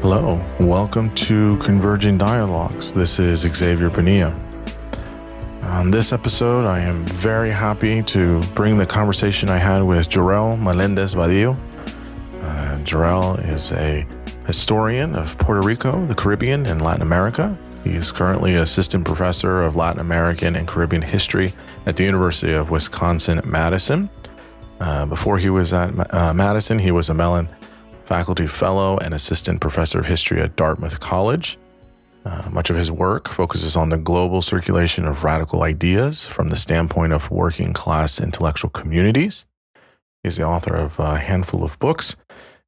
Hello, welcome to Converging Dialogues. This is Xavier Bonilla. On this episode, I am very happy to bring the conversation I had with Jorell Meléndez Badillo. Jorell is a historian of Puerto Rico, the Caribbean, and Latin America. He is currently assistant professor of Latin American and Caribbean history at the University of Wisconsin-Madison. Before he was at Madison, he was a Mellon faculty fellow and assistant professor of history at Dartmouth College. Much of his work focuses on the global circulation of radical ideas from the standpoint of working class intellectual communities. He's the author of a handful of books,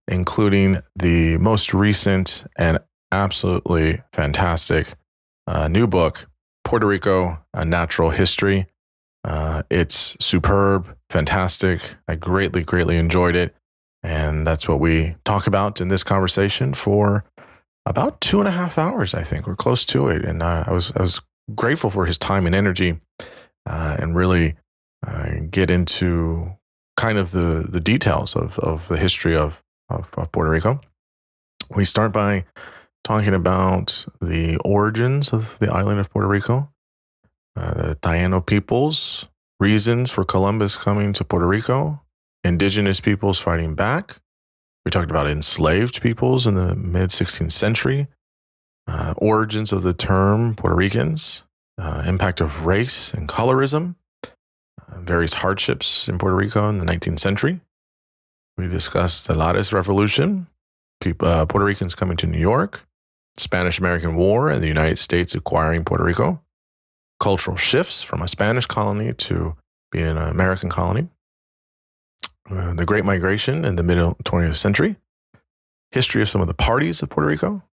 including the most recent and absolutely fantastic new book, Puerto Rico, A Natural History. It's superb, fantastic. I greatly enjoyed it. And that's what we talk about in this conversation for about 2.5 hours, I think. We're close to it. And I was grateful for his time and energy and really get into kind of the details of the history of Puerto Rico. We start by talking about the origins of the island of Puerto Rico, the Taino peoples, reasons for Columbus coming to Puerto Rico, indigenous peoples fighting back. We talked about enslaved peoples in the mid-16th century, origins of the term Puerto Ricans, impact of race and colorism, various hardships in Puerto Rico in the 19th century. We discussed the Lares Revolution, Puerto Ricans coming to New York, Spanish-American War and the United States acquiring Puerto Rico, cultural shifts from a Spanish colony to being an American colony, the Great Migration in the mid-20th century, history of some of the parties of Puerto Rico,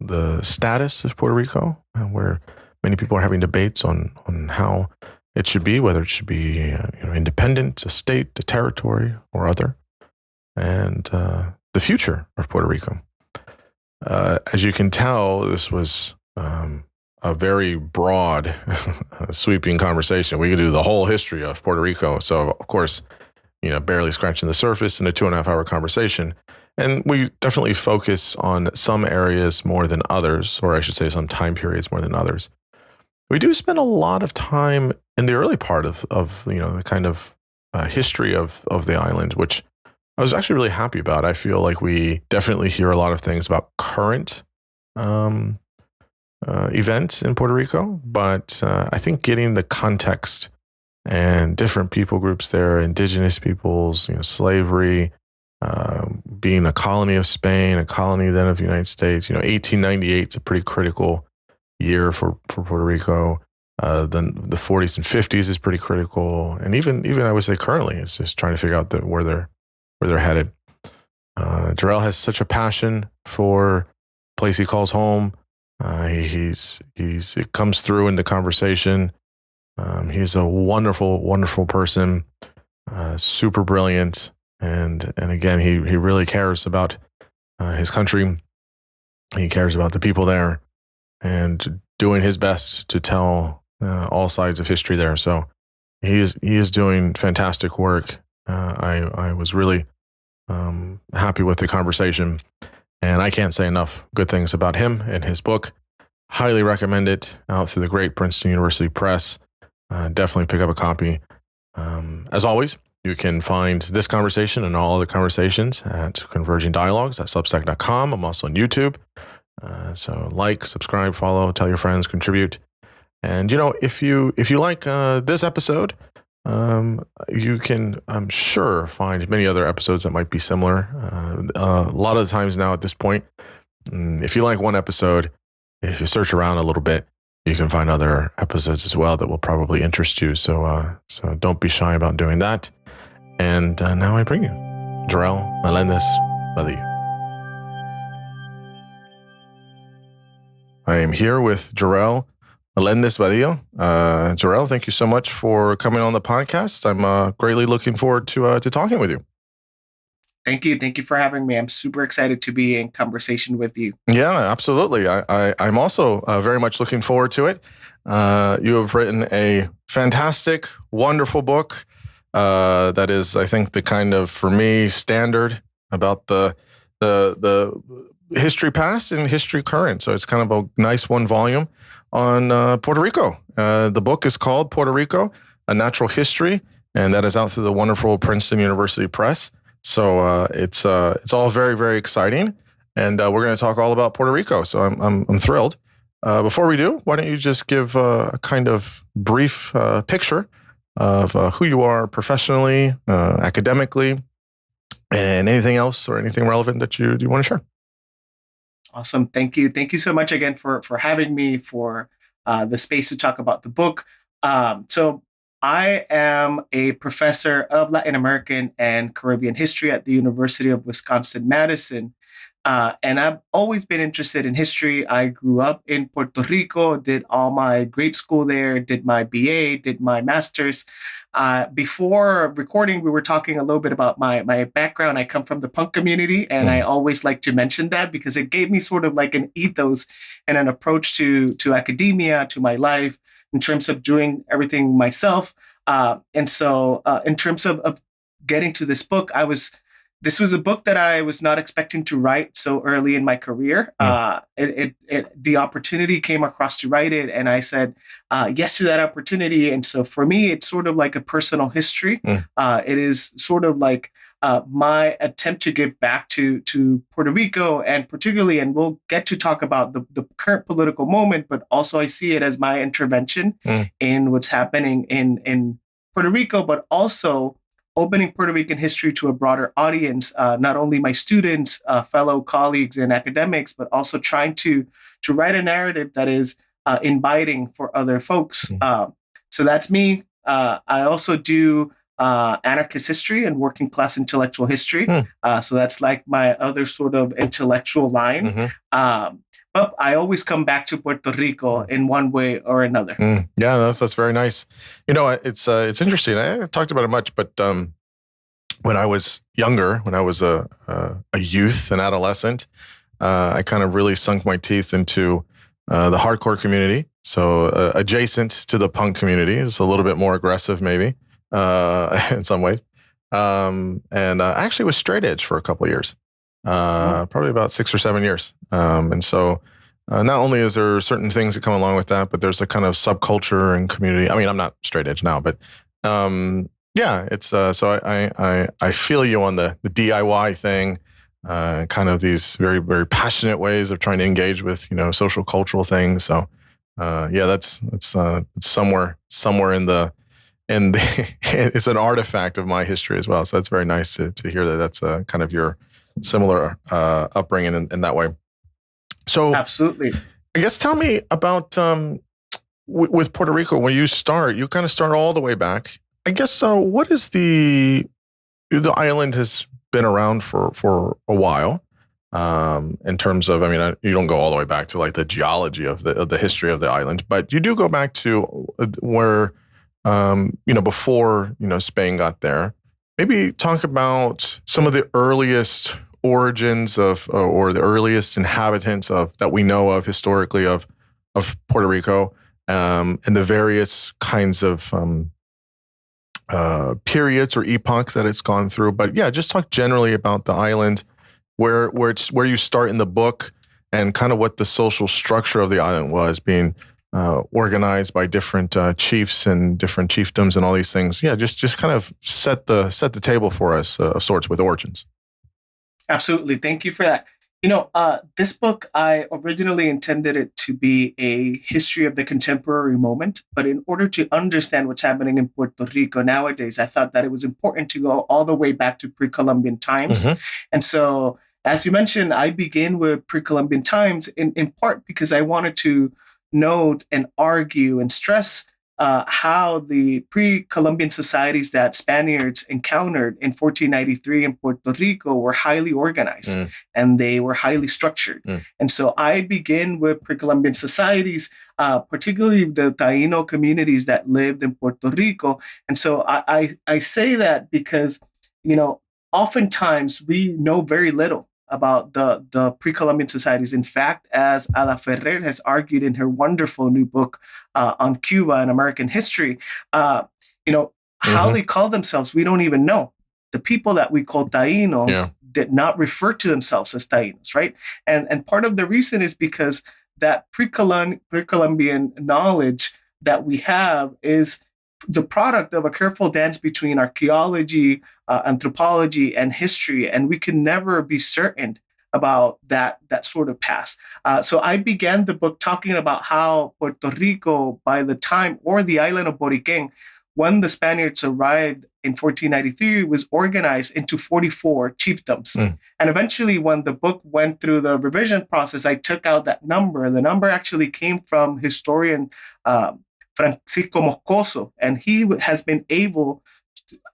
the status of Puerto Rico, where many people are having debates on how it should be, whether it should be independent, a state, a territory, or other, and the future of Puerto Rico. As you can tell, this was a very broad, sweeping conversation. We could do the whole history of Puerto Rico. So, of course, barely scratching the surface in a 2.5-hour conversation. And we definitely focus on some areas more than others, or I should say some time periods more than others. We do spend a lot of time in the early part of the kind of history of the island, which I was actually really happy about. I feel like we definitely hear a lot of things about current events in Puerto Rico, but I think getting the context and different people groups there, indigenous peoples, slavery, being a colony of Spain, a colony then of the United States. 1898 is a pretty critical year for Puerto Rico. Then the 40s and 50s is pretty critical, and even I would say currently, it's just trying to figure out where they're headed. Jorell has such a passion for the place he calls home. It comes through in the conversation. He's a wonderful person, super brilliant, and again, he really cares about his country. He cares about the people there, and doing his best to tell all sides of history there. So he is doing fantastic work. I was really happy with the conversation, and I can't say enough good things about him and his book. Highly recommend it, out through the great Princeton University Press. Definitely pick up a copy. As always, you can find this conversation and all other conversations at convergingdialogues.substack.com. I'm also on YouTube. So like, subscribe, follow, tell your friends, contribute. And, if you like this episode, you can, I'm sure, find many other episodes that might be similar. A lot of the times now at this point, if you like one episode, if you search around a little bit, you can find other episodes as well that will probably interest you. So don't be shy about doing that. And now I bring you Jorell Meléndez Badillo. I am here with Jorell Meléndez Badillo. Jorell, thank you so much for coming on the podcast. I'm greatly looking forward to talking with you. Thank you. Thank you for having me. I'm super excited to be in conversation with you. Yeah, absolutely. I'm also very much looking forward to it. You have written a fantastic, wonderful book that is, I think, the kind of, for me, standard about the history past and history current. So it's kind of a nice one volume on Puerto Rico. The book is called Puerto Rico, A Natural History, and that is out through the wonderful Princeton University Press. So it's all very, very exciting, and we're going to talk all about Puerto Rico. So I'm thrilled. Before we do, why don't you just give a kind of brief picture of who you are professionally, academically, and anything else or anything relevant that you want to share. Awesome. Thank you. Thank you so much again for having me, for the space to talk about the book. So I am a professor of Latin American and Caribbean history at the University of Wisconsin-Madison. And I've always been interested in history. I grew up in Puerto Rico, did all my grade school there, did my BA, did my master's. Before recording, we were talking a little bit about my background. I come from the punk community, and I always like to mention that because it gave me sort of like an ethos and an approach to academia, to my life, in terms of doing everything myself. And so in terms of getting to this book, this was a book that I was not expecting to write so early in my career. The opportunity came across to write it, and I said yes to that opportunity. And so for me, it's sort of like a personal history. It is sort of like my attempt to give back to Puerto Rico, and particularly, and we'll get to talk about the current political moment, but also I see it as my intervention in what's happening in Puerto Rico, but also opening Puerto Rican history to a broader audience, not only my students, fellow colleagues and academics, but also trying to write a narrative that is inviting for other folks. So that's me. I also do anarchist history and working class intellectual history. So that's like my other sort of intellectual line. But I always come back to Puerto Rico in one way or another. Yeah, that's very nice. You know, it's interesting. I haven't talked about it much, but when I was younger, when I was a youth, an adolescent, I kind of really sunk my teeth into the hardcore community. So adjacent to the punk community, is a little bit more aggressive, maybe in some ways. And I actually was straight edge for a couple of years. Probably about 6 or 7 years. And so not only is there certain things that come along with that, but there's a kind of subculture and community. I mean, I'm not straight edge now, but yeah, it's so I feel you on the DIY thing, kind of these very, very passionate ways of trying to engage with, social cultural things. So yeah, that's somewhere in the it's an artifact of my history as well. So that's very nice to hear that that's kind of your similar upbringing in that way. So absolutely, I guess tell me about with Puerto Rico. When you kind of start all the way back. I guess what is the island has been around for a while in terms of, I mean, you don't go all the way back to like the geology of the history of the island, but you do go back to where before Spain got there. Maybe talk about some of the earliest origins of or the earliest inhabitants of that we know of historically of Puerto Rico, and the various kinds of periods or epochs that it's gone through. But yeah, just talk generally about the island, where you start in the book, and kind of what the social structure of the island was, being organized by different chiefs and different chiefdoms and all these things. Yeah, just kind of set the table for us of sorts with origins. Absolutely. Thank you for that. This book, I originally intended it to be a history of the contemporary moment. But in order to understand what's happening in Puerto Rico nowadays, I thought that it was important to go all the way back to pre-Columbian times. And so, as you mentioned, I begin with pre-Columbian times in part because I wanted to note and argue and stress how the pre-Columbian societies that Spaniards encountered in 1493 in Puerto Rico were highly organized and they were highly structured. And so I begin with pre-Columbian societies, particularly the Taino communities that lived in Puerto Rico. And so I say that because, oftentimes we know very little about the pre-Columbian societies. In fact, as Ala Ferrer has argued in her wonderful new book on Cuba and American history, how they call themselves, we don't even know. the people that we call Tainos Yeah. did not refer to themselves as Tainos, right? And part of the reason is because that pre-Columbian knowledge that we have is the product of a careful dance between archaeology, anthropology, and history, and we can never be certain about that sort of past. So I began the book talking about how Puerto Rico, by the time, or the island of Boriquén, when the Spaniards arrived in 1493, was organized into 44 chiefdoms. And eventually, when the book went through the revision process, I took out that number. The number actually came from historian Francisco Moscoso, and he has been able,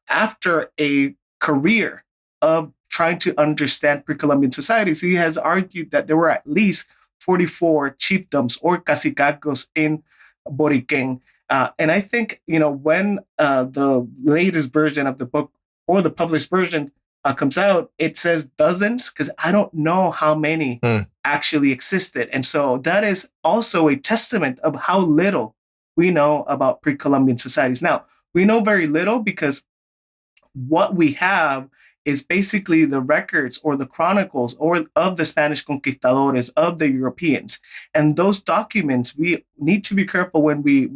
after a career of trying to understand pre-Columbian societies, he has argued that there were at least 44 chiefdoms or cacicazgos in Boriquén. And I think, when the latest version of the book, or the published version, comes out, it says dozens, because I don't know how many actually existed. And so that is also a testament of how little we know about pre-Columbian societies. Now, we know very little because what we have is basically the records or the chronicles of the Spanish conquistadores, of the Europeans. And those documents, we need to be careful when we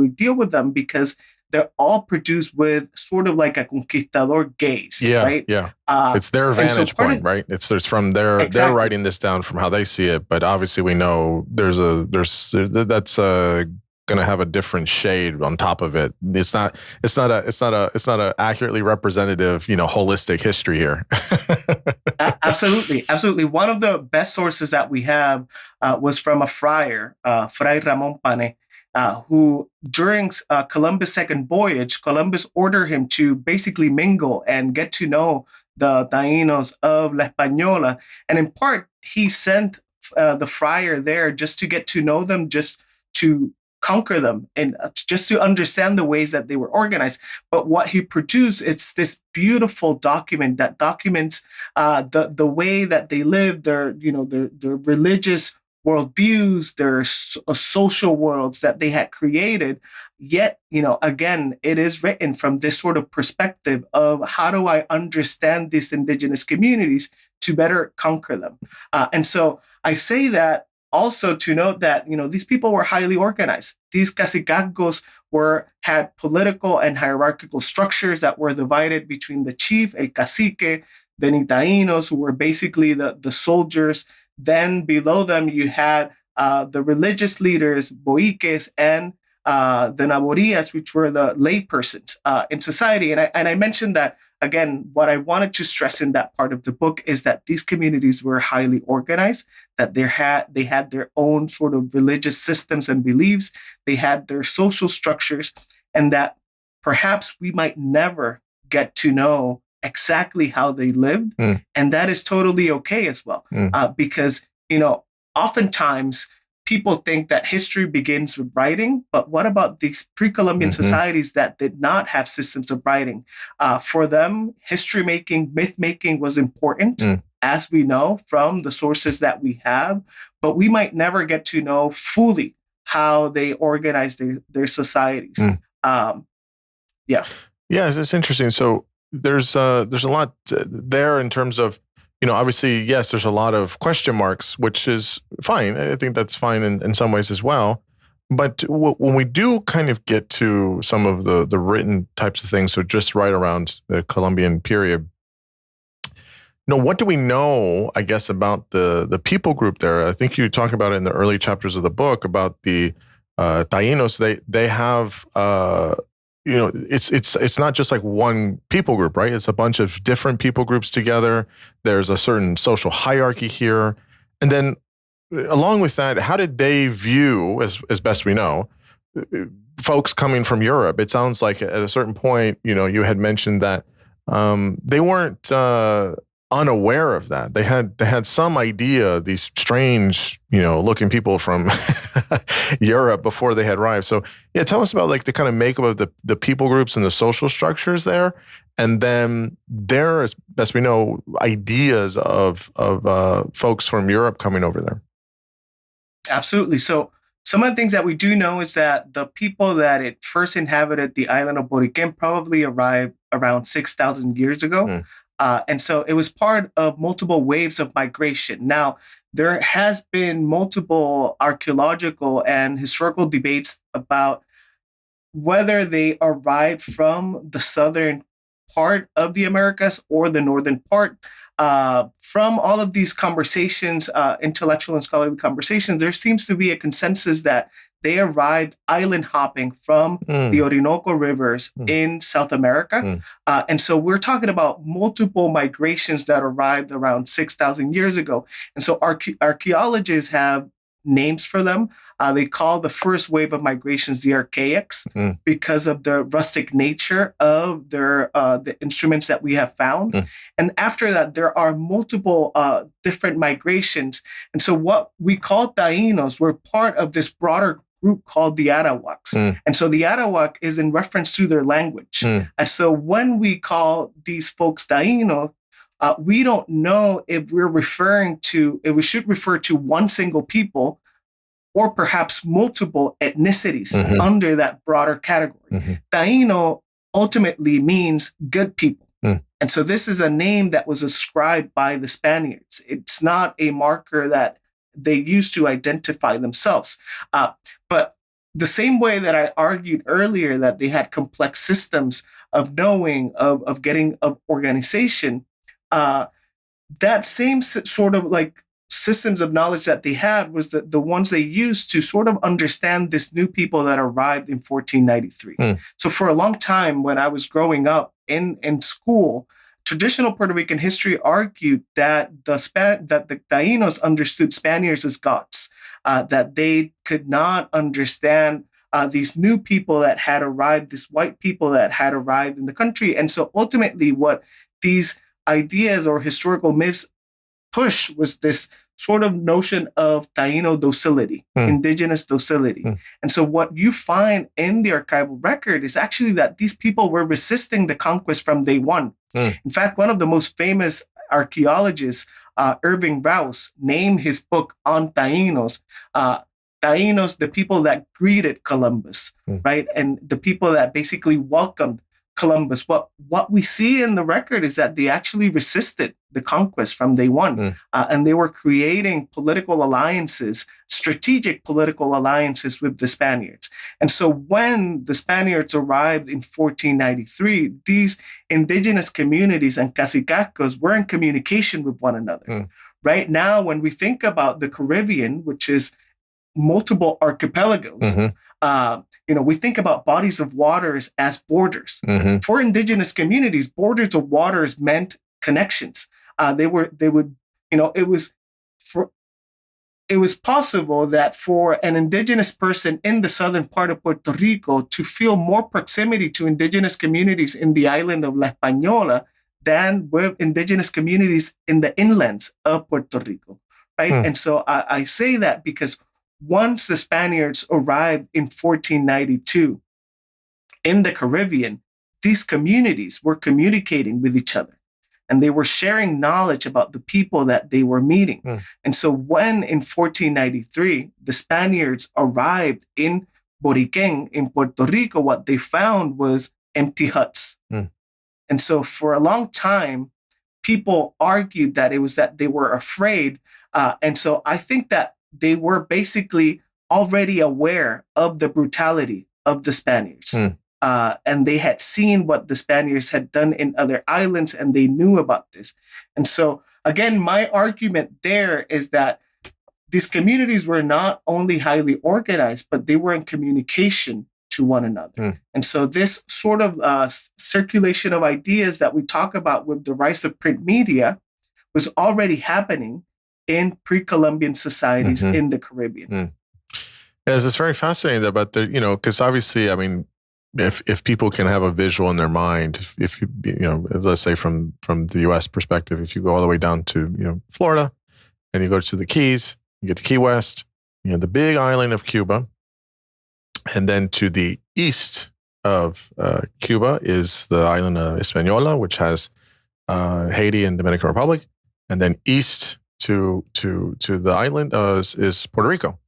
deal with them, because they're all produced with sort of like a conquistador gaze, right? Yeah. It's their vantage point, right? There's from their, exactly. They're writing this down from how they see it, but obviously we know that's going to have a different shade on top of it. It's not a accurately representative, holistic history here. Absolutely. One of the best sources that we have was from a friar, Fray Ramon Pane, who during Columbus' second voyage, Columbus ordered him to basically mingle and get to know the Tainos of La Española. And in part, he sent the friar there just to get to know them, just to conquer them, and just to understand the ways that they were organized. But what he produced, it's this beautiful document that documents the way that they lived, their religious worldviews, their social worlds that they had created. Yet, again, it is written from this sort of perspective of how do I understand these indigenous communities to better conquer them. And so I say that also to note that, these people were highly organized. These cacicazgos had political and hierarchical structures that were divided between the chief, el cacique, the Nitainos, who were basically the soldiers. Then below them, you had the religious leaders, boiques, and the naborias, which were the laypersons in society. And I mentioned that, again, what I wanted to stress in that part of the book is that these communities were highly organized, that they had their own sort of religious systems and beliefs, they had their social structures, and that perhaps we might never get to know exactly how they lived. And that is totally okay as well, because, oftentimes people think that history begins with writing, but what about these pre-Columbian societies that did not have systems of writing? For them, history making, myth making was important, as we know from the sources that we have, but we might never get to know fully how they organized their societies. Yeah, it's interesting. So there's a lot there in terms of, obviously, yes, there's a lot of question marks, which is fine. I think that's fine in some ways as well. But when we do kind of get to some of the written types of things, so just right around the Columbian period, what do we know, I guess, about the people group there? I think you talk about it in the early chapters of the book about the Tainos. They have it's not just like one people group, right? It's a bunch of different people groups together. There's a certain social hierarchy here. And then along with that, how did they view, as best we know, folks coming from Europe? It sounds like at a certain point, you had mentioned that they weren't unaware of that. They had some idea, these strange, looking people from Europe before they had arrived. So yeah, tell us about like the kind of makeup of the people groups and the social structures there. And then there, as best we know, ideas of folks from Europe coming over there. Absolutely. So some of the things that we do know is that the people that it first inhabited the island of Boriquén probably arrived around 6,000 years ago. And so it was part of multiple waves of migration. Now, there has been multiple archaeological and historical debates about whether they arrived from the southern part of the Americas or the northern part. From all of these conversations, intellectual and scholarly conversations, there seems to be a consensus that they arrived island hopping from the Orinoco rivers in South America. And so we're talking about multiple migrations that arrived around 6,000 years ago. And so archaeologists have names for them. They call the first wave of migrations the Archaics because of the rustic nature of the instruments that we have found. And after that, there are multiple different migrations. And so what we call Tainos were part of this broader group called the Arawaks. And so the Arawak is in reference to their language. And so when we call these folks Taino, we don't know if we should refer to one single people or perhaps multiple ethnicities under that broader category. Taino ultimately means good people. And so this is a name that was ascribed by the Spaniards. It's not a marker that they used to identify themselves. But the same way that I argued earlier that they had complex systems of knowing, of getting, of organization, that same sort of like systems of knowledge that they had was the ones they used to sort of understand this new people that arrived in 1493. So for a long time, when I was growing up in school, traditional Puerto Rican history argued that the Tainos understood Spaniards as gods, that they could not understand these new people that had arrived, these white people that had arrived in the country. And so ultimately what these ideas or historical myths push was this sort of notion of Taino docility, indigenous docility. And so what you find in the archival record is actually that these people were resisting the conquest from day one. In fact, one of the most famous archaeologists, Irving Rouse, named his book on Tainos, Tainos, the people that greeted Columbus, right? And the people that basically welcomed Columbus. What we see in the record is that they actually resisted the conquest from day one. And they were creating political alliances, strategic political alliances with the Spaniards. And so when the Spaniards arrived in 1493, these indigenous communities and cacicacos were in communication with one another. Right now, when we think about the Caribbean, which is multiple archipelagos, we think about bodies of waters as borders. For indigenous communities, borders of waters meant connections. It was possible that for an indigenous person in the southern part of Puerto Rico to feel more proximity to indigenous communities in the island of La Española than with indigenous communities in the inlands of Puerto Rico, right? And so I say that because once the Spaniards arrived in 1492 in the Caribbean, these communities were communicating with each other and they were sharing knowledge about the people that they were meeting. And so when in 1493, the Spaniards arrived in Boriquén, in Puerto Rico, what they found was empty huts. And so for a long time, people argued that it was that they were afraid. And so I think that they were basically already aware of the brutality of the Spaniards. And they had seen what the Spaniards had done in other islands, and they knew about this. And so, again, my argument there is that these communities were not only highly organized, but they were in communication to one another. And so this sort of circulation of ideas that we talk about with the rise of print media was already happening in pre-Columbian societies in the Caribbean. Yes, it's very fascinating about because obviously, I mean, if people can have a visual in their mind, if let's say from the U.S. perspective, if you go all the way down to Florida, and you go to the Keys, you get to Key West, the big island of Cuba, and then to the east of Cuba is the island of Hispaniola, which has Haiti and Dominican Republic, and then east to the island is Puerto Rico.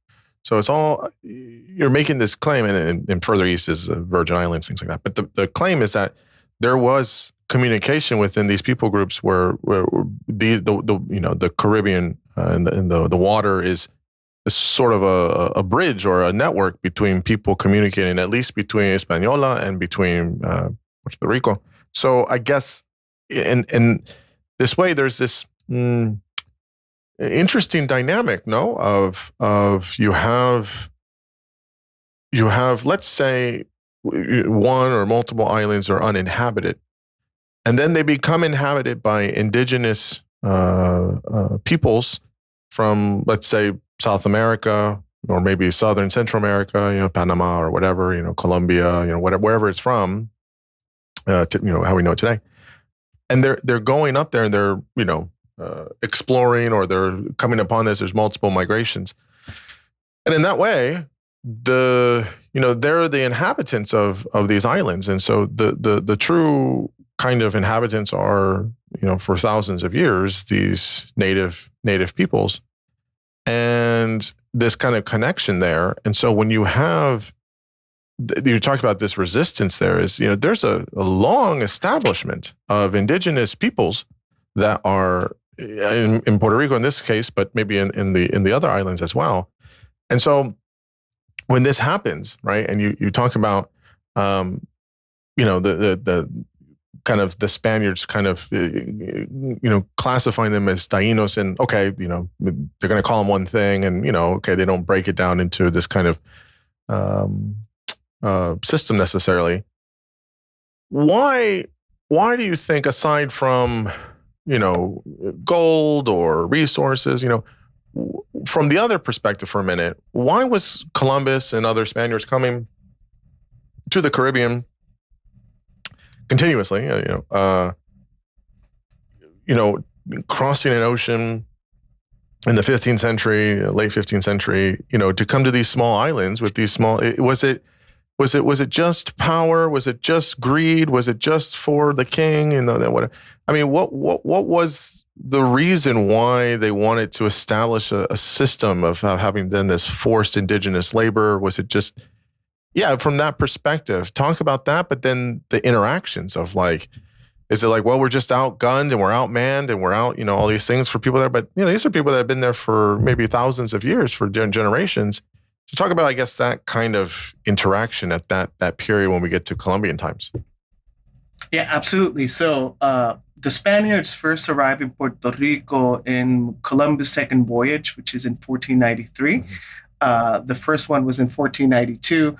So it's all, you're making this claim, and further east is Virgin Islands, things like that. But the claim is that there was communication within these people groups where the Caribbean and the water is sort of a bridge or a network between people communicating, at least between Española and between Puerto Rico. So I guess in this way, there's this interesting dynamic, no? Of you have, let's say, one or multiple islands are uninhabited, and then they become inhabited by indigenous peoples from, let's say, South America or maybe Southern Central America, Panama or whatever, Colombia, wherever it's from, how we know it today. And they're going up there and they're, exploring, or they're coming upon this. There's multiple migrations. And in that way, they're the inhabitants of these islands. And so the true kind of inhabitants are, for thousands of years, these native peoples. And this kind of connection there. And so when you have, you talked about this resistance there, is, there's a long establishment of indigenous peoples that are in Puerto Rico in this case, but maybe in the other islands as well. And so when this happens, right, and you talk about, the kind of the Spaniards kind of, classifying them as Tainos, and okay, they're going to call them one thing, and okay, they don't break it down into this kind of system necessarily. Why do you think, aside from gold or resources, from the other perspective for a minute, why was Columbus and other Spaniards coming to the Caribbean continuously, crossing an ocean in the 15th century, late 15th century, to come to these small islands with these small, was it just power? Was it just greed? Was it just for the king? What was the reason why they wanted to establish a system of having then this forced indigenous labor? Was it just, from that perspective, talk about that, but then the interactions of is it well, we're just outgunned and we're outmanned and we're out, all these things for people there, but these are people that have been there for maybe thousands of years, for generations. So talk about, I guess, that kind of interaction at that period when we get to Columbian times. Yeah, absolutely. So the Spaniards first arrived in Puerto Rico in Columbus' second voyage, which is in 1493. Mm-hmm. The first one was in 1492.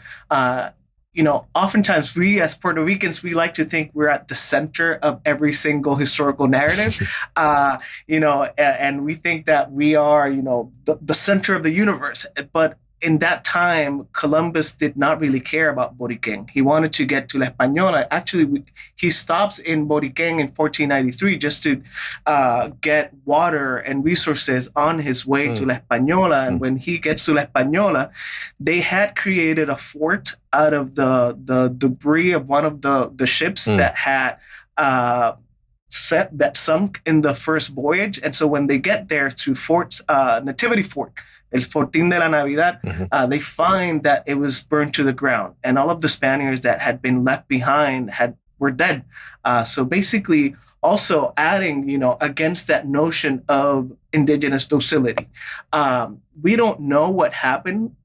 Oftentimes we as Puerto Ricans, we like to think we're at the center of every single historical narrative, and we think that we are, the center of the universe. But in that time, Columbus did not really care about Boriquén. He wanted to get to La Española. Actually, he stops in Boriquén in 1493 just to get water and resources on his way to La Española. And when he gets to La Española, they had created a fort out of the debris of one of the ships that had sunk in the first voyage. And so when they get there to Nativity Fort, El Fortín de la Navidad, they find that it was burned to the ground, and all of the Spaniards that had been left behind were dead. So basically, also adding, against that notion of indigenous docility. We don't know what happened.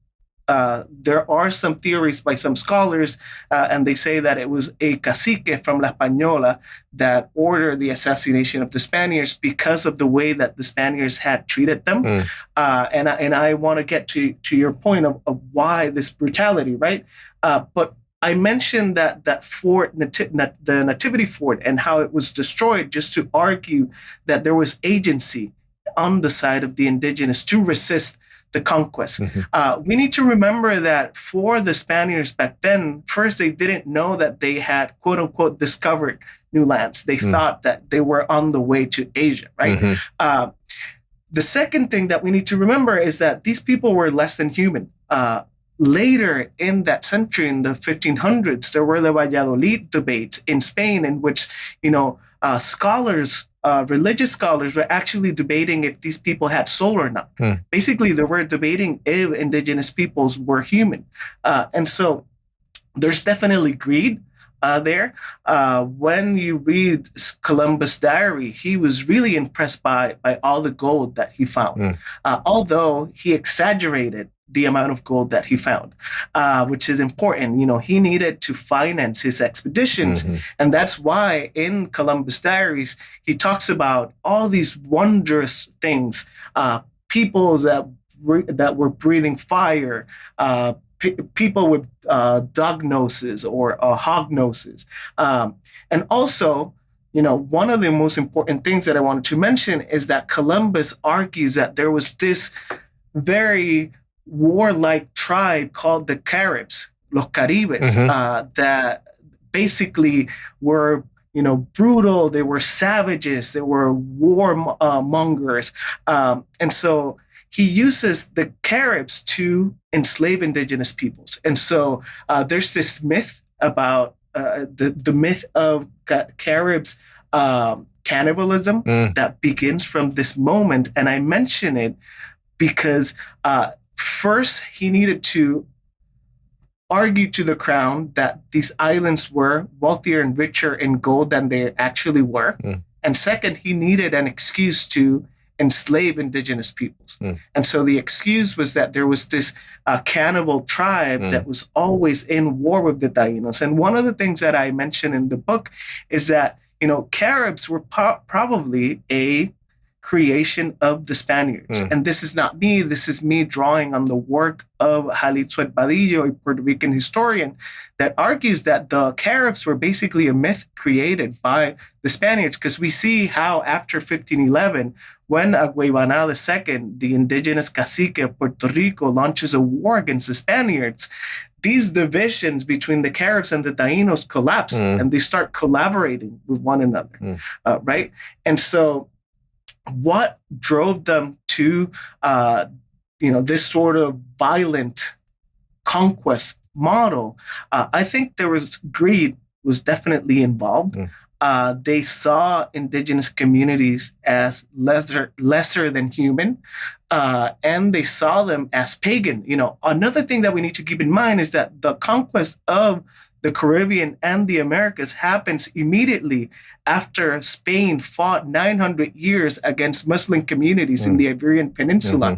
There are some theories by some scholars, and they say that it was a cacique from La Española that ordered the assassination of the Spaniards because of the way that the Spaniards had treated them. And I want to get to your point of why this brutality, right? But I mentioned that fort, the Nativity Fort, and how it was destroyed just to argue that there was agency on the side of the indigenous to resist the conquest. We need to remember that for the Spaniards back then, first, they didn't know that they had, quote unquote, discovered new lands. They thought that they were on the way to Asia, right? The second thing that we need to remember is that these people were less than human. Later in that century, in the 1500s, there were the Valladolid debates in Spain, in which, scholars, religious scholars, were actually debating if these people had soul or not. Basically, they were debating if indigenous peoples were human. And so there's definitely greed. there. When you read Columbus' diary, he was really impressed by all the gold that he found, although he exaggerated the amount of gold that he found, which is important. He needed to finance his expeditions. And that's why in Columbus Diaries, he talks about all these wondrous things, people that were breathing fire, people with dog noses or hog noses. And also, one of the most important things that I wanted to mention is that Columbus argues that there was this very warlike tribe called the Caribs, Los Caribes, that basically were, brutal. They were savages. They were warmongers. And so he uses the Caribs to enslave indigenous peoples. And so there's this myth about the myth of Caribs cannibalism that begins from this moment. And I mention it because first, he needed to argue to the crown that these islands were wealthier and richer in gold than they actually were. And second, he needed an excuse to enslave indigenous peoples. And so the excuse was that there was this cannibal tribe that was always in war with the Tainos. And one of the things that I mentioned in the book is that, Caribs were probably a creation of the Spaniards. And this is not me. This is me drawing on the work of Jorell Badillo, a Puerto Rican historian, that argues that the Caribs were basically a myth created by the Spaniards, because we see how after 1511, when Agüeybaná II, the indigenous cacique of Puerto Rico, launches a war against the Spaniards, these divisions between the Caribs and the Tainos collapse, and they start collaborating with one another, right? And so what drove them to, this sort of violent conquest model? I think there was greed was definitely involved. They saw indigenous communities as lesser than human, and they saw them as pagan. Another thing that we need to keep in mind is that the conquest of the Caribbean and the Americas happens immediately after Spain fought 900 years against Muslim communities in the Iberian Peninsula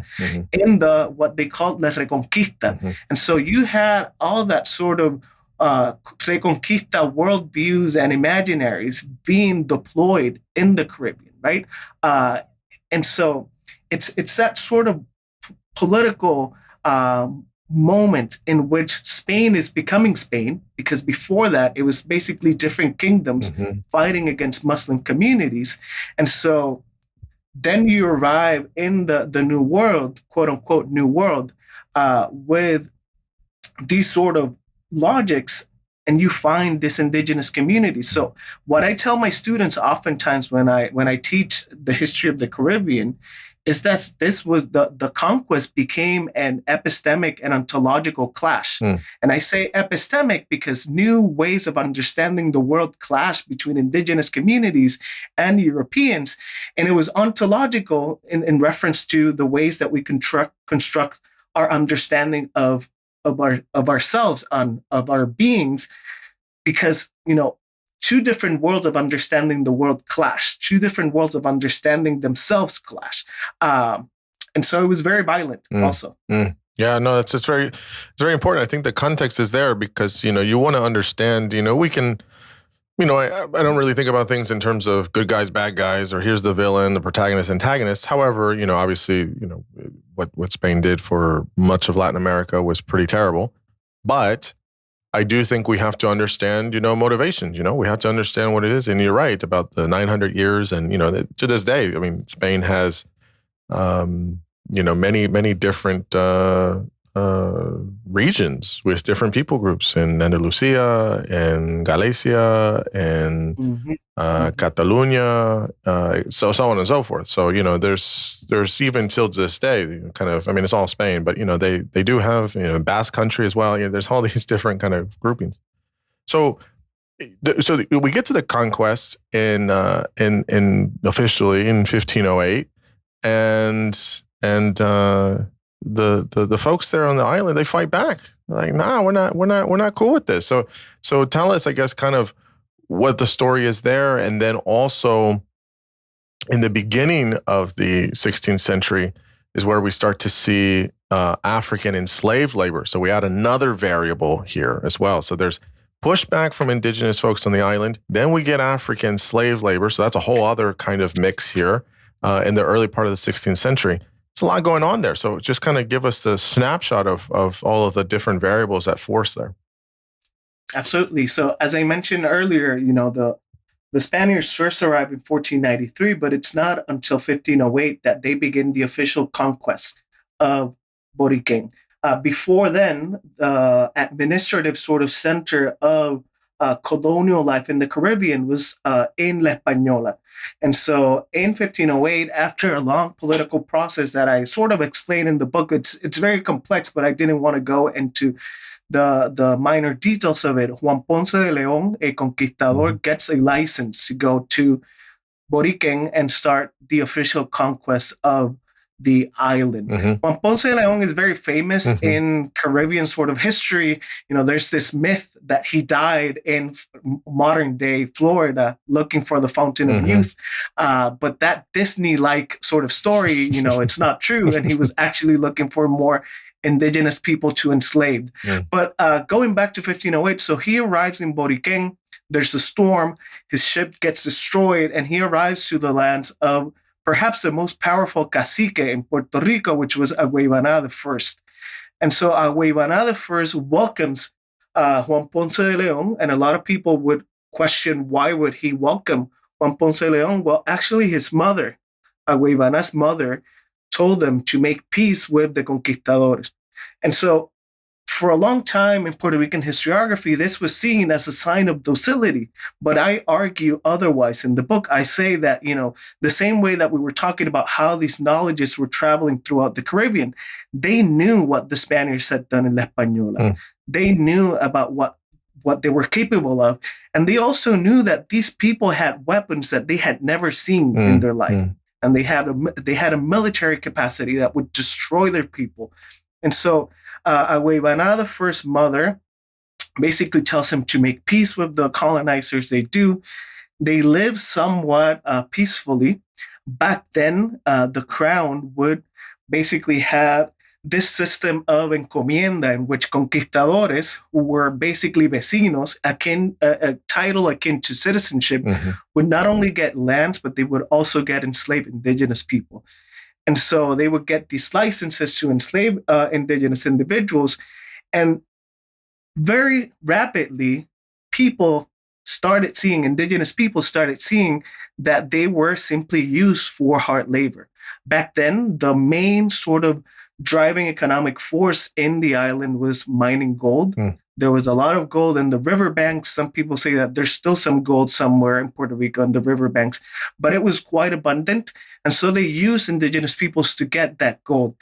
in what they called La Reconquista. And so you had all that sort of Reconquista worldviews and imaginaries being deployed in the Caribbean, right? And so it's that sort of political moment in which Spain is becoming Spain, because before that it was basically different kingdoms fighting against Muslim communities. And so then you arrive in the New World, quote unquote New World, with these sort of logics, and you find this indigenous community. So what I tell my students oftentimes when I teach the history of the Caribbean is that this was the conquest became an epistemic and ontological clash. And I say epistemic because new ways of understanding the world clashed between indigenous communities and Europeans. And it was ontological in reference to the ways that we construct our understanding of ourselves, of our beings, because, two different worlds of understanding the world clash. Two different worlds of understanding themselves clash. And so it was very violent also. Yeah, no, it's very important. I think the context is there because, you want to understand, we can, I don't really think about things in terms of good guys, bad guys, or here's the villain, the protagonist, antagonist. However, obviously, what Spain did for much of Latin America was pretty terrible. But I do think we have to understand, motivations. We have to understand what it is. And you're right about the 900 years. And, to this day, I mean, Spain has, many different regions with different people groups in Andalusia and Galicia and Catalonia, so on and so forth. So, there's even till this day kind of, I mean, it's all Spain, but, they do have, Basque country as well. There's all these different kind of groupings. So we get to the conquest in officially in 1508 and the folks there on the island, they fight back. Like, nah, we're not cool with this. So tell us, I guess, kind of what the story is there, and then also in the beginning of the 16th century is where we start to see African enslaved labor. So we add another variable here as well. So there's pushback from indigenous folks on the island. Then we get African slave labor. So that's a whole other kind of mix here in the early part of the 16th century. There's a lot going on there. So just kind of give us the snapshot of all of the different variables at force there. Absolutely. So as I mentioned earlier, the Spaniards first arrived in 1493, but it's not until 1508 that they begin the official conquest of Boriquén. Before then, the administrative sort of center of colonial life in the Caribbean was in La Española. And so in 1508, after a long political process that I sort of explain in the book, it's very complex, but I didn't want to go into the minor details of it. Juan Ponce de León, a conquistador, gets a license to go to Boriquén and start the official conquest of the island. Juan Ponce de León is very famous in Caribbean sort of history. There's this myth that he died in modern day Florida looking for the Fountain of Youth. But that Disney-like sort of story, it's not true. And he was actually looking for more indigenous people to enslave. But going back to 1508, so he arrives in Boriquén. There's a storm. His ship gets destroyed, and he arrives to the lands of perhaps the most powerful cacique in Puerto Rico, which was Agüeybaná I. And so Agüeybaná I welcomes Juan Ponce de León, and a lot of people would question why would he welcome Juan Ponce de León? Well, actually his mother, Agüeybaná's mother, told him to make peace with the conquistadores. And so for a long time in Puerto Rican historiography, this was seen as a sign of docility. But I argue otherwise in the book. I say that, the same way that we were talking about how these knowledges were traveling throughout the Caribbean, they knew what the Spaniards had done in La Española. They knew about what they were capable of. And they also knew that these people had weapons that they had never seen in their life. And they had a military capacity that would destroy their people. And so Agüeybaná I's mother basically tells him to make peace with the colonizers. They do. They live somewhat peacefully. Back then, the crown would basically have this system of encomienda in which conquistadores, who were basically vecinos, a title akin to citizenship, would not only get lands, but they would also get enslaved indigenous people. And so they would get these licenses to enslave indigenous individuals. And very rapidly, indigenous people started seeing that they were simply used for hard labor. Back then, the main sort of driving economic force in the island was mining gold. There was a lot of gold in the riverbanks. Some people say that there's still some gold somewhere in Puerto Rico in the riverbanks, but it was quite abundant. And so they used indigenous peoples to get that gold.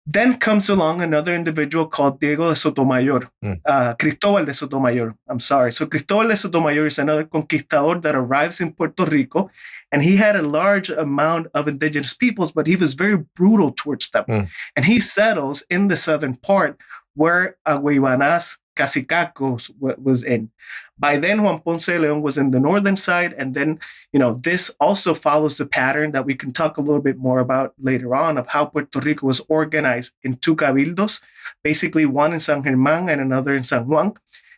Then comes along another individual called Diego de Sotomayor, Cristóbal de Sotomayor. I'm sorry. So Cristóbal de Sotomayor is another conquistador that arrives in Puerto Rico, and he had a large amount of indigenous peoples, but he was very brutal towards them. And he settles in the southern part where Agüeybaná's Cacicacos was in. By then, Juan Ponce de León was in the northern side. And then, this also follows the pattern that we can talk a little bit more about later on of how Puerto Rico was organized in two cabildos, basically one in San Germán and another in San Juan.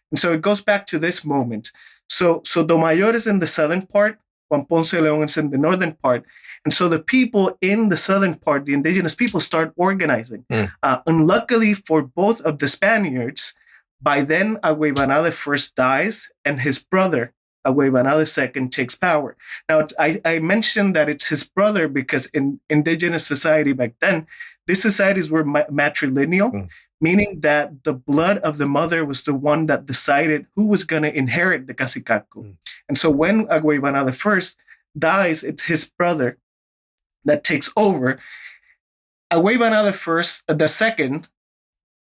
And so it goes back to this moment. So Sotomayor is in the southern part, Juan Ponce de León is in the northern part. And so the people in the southern part, the indigenous people, start organizing. Unluckily for both of the Spaniards, by then Agüeybaná I dies, and his brother, Agüeybaná II, takes power. Now, I mentioned that it's his brother because in indigenous society back then, these societies were matrilineal, meaning that the blood of the mother was the one that decided who was going to inherit the Cacicaco. And so when Agüeybaná I dies, it's his brother that takes over. Agüeybaná II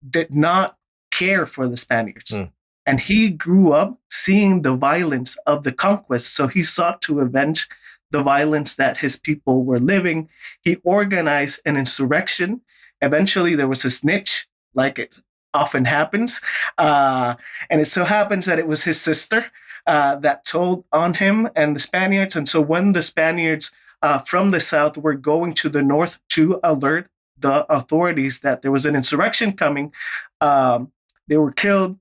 did not care for the Spaniards. And he grew up seeing the violence of the conquest. So he sought to avenge the violence that his people were living. He organized an insurrection. Eventually, there was a snitch, like often happens. And it so happens that it was his sister that told on him and the Spaniards. And so when the Spaniards from the south were going to the north to alert the authorities that there was an insurrection coming, they were killed.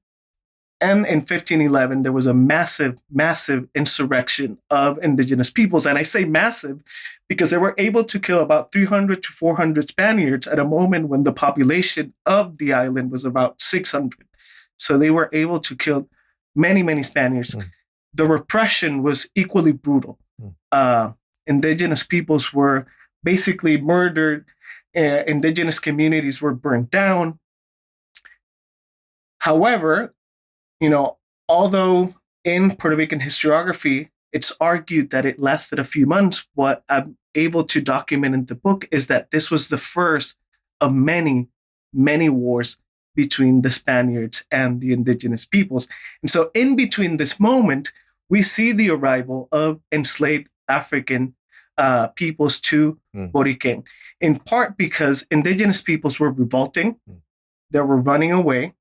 And in 1511, there was a massive, massive insurrection of indigenous peoples. And I say massive because they were able to kill about 300 to 400 Spaniards at a moment when the population of the island was about 600. So they were able to kill many, many Spaniards. The repression was equally brutal. Indigenous peoples were basically murdered. Indigenous communities were burned down. However, although in Puerto Rican historiography, it's argued that it lasted a few months, what I'm able to document in the book is that this was the first of many, many wars between the Spaniards and the indigenous peoples. And so in between this moment, we see the arrival of enslaved African peoples to Boriquen, in part because indigenous peoples were revolting, they were running away,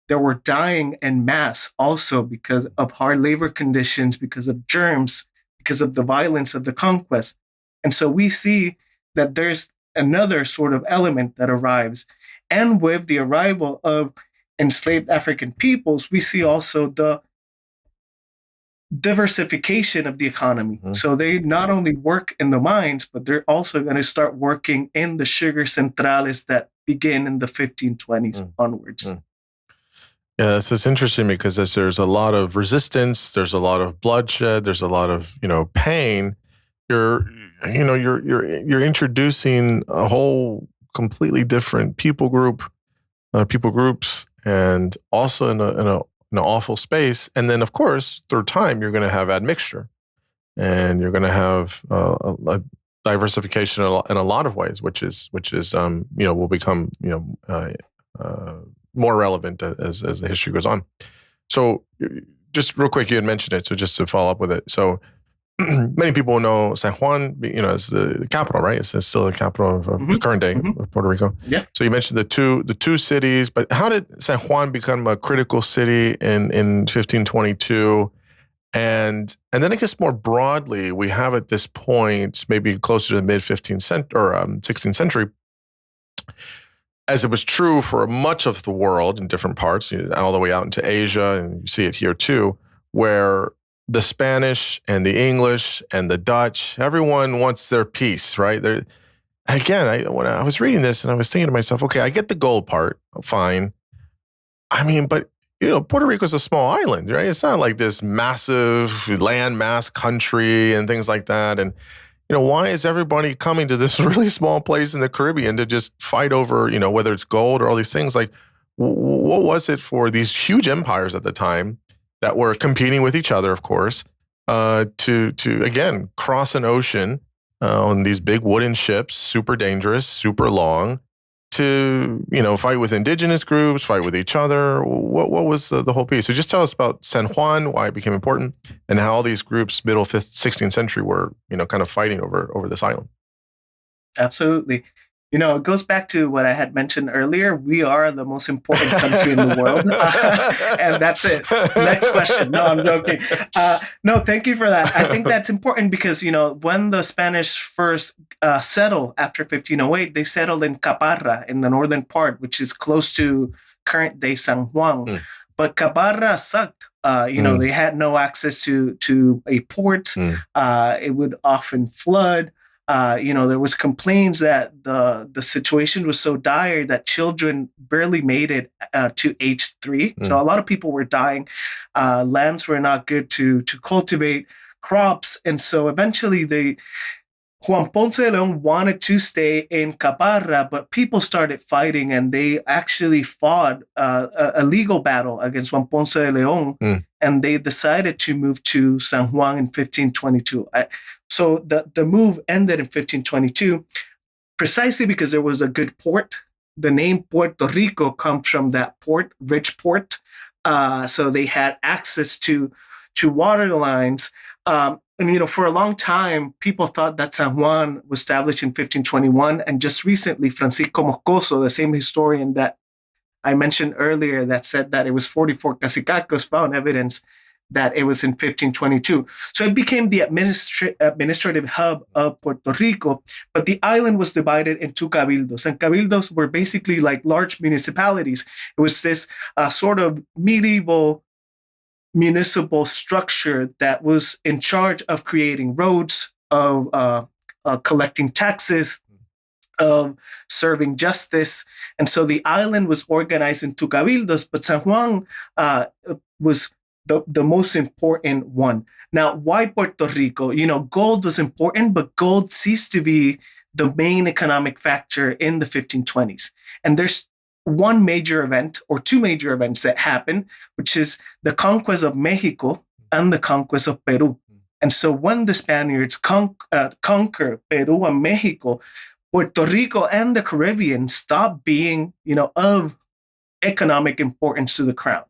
they were dying en masse also because of hard labor conditions, because of germs, because of the violence of the conquest. And so we see that there's another sort of element that arrives. And with the arrival of enslaved African peoples, we see also the diversification of the economy. So they not only work in the mines, but they're also going to start working in the sugar centrales that begin in the 1520s onwards. Yeah, it's interesting because as there's a lot of resistance, there's a lot of bloodshed, there's a lot of pain. You're introducing a whole completely different people groups, and also in an awful space. And then, of course, through time, you're going to have admixture, and you're going to have a diversification in a lot of ways, which is will become more relevant as the history goes on. So just real quick, you had mentioned it. So just to follow up with it. So many people know San Juan, as the capital, right? It's still the capital of current day of Puerto Rico. Yeah. So you mentioned the two cities, but how did San Juan become a critical city in 1522? And then I guess more broadly, we have at this point, maybe closer to the mid 15th century or 16th century, as it was true for much of the world in different parts, all the way out into Asia, and you see it here too, where the Spanish and the English and the Dutch, everyone wants their piece, right? When I was reading this and I was thinking to myself, okay, I get the gold part, fine. I mean, but Puerto Rico is a small island, right? It's not like this massive landmass country and things like that. And why is everybody coming to this really small place in the Caribbean to just fight over, whether it's gold or all these things? Like, what was it for these huge empires at the time that were competing with each other, of course, to again cross an ocean on these big wooden ships, super dangerous, super long, to fight with indigenous groups, fight with each other? What was the whole piece? So just tell us about San Juan, why it became important, and how all these groups, middle 5th, 16th century, were kind of fighting over this island. Absolutely. It goes back to what I had mentioned earlier. We are the most important country in the world. And that's it. Next question. No, I'm joking. No, thank you for that. I think that's important because, when the Spanish first settled after 1508, they settled in Caparra in the northern part, which is close to current day San Juan. But Caparra sucked. They had no access to a port. It would often flood. There was complaints that the situation was so dire that children barely made it to age 3. So a lot of people were dying. Lands were not good to cultivate crops. And so eventually Juan Ponce de Leon wanted to stay in Caparra, but people started fighting, and they actually fought a legal battle against Juan Ponce de Leon, and they decided to move to San Juan in 1522. So the move ended in 1522 precisely because there was a good port. The name Puerto Rico comes from that port, rich port. So they had access to water lines. And, for a long time, people thought that San Juan was established in 1521. And just recently, Francisco Moscoso, the same historian that I mentioned earlier that said that it was 44 cacicacos found evidence that it was in 1522. So it became the administrative hub of Puerto Rico, but the island was divided into cabildos, and cabildos were basically like large municipalities. It was this sort of medieval municipal structure that was in charge of creating roads, of collecting taxes, of serving justice. And so the island was organized into cabildos, but San Juan was the most important one. Now, why Puerto Rico? Gold was important, but gold ceased to be the main economic factor in the 1520s. And there's one major event or two major events that happened, which is the conquest of Mexico and the conquest of Peru. And so when the Spaniards conquer Peru and Mexico, Puerto Rico and the Caribbean stopped being, of economic importance to the crown.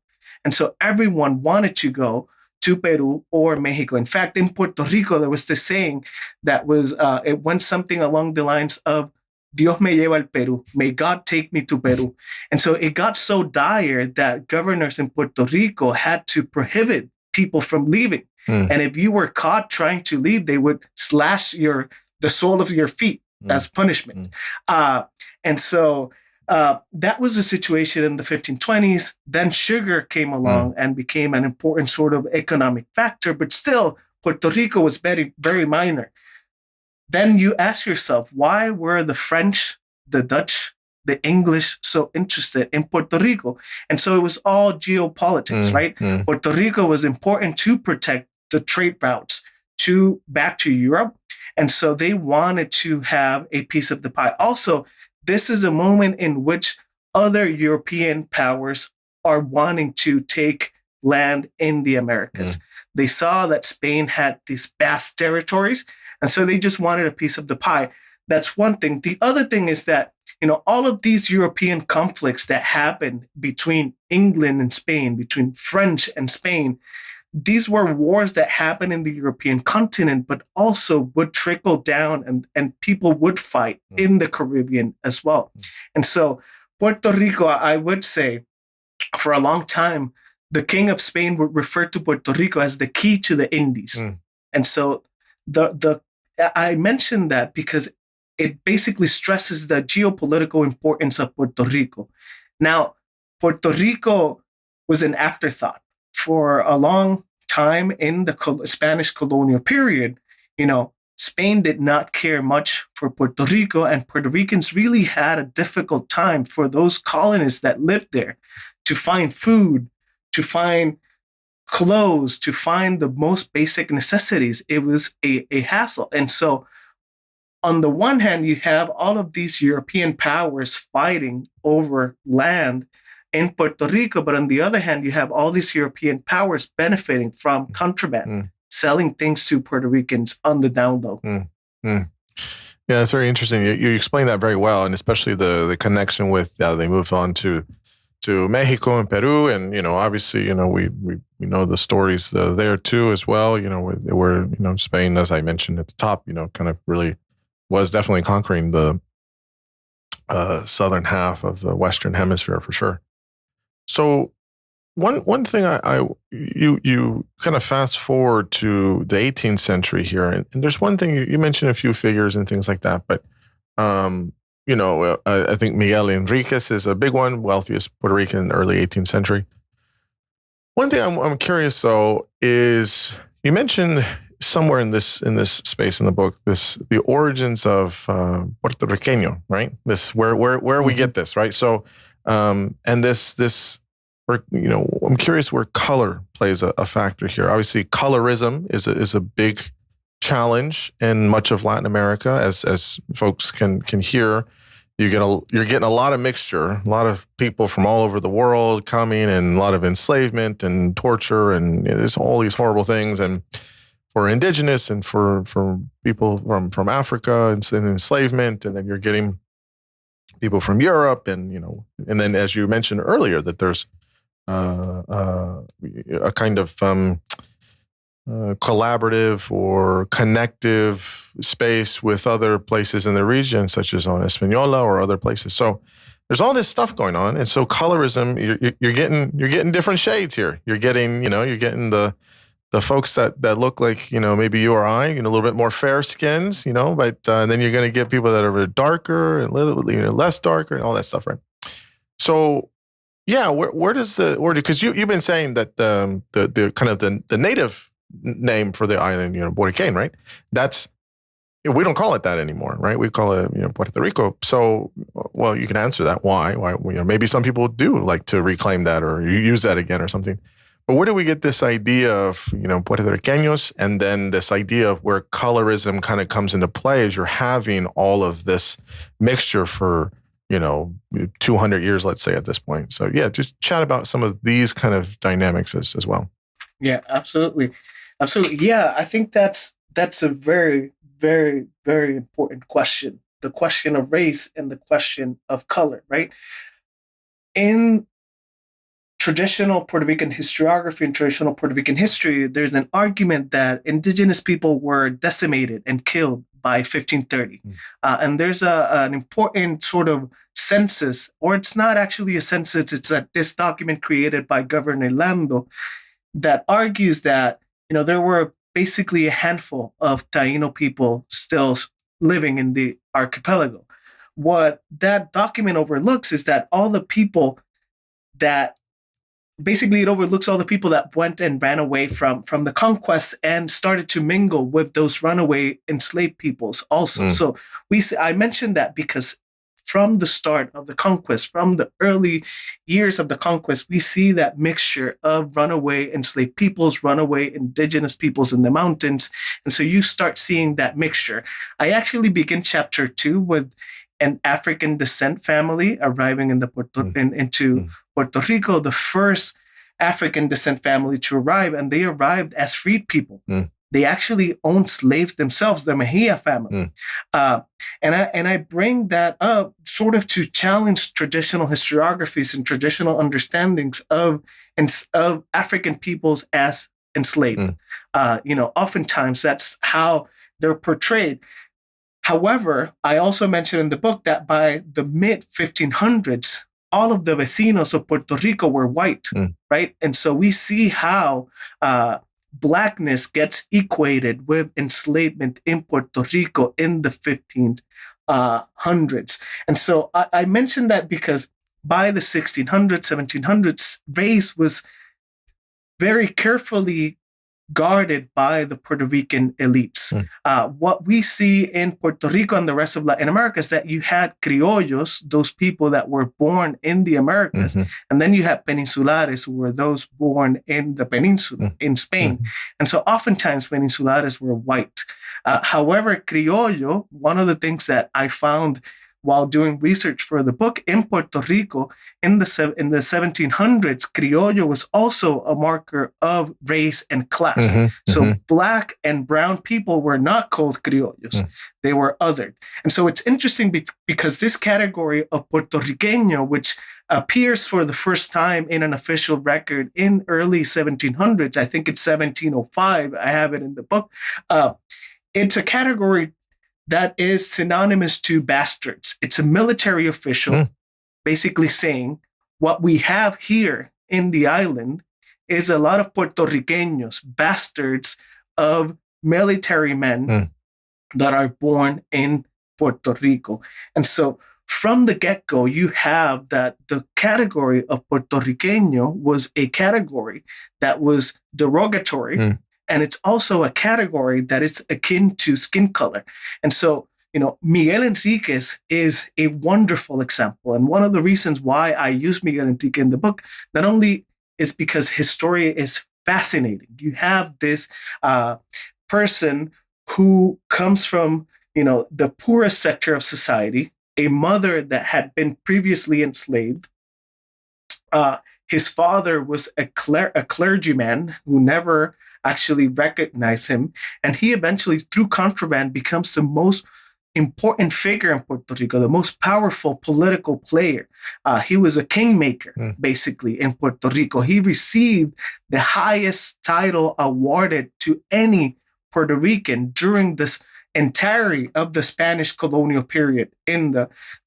And so everyone wanted to go to Peru or Mexico. In fact, in Puerto Rico, there was this saying that was, it went something along the lines of, Dios me lleva al Perú. May God take me to Peru. And so it got so dire that governors in Puerto Rico had to prohibit people from leaving. And if you were caught trying to leave, they would slash the sole of your feet as punishment. And so that was the situation in the 1520s. Then sugar came along and became an important sort of economic factor, but still Puerto Rico was very, very minor. Then you ask yourself, why were the French, the Dutch, the English so interested in Puerto Rico? And so it was all geopolitics, right? Puerto Rico was important to protect the trade routes back to Europe. And so they wanted to have a piece of the pie. Also, this is a moment in which other European powers are wanting to take land in the Americas. They saw that Spain had these vast territories, and so they just wanted a piece of the pie. That's one thing. The other thing is that, all of these European conflicts that happened between England and Spain, between French and Spain, these were wars that happened in the European continent, but also would trickle down and people would fight in the Caribbean as well. And so Puerto Rico, I would say, for a long time, the King of Spain would refer to Puerto Rico as the key to the Indies. And so I mentioned that because it basically stresses the geopolitical importance of Puerto Rico. Now, Puerto Rico was an afterthought. For a long time in the Spanish colonial period, Spain did not care much for Puerto Rico, and Puerto Ricans really had a difficult time for those colonists that lived there to find food, to find clothes, to find the most basic necessities. It was a hassle. And so on the one hand, you have all of these European powers fighting over land in Puerto Rico, but on the other hand, you have all these European powers benefiting from contraband, selling things to Puerto Ricans on the down low. Yeah, that's very interesting. You explained that very well, and especially the connection with they moved on to Mexico and Peru, and obviously we know the stories there too as well. Where Spain, as I mentioned at the top, kind of really was definitely conquering the southern half of the Western Hemisphere for sure. So one thing you kind of fast forward to the 18th century here, and there's one thing you mentioned a few figures and things like that, but I think Miguel Enriquez is a big one, wealthiest Puerto Rican in the early 18th century. One thing I'm curious though is you mentioned somewhere in this space in the book the origins of Puertorriqueño, right? This where we get this, right? So. And this, I'm curious where color plays a factor here. Obviously, colorism is a big challenge in much of Latin America, as folks can hear. You're getting a lot of mixture, a lot of people from all over the world coming, and a lot of enslavement and torture, and there's all these horrible things. And for indigenous and for people from Africa, and enslavement, and then you're getting people from Europe, and and then as you mentioned earlier, that there's a kind of collaborative or connective space with other places in the region, such as on Española or other places. So there's all this stuff going on, and so colorism, you're getting different shades here. You're getting the folks that look like maybe you or I, a little bit more fair skins, but then you're going to get people that are darker and a little less darker and all that stuff, right? So yeah, where does because you've been saying that the kind of the native name for the island, Puertorriqueño, right? We don't call it that anymore, right? We call it, Puerto Rico. So, well, you can answer that. Why? Maybe some people do like to reclaim that or use that again or something. But where do we get this idea of, Puertorriqueños, and then this idea of where colorism kind of comes into play as you're having all of this mixture for, 200 years, let's say, at this point. So yeah, just chat about some of these kind of dynamics as well. Yeah, absolutely. Absolutely. Yeah, I think that's a very, very, very important question. The question of race and the question of color, right? In traditional Puerto Rican historiography and traditional Puerto Rican history, there's an argument that indigenous people were decimated and killed by 1530. And there's an important sort of census, or it's not actually a census, it's this document created by Governor Lando that argues that, there were basically a handful of Taino people still living in the archipelago. What that document overlooks is that all the people that basically it overlooks all the people that went and ran away from the conquest and started to mingle with those runaway enslaved peoples also. So I mentioned that because from the start of the conquest, from the early years of the conquest, we see that mixture of runaway enslaved peoples, runaway indigenous peoples in the mountains. And so you start seeing that mixture. I actually begin chapter 2 with an African descent family arriving into Puerto Rico, the first African descent family to arrive, and they arrived as freed people. They actually owned slaves themselves, the Mejia family. And I bring that up sort of to challenge traditional historiographies and traditional understandings of African peoples as enslaved. Oftentimes that's how they're portrayed. However, I also mentioned in the book that by the mid 1500s, all of the vecinos of Puerto Rico were white, right? And so we see how Blackness gets equated with enslavement in Puerto Rico in the 1500s. And so I mentioned that because by the 1600s, 1700s, race was very carefully guarded by the Puerto Rican elites. What we see in Puerto Rico and the rest of Latin America is that you had criollos, those people that were born in the Americas, and then you had peninsulares, who were those born in the peninsula, in Spain. And so oftentimes peninsulares were white. However, criollo, one of the things that I found while doing research for the book in Puerto Rico in the 1700s, criollo was also a marker of race and class. So Black and brown people were not called criollos. They were othered. And so it's interesting because this category of Puertorriqueño, which appears for the first time in an official record in early 1700s, I think it's 1705, I have it in the book, it's a category that is synonymous to bastards. It's a military official basically saying what we have here in the island is a lot of Puertorriqueños, bastards of military men that are born in Puerto Rico. And so from the get-go, you have that the category of Puertorriqueño was a category that was derogatory. And it's also a category that is akin to skin color. And so, Miguel Enriquez is a wonderful example. And one of the reasons why I use Miguel Enriquez in the book, not only is because his story is fascinating. You have this person who comes from, the poorest sector of society, a mother that had been previously enslaved. His father was a clergyman who never actually recognize him. And he eventually, through contraband, becomes the most important figure in Puerto Rico, the most powerful political player. He was a kingmaker, basically, in Puerto Rico. He received the highest title awarded to any Puerto Rican during this entirety of the Spanish colonial period in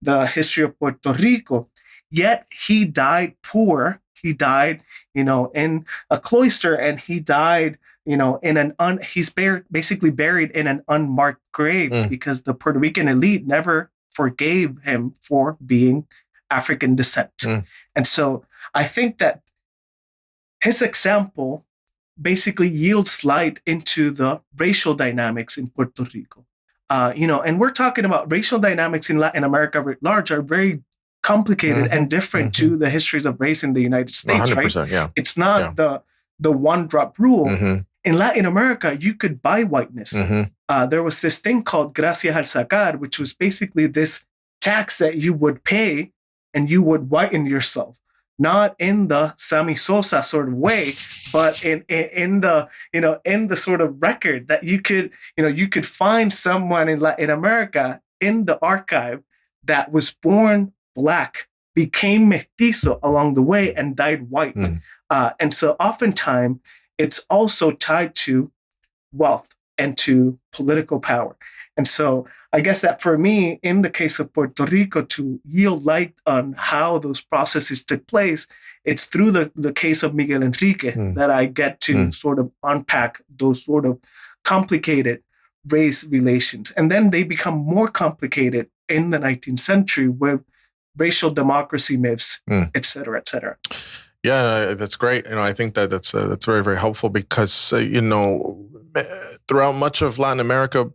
the history of Puerto Rico. Yet he died poor. He died, in a cloister, and he died, he's basically buried in an unmarked grave because the Puerto Rican elite never forgave him for being African descent. And so I think that his example basically yields light into the racial dynamics in Puerto Rico. And we're talking about racial dynamics in Latin America at large are very complicated and different to the histories of race in the United States, right? Yeah. It's not the one drop rule. In Latin America, you could buy whiteness. There was this thing called gracias al sacar, which was basically this tax that you would pay and you would whiten yourself. Not in the Sammy Sosa sort of way, but in the sort of record that you could find someone in Latin America in the archive that was born Black, became mestizo along the way, and died white. And so oftentimes it's also tied to wealth and to political power. And so I guess that for me, in the case of Puerto Rico, to yield light on how those processes took place, it's through the case of Miguel Enrique that I get to sort of unpack those sort of complicated race relations. And then they become more complicated in the 19th century with racial democracy myths, et cetera, et cetera. Yeah, that's great. I think that's very, very helpful because, throughout much of Latin America,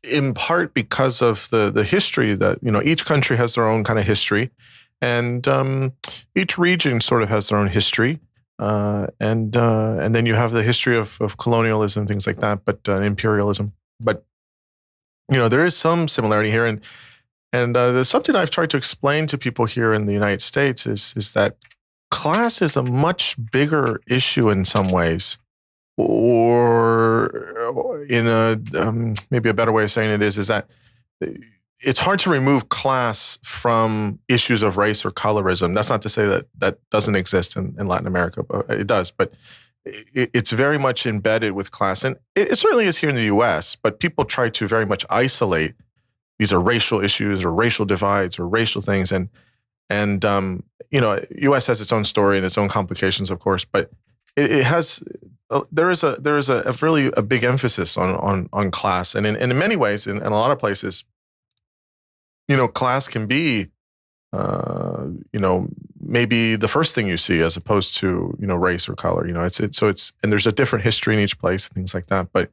in part because of the history that, each country has their own kind of history, and each region sort of has their own history. And then you have the history of colonialism, things like that, but imperialism. But, there is some similarity here. And there's something I've tried to explain to people here in the United States is that class is a much bigger issue in some ways, or in a maybe a better way of saying it is that it's hard to remove class from issues of race or colorism. That's not to say that doesn't exist in Latin America. It does, but it's very much embedded with class. And it certainly is here in the U.S., but people try to very much isolate these are racial issues or racial divides or racial things. And U.S. has its own story and its own complications, of course, but it has there is a really a big emphasis on class, and in many ways, in a lot of places, class can be maybe the first thing you see as opposed to race or color. It's and there's a different history in each place and things like that. But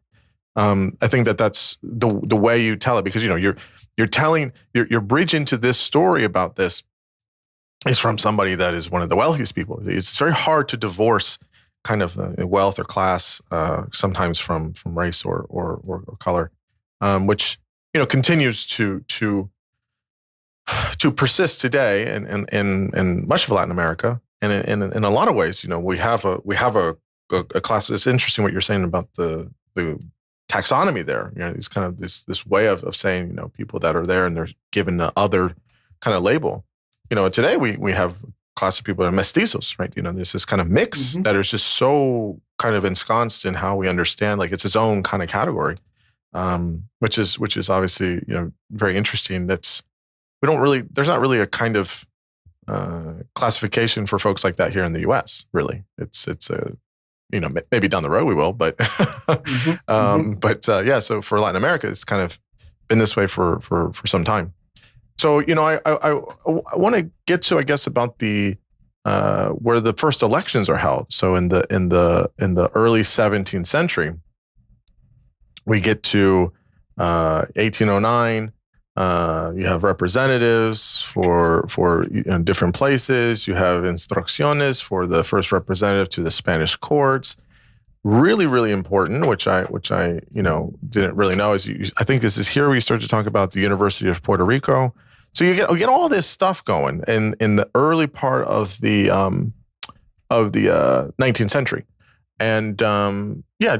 I think that's the way you tell it, because you're telling you're bridging to this story about this is from somebody that is one of the wealthiest people. It's very hard to divorce kind of wealth or class sometimes from race or color, which continues to persist today in much of Latin America, and in a lot of ways, we have a class. It's interesting what you're saying about the taxonomy there. It's kind of this way of saying people that are there and they're given the other kind of label. Today we have a class of people that are mestizos, right? There's this kind of mix that is just so kind of ensconced in how we understand, like it's its own kind of category, which is obviously very interesting. There's not really a kind of classification for folks like that here in the U.S. Really, it's a maybe down the road we will, but yeah. So for Latin America, it's kind of been this way for some time. So, I want to get to, I guess, about the where the first elections are held. So in the early 17th century, we get to 1809. You have representatives for different places. You have instrucciones for the first representative to the Spanish courts. Really, really important, which I didn't really know. I think this is here we start to talk about the University of Puerto Rico. So you get all this stuff going in the early part of the 19th century, and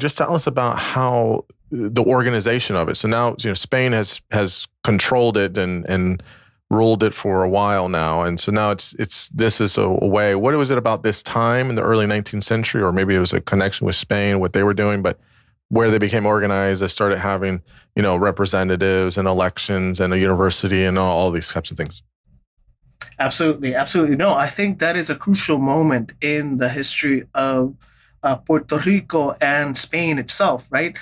just tell us about how the organization of it. So now Spain has controlled it and ruled it for a while now, and so now this is a way. What was it about this time in the early 19th century, or maybe it was a connection with Spain, what they were doing, but where they became organized, they started having, representatives and elections and a university and all these types of things. Absolutely, absolutely. No, I think that is a crucial moment in the history of Puerto Rico and Spain itself, right?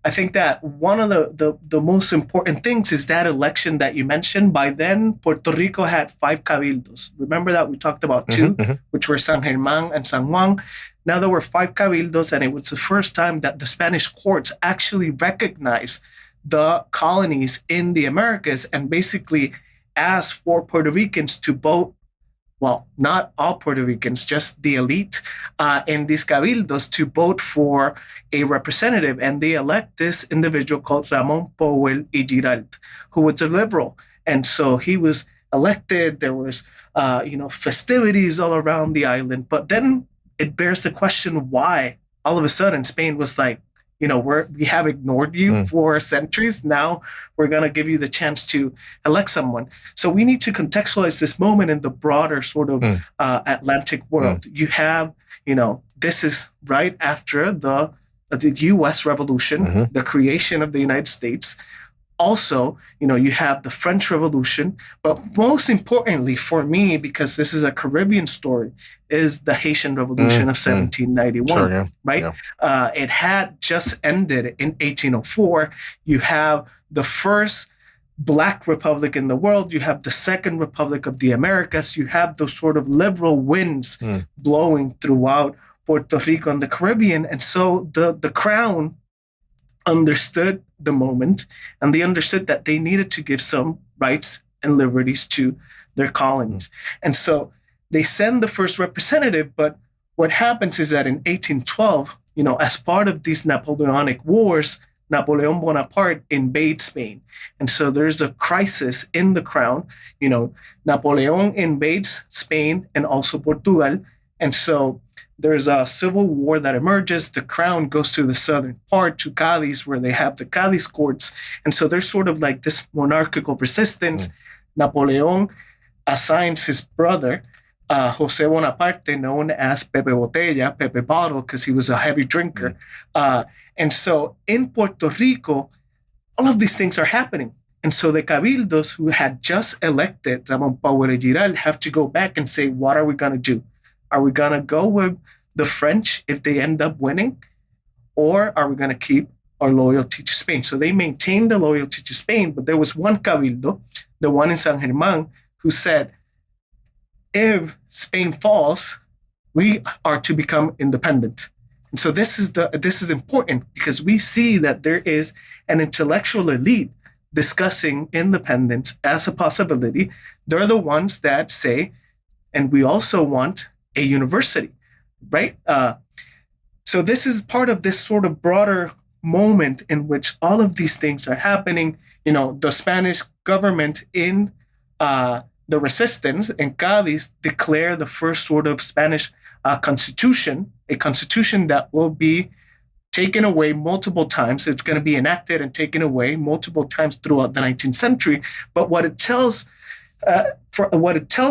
I think that one of the most important things is that election that you mentioned. By then, Puerto Rico had 5 cabildos. Remember that we talked about 2, which were San Germán and San Juan. Now there were 5 cabildos, and it was the first time that the Spanish courts actually recognized the colonies in the Americas and basically asked for Puerto Ricans to vote. Well, not all Puerto Ricans, just the elite in these cabildos to vote for a representative. And they elect this individual called Ramón Powell y Giralt, who was a liberal. And so he was elected. There was, festivities all around the island. But then it bears the question why all of a sudden Spain was like, we have ignored you for centuries. Now we're going to give you the chance to elect someone. So we need to contextualize this moment in the broader sort of Atlantic world. You have, this is right after the U.S. Revolution, the creation of the United States. Also, you have the French Revolution, but most importantly for me, because this is a Caribbean story, is the Haitian Revolution of 1791, sure, yeah. right? Yeah. It had just ended in 1804. You have the first Black Republic in the world. You have the Second Republic of the Americas. You have those sort of liberal winds blowing throughout Puerto Rico and the Caribbean. And so the crown understood the moment, and they understood that they needed to give some rights and liberties to their colonies. And so they send the first representative, but what happens is that in 1812, as part of these Napoleonic Wars, Napoleon Bonaparte invades Spain. And so there's a crisis in the crown. Napoleon invades Spain and also Portugal. And so there's a civil war that emerges. The crown goes to the southern part, to Cadiz, where they have the Cadiz courts. And so there's sort of like this monarchical resistance. Napoleon assigns his brother, Jose Bonaparte, known as Pepe Botella, Pepe Bottle, because he was a heavy drinker. And so in Puerto Rico, all of these things are happening. And so the cabildos who had just elected Ramón Powell y Giralt have to go back and say, what are we going to do? Are we going to go with the French if they end up winning? Or are we going to keep our loyalty to Spain? So they maintained the loyalty to Spain, but there was one cabildo, the one in San Germán, who said, if Spain falls, we are to become independent. And so this is important because we see that there is an intellectual elite discussing independence as a possibility. They're the ones that say, and we also want a university, right? So this is part of this sort of broader moment in which all of these things are happening. The Spanish government in the resistance in Cadiz declare the first sort of Spanish constitution, a constitution that will be taken away multiple times. It's going to be enacted and taken away multiple times throughout the 19th century. But what it tells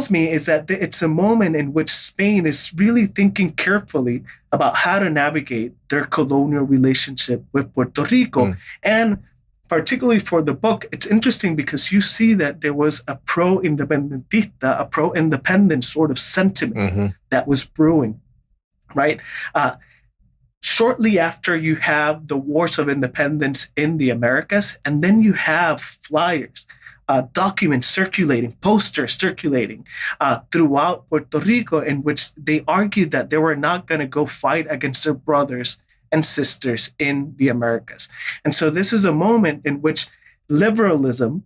me is that it's a moment in which Spain is really thinking carefully about how to navigate their colonial relationship with Puerto Rico. And particularly for the book, it's interesting because you see that there was a pro-independentista, a pro-independent sort of sentiment that was brewing, right? Shortly after, you have the wars of independence in the Americas, and then you have flyers, documents circulating, posters circulating throughout Puerto Rico in which they argued that they were not going to go fight against their brothers and sisters in the Americas. And so this is a moment in which liberalism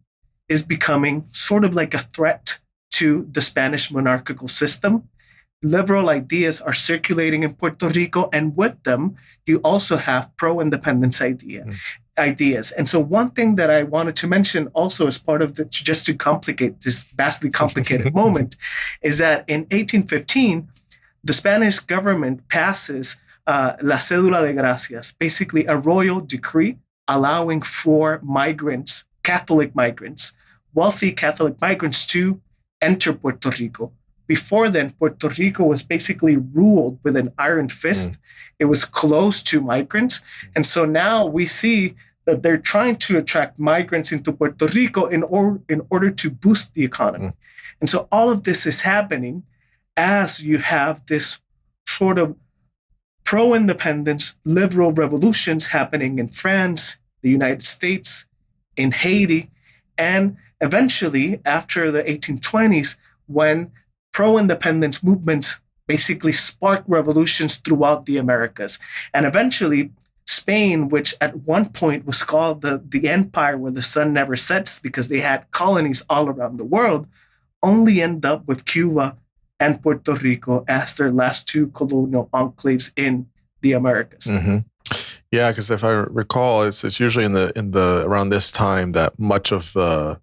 is becoming sort of like a threat to the Spanish monarchical system. Liberal ideas are circulating in Puerto Rico, and with them, you also have pro-independence ideas. And so one thing that I wanted to mention also as part of just to complicate this vastly complicated moment, is that in 1815, the Spanish government passes La Cédula de Gracias, basically a royal decree allowing for migrants, Catholic migrants, wealthy Catholic migrants to enter Puerto Rico, before then, Puerto Rico was basically ruled with an iron fist. It was closed to migrants. And so now we see that they're trying to attract migrants into Puerto Rico in order to boost the economy. And so all of this is happening as you have this sort of pro-independence liberal revolutions happening in France, the United States, in Haiti, and eventually after the 1820s, when pro-independence movements basically sparked revolutions throughout the Americas. And eventually, Spain, which at one point was called the empire where the sun never sets because they had colonies all around the world, only end up with Cuba and Puerto Rico as their last two colonial enclaves in the Americas. Yeah, because if I recall, it's usually in the around this time that much of the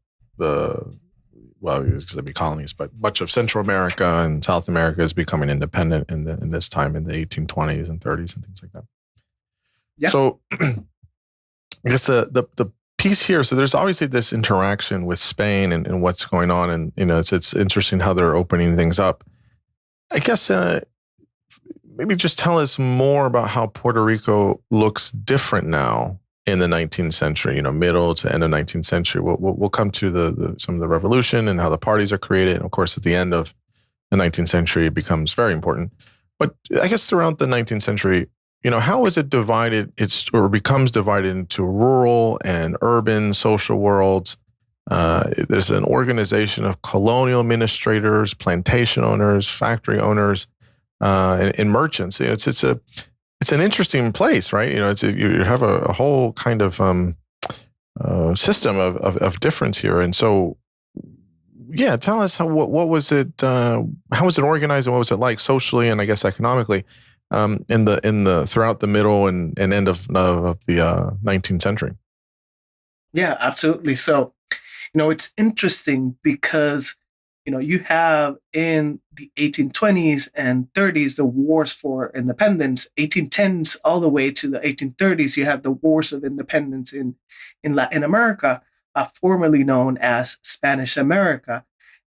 well, it's going to be colonies, but much of Central America and South America is becoming independent in this time in the 1820s and 30s and things like that. Yeah. So I guess the piece here, so there's obviously this interaction with Spain and what's going on, and it's interesting how they're opening things up. I guess maybe just tell us more about how Puerto Rico looks different now in the 19th century, middle to end of 19th century. We'll come to some of the revolution and how the parties are created. And of course, at the end of the 19th century, it becomes very important. But I guess throughout the 19th century, how is it divided? Or becomes divided into rural and urban social worlds. There's an organization of colonial administrators, plantation owners, factory owners, and merchants. It's an interesting place, right? You have a whole kind of system of difference here. And so, yeah, tell us what was it? How was it organized, and what was it like socially and I guess economically in the throughout the middle and end of the 19th century? Yeah, absolutely. So, it's interesting because you have in the 1820s and 30s the wars for independence, 1810s all the way to the 1830s. You have the wars of independence in Latin America, formerly known as Spanish America.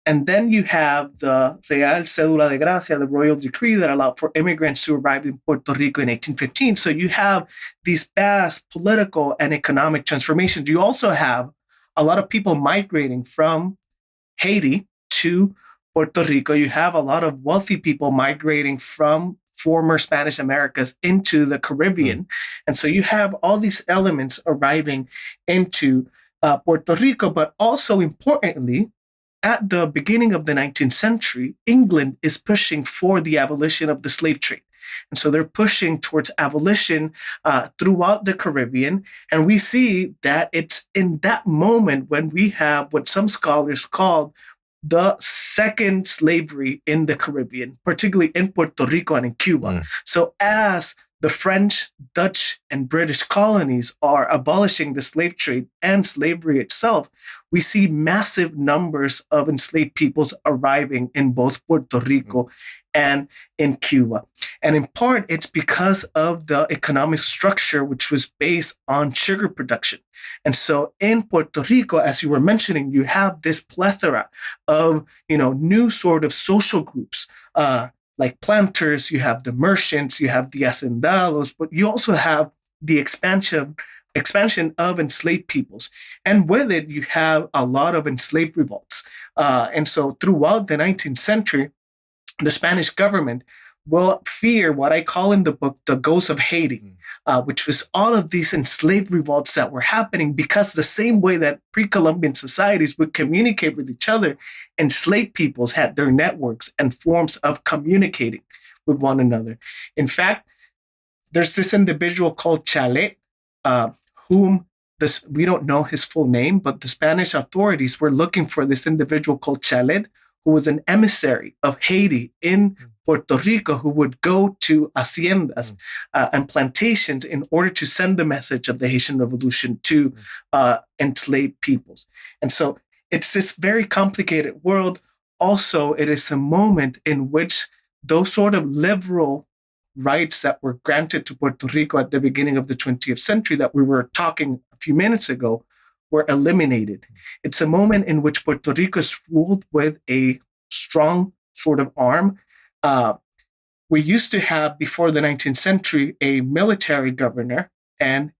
And then you have the Real Cédula de Gracia, the royal decree that allowed for immigrants to arrive in Puerto Rico in 1815. So you have these vast political and economic transformations. You also have a lot of people migrating from Haiti to Puerto Rico. You have a lot of wealthy people migrating from former Spanish Americas into the Caribbean. And so you have all these elements arriving into Puerto Rico, but also importantly, at the beginning of the 19th century, England is pushing for the abolition of the slave trade. And so they're pushing towards abolition throughout the Caribbean. And we see that it's in that moment when we have what some scholars call the second slavery in the Caribbean, particularly in Puerto Rico and in Cuba. So as the French, Dutch, and British colonies are abolishing the slave trade and slavery itself, we see massive numbers of enslaved peoples arriving in both Puerto Rico and in Cuba. And in part, it's because of the economic structure, which was based on sugar production. And so in Puerto Rico, as you were mentioning, you have this plethora of, new sort of social groups, like planters, you have the merchants, you have the hacendados, but you also have the expansion of enslaved peoples. And with it, you have a lot of enslaved revolts. And so throughout the 19th century, the Spanish government will fear what I call in the book the ghost of Haiti, which was all of these enslaved revolts that were happening because the same way that pre-Columbian societies would communicate with each other, enslaved peoples had their networks and forms of communicating with one another. In fact, there's this individual called Chalet, we don't know his full name, but the Spanish authorities were looking for this individual called Chalet, who was an emissary of Haiti in Puerto Rico, who would go to haciendas and plantations in order to send the message of the Haitian Revolution to enslaved peoples. And so it's this very complicated world. Also, it is a moment in which those sort of liberal rights that were granted to Puerto Rico at the beginning of the 20th century that we were talking a few minutes ago were eliminated. It's a moment in which Puerto Rico is ruled with a strong sort of arm. We used to have, before the 19th century, a military governor and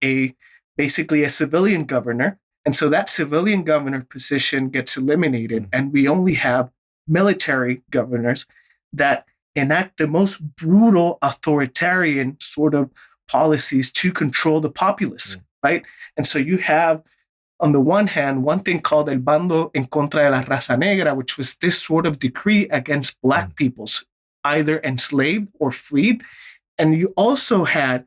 basically a civilian governor. And so that civilian governor position gets eliminated, and we only have military governors that enact the most brutal authoritarian sort of policies to control the populace, right? And so you have, on the one hand, one thing called el bando en contra de la raza negra, which was this sort of decree against Black peoples, either enslaved or freed. And you also had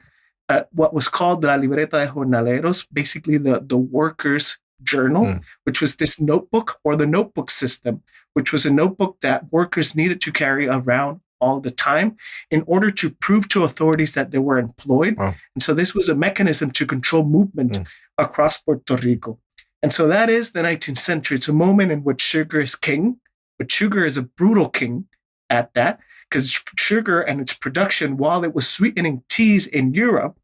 what was called la libreta de jornaleros, basically the workers' journal, which was this notebook, or the notebook system, which was a notebook that workers needed to carry around all the time in order to prove to authorities that they were employed. Wow. And so this was a mechanism to control movement across Puerto Rico. And so that is the 19th century. It's a moment in which sugar is king, but sugar is a brutal king at that, because sugar and its production, while it was sweetening teas in Europe,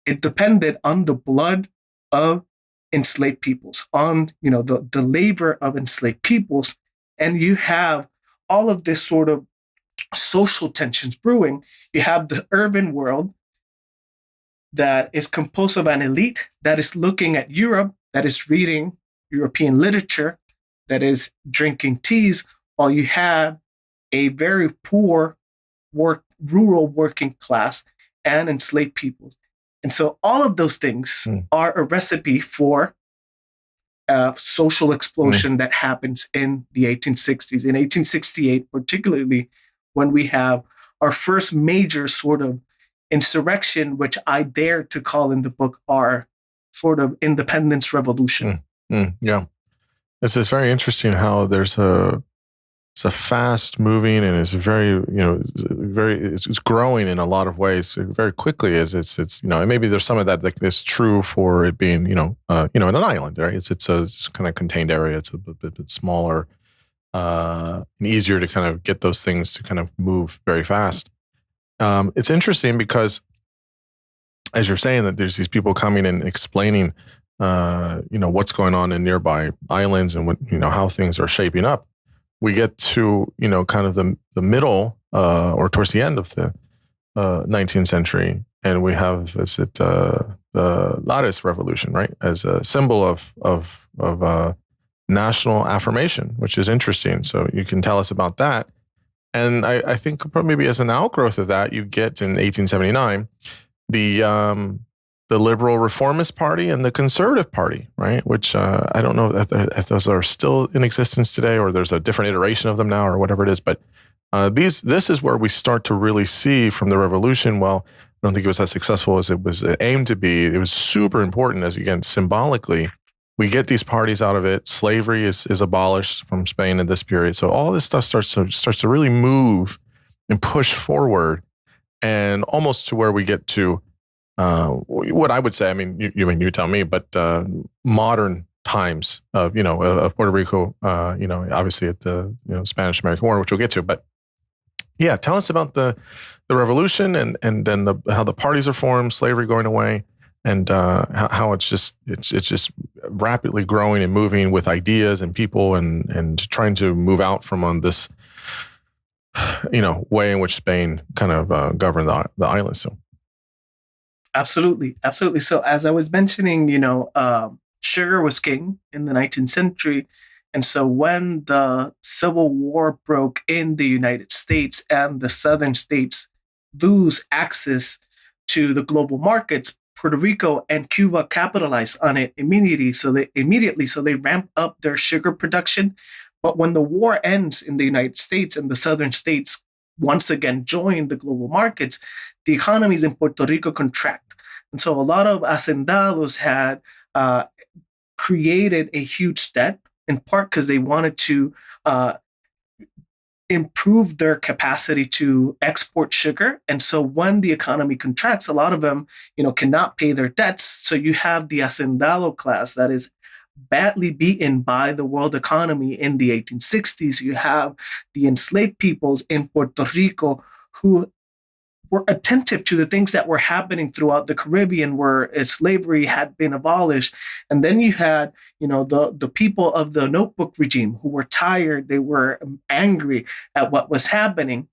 it depended on the blood of enslaved peoples, on the labor of enslaved peoples. And you have all of this sort of social tensions brewing. You have the urban world that is composed of an elite that is looking at Europe, that is reading European literature, that is drinking teas, while you have a very poor rural working class and enslaved people. And so all of those things are a recipe for social explosion that happens in the 1860s. In 1868, particularly, when we have our first major sort of insurrection, which I dare to call in the book our sort of independence revolution. Yeah. This is very interesting how it's a fast moving, and it's very, it's growing in a lot of ways very quickly, as it's and maybe there's some of that is true for it being, in an island, right? It's a kind of contained area. It's a bit smaller, and easier to kind of get those things to kind of move very fast. It's interesting because, as you're saying, that there's these people coming and explaining, what's going on in nearby islands and what, how things are shaping up. We get to, kind of the middle or towards the end of the 19th century, and we have the Lares Revolution, right, as a symbol of national affirmation, which is interesting. So you can tell us about that. And I think maybe as an outgrowth of that, you get in 1879 the Liberal Reformist Party and the Conservative Party, right? Which I don't know if those are still in existence today, or there's a different iteration of them now, or whatever it is. But this is where we start to really see from the revolution. Well, I don't think it was as successful as it was aimed to be. It was super important, as again symbolically, we get these parties out of it. Slavery is abolished from Spain in this period. So all this stuff starts to really move and push forward, and almost to where we get to. What I would say, I mean, you tell me, but modern times of Puerto Rico, obviously at the Spanish-American War, which we'll get to. But yeah, tell us about the revolution and then how the parties are formed, slavery going away, and how it's just rapidly growing and moving with ideas and people and trying to move out from on this way in which Spain kind of governed the island. So. Absolutely. So as I was mentioning, sugar was king in the 19th century. And so when the Civil War broke in the United States and the southern states lose access to the global markets, Puerto Rico and Cuba capitalized on it immediately. So they ramp up their sugar production. But when the war ends in the United States and the southern states once again join the global markets, the economies in Puerto Rico contract. And so a lot of hacendados had created a huge debt, in part because they wanted to improve their capacity to export sugar. And so when the economy contracts, a lot of them, cannot pay their debts. So you have the hacendado class that is badly beaten by the world economy in the 1860s. You have the enslaved peoples in Puerto Rico who were attentive to the things that were happening throughout the Caribbean, where slavery had been abolished. And then you had, the people of the Notebook regime who were tired, they were angry at what was happening.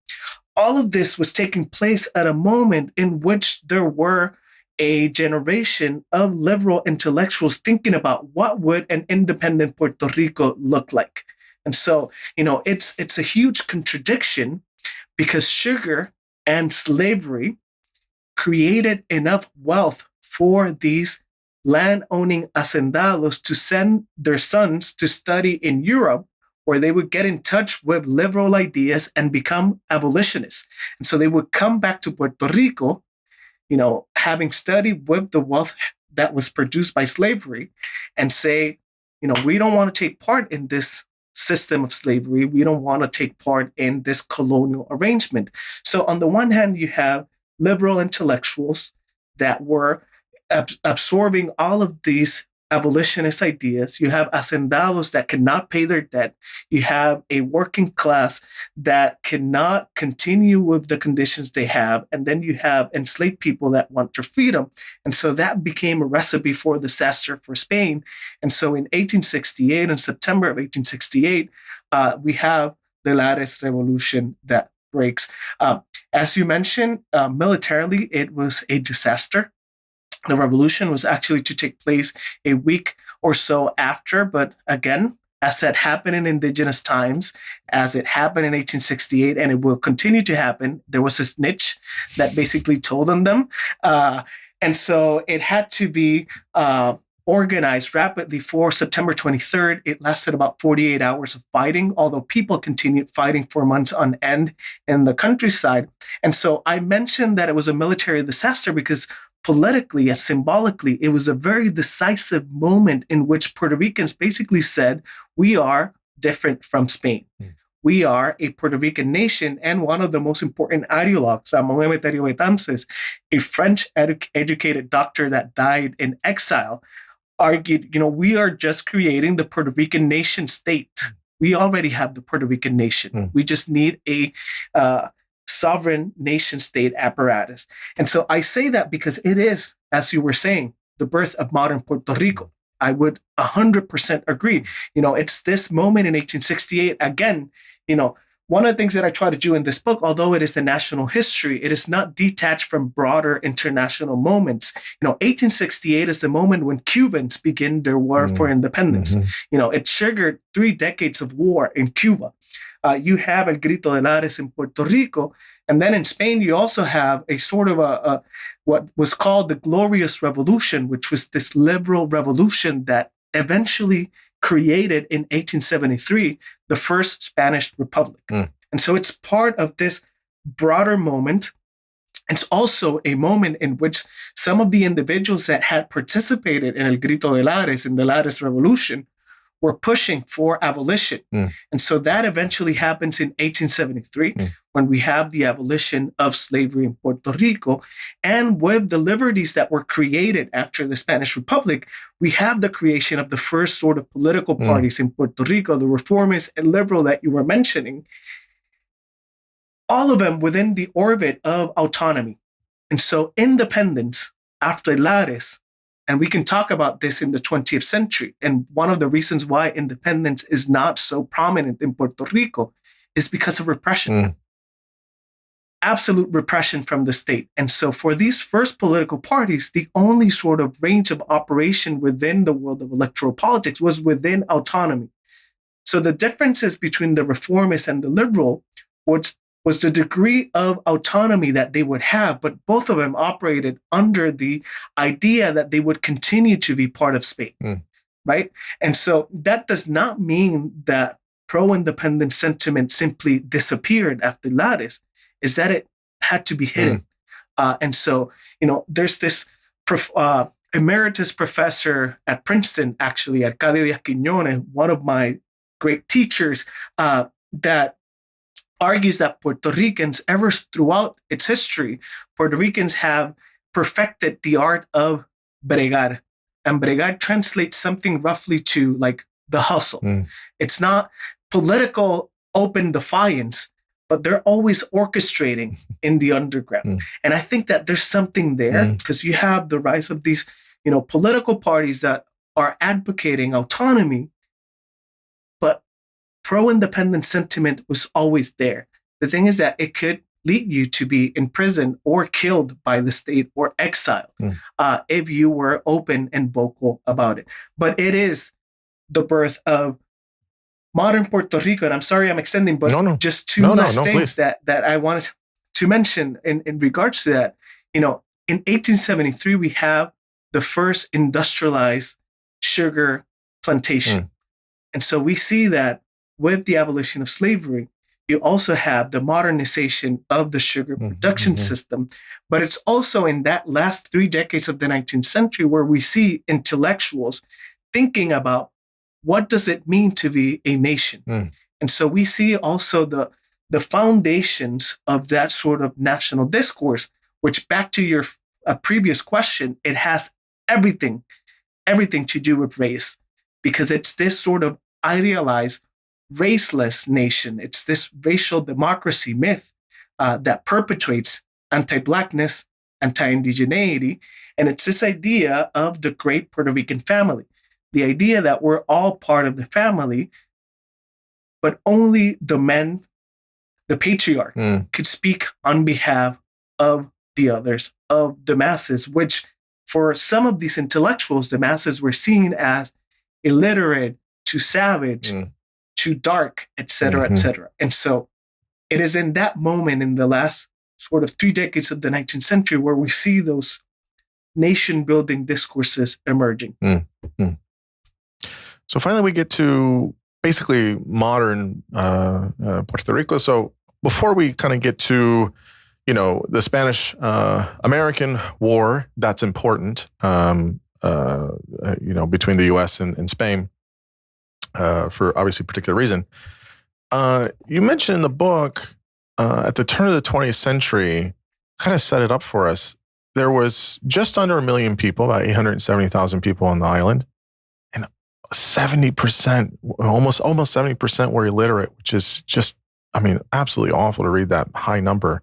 All of this was taking place at a moment in which there were a generation of liberal intellectuals thinking about what would an independent Puerto Rico look like. And so, it's a huge contradiction, because sugar and slavery created enough wealth for these land-owning hacendados to send their sons to study in Europe, where they would get in touch with liberal ideas and become abolitionists. And so they would come back to Puerto Rico, having studied with the wealth that was produced by slavery, and say, we don't want to take part in this system of slavery. We don't want to take part in this colonial arrangement. So on the one hand, you have liberal intellectuals that were absorbing all of these abolitionist ideas. You have hacendados that cannot pay their debt. You have a working class that cannot continue with the conditions they have. And then you have enslaved people that want their freedom. And so that became a recipe for disaster for Spain. And so in 1868, in September of 1868, we have the Lares Revolution that breaks. As you mentioned, militarily, it was a disaster. The revolution was actually to take place a week or so after, but again, as that happened in indigenous times, as it happened in 1868, and it will continue to happen, there was a snitch that basically told on them. And so it had to be organized rapidly for September 23rd. It lasted about 48 hours of fighting, although people continued fighting for months on end in the countryside. And so I mentioned that it was a military disaster because politically and symbolically, it was a very decisive moment in which Puerto Ricans basically said, we are different from Spain. We are a Puerto Rican nation. And one of the most important ideologues, Ramon Emeterio Betances, a French educated doctor that died in exile, argued, we are just creating the Puerto Rican nation state. We already have the Puerto Rican nation. We just need a sovereign nation state apparatus. And so I say that because it is, as you were saying, the birth of modern Puerto Rico. I would 100% agree. It's this moment in 1868. Again, one of the things that I try to do in this book, although it is the national history, it is not detached from broader international moments. 1868 is the moment when Cubans begin their war for independence. It triggered 3 decades of war in Cuba. You have El Grito de Lares in Puerto Rico. And then in Spain, you also have a sort of what was called the Glorious Revolution, which was this liberal revolution that eventually created in 1873 the first Spanish Republic. And so it's part of this broader moment. It's also a moment in which some of the individuals that had participated in El Grito de Lares, in the Lares Revolution, were pushing for abolition. And so that eventually happens in 1873 when we have the abolition of slavery in Puerto Rico. And with the liberties that were created after the Spanish Republic, we have the creation of the first sort of political parties in Puerto Rico, the reformist and liberal that you were mentioning, all of them within the orbit of autonomy. And so independence after Lares, and we can talk about this in the 20th century. And one of the reasons why independence is not so prominent in Puerto Rico is because of repression. Absolute repression from the state. And so for these first political parties, the only sort of range of operation within the world of electoral politics was within autonomy. So the differences between the reformist and the liberal was the degree of autonomy that they would have, but both of them operated under the idea that they would continue to be part of Spain, right? And so that does not mean that pro-independence sentiment simply disappeared after Lares, is that it had to be hidden. And so, there's this emeritus professor at Princeton, actually, Arcadio Díaz-Quiñones, one of my great teachers, that argues that Puerto Ricans, ever throughout its history, Puerto Ricans have perfected the art of bregar. And bregar translates something roughly to like the hustle. It's not political open defiance, but they're always orchestrating in the underground. And I think that there's something there because you have the rise of these, political parties that are advocating autonomy, but pro-independent sentiment was always there. The thing is that it could lead you to be imprisoned or killed by the state or exiled if you were open and vocal about it. But it is the birth of modern Puerto Rico. And I'm sorry I'm extending, but just two last things that I wanted to mention in regards to that. In 1873, we have the first industrialized sugar plantation. And so we see that with the abolition of slavery, you also have the modernization of the sugar production system. But it's also in that last 3 decades of the 19th century where we see intellectuals thinking about what does it mean to be a nation. And so we see also the foundations of that sort of national discourse, which, back to your previous question, it has everything to do with race, because it's this sort of idealized raceless nation. It's this racial democracy myth that perpetuates anti-Blackness, anti-indigeneity, and it's this idea of the great Puerto Rican family, the idea that we're all part of the family, but only the men, the patriarch, could speak on behalf of the others, of the masses, which for some of these intellectuals, the masses were seen as illiterate, too savage, too dark, et cetera, et cetera. And so it is in that moment, in the last sort of 3 decades of the 19th century, where we see those nation-building discourses emerging. So finally, we get to basically modern Puerto Rico. So before we kind of get to, the Spanish-American War, that's important, between the U.S. and Spain, for obviously particular reason. You mentioned in the book, at the turn of the 20th century, kind of set it up for us. There was just under 1 million people, about 870,000 people on the island, and 70%, almost 70% were illiterate, which is just, absolutely awful to read that high number.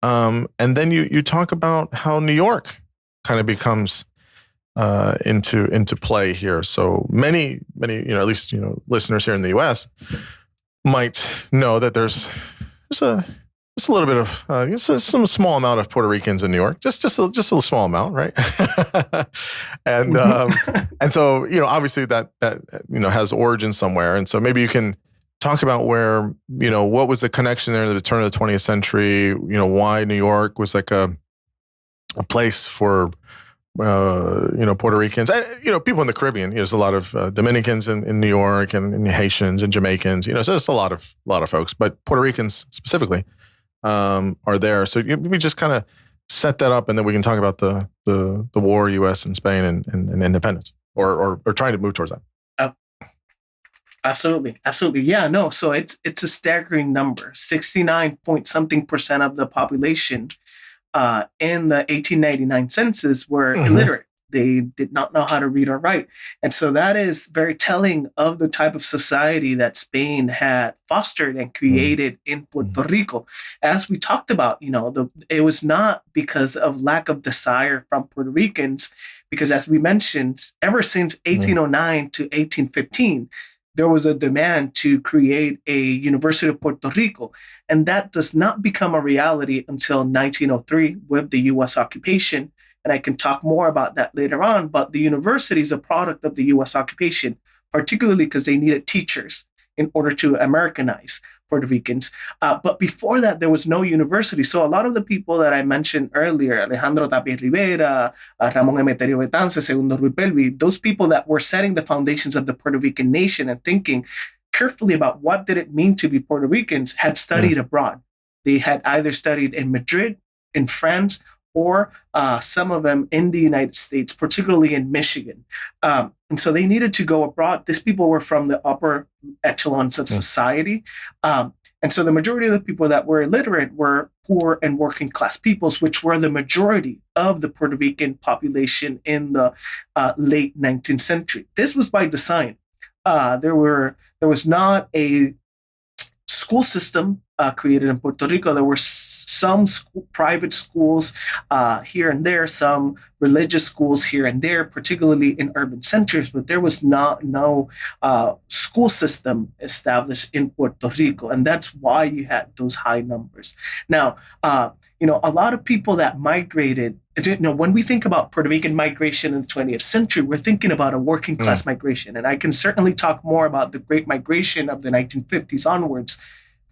And then you talk about how New York kind of becomes into play here. So many, at least, listeners here in the U.S. might know that there's a little bit of some small amount of Puerto Ricans in New York, just a small amount, right? And and so obviously that has origins somewhere, and so maybe you can talk about where what was the connection there at the turn of the 20th century. Why New York was like a place for Puerto Ricans, and, people in the Caribbean. There's a lot of Dominicans in New York, and Haitians and Jamaicans. So there's a lot of folks, but Puerto Ricans specifically are there. So we just kind of set that up, and then we can talk about the war, U.S. and Spain, and independence, or trying to move towards that. Absolutely. Yeah, no. So it's a staggering number. 69 point something percent of the population in the 1899 census were illiterate. They did not know how to read or write. And so that is very telling of the type of society that Spain had fostered and created in Puerto Rico. As we talked about, it was not because of lack of desire from Puerto Ricans, because as we mentioned, ever since 1809 to 1815, there was a demand to create a University of Puerto Rico. And that does not become a reality until 1903 with the U.S. occupation. And I can talk more about that later on. But the university is a product of the U.S. occupation, particularly because they needed teachers in order to Americanize Puerto Ricans. But before that, there was no university. So a lot of the people that I mentioned earlier, Alejandro Tapia Rivera, Ramón Emeterio Betance, Segundo Ruy Pelvi, those people that were setting the foundations of the Puerto Rican nation and thinking carefully about what did it mean to be Puerto Ricans, had studied abroad. They had either studied in Madrid, in France, or some of them in the United States, particularly in Michigan. And so they needed to go abroad. These people were from the upper echelons of society. And so the majority of the people that were illiterate were poor and working class peoples, which were the majority of the Puerto Rican population in the late 19th century. This was by design. There was not a school system created in Puerto Rico. There were some private schools here and there, some religious schools here and there, particularly in urban centers, but there was no school system established in Puerto Rico, and that's why you had those high numbers. Now, a lot of people that migrated, when we think about Puerto Rican migration in the 20th century, we're thinking about a working class migration. And I can certainly talk more about the Great Migration of the 1950s onwards,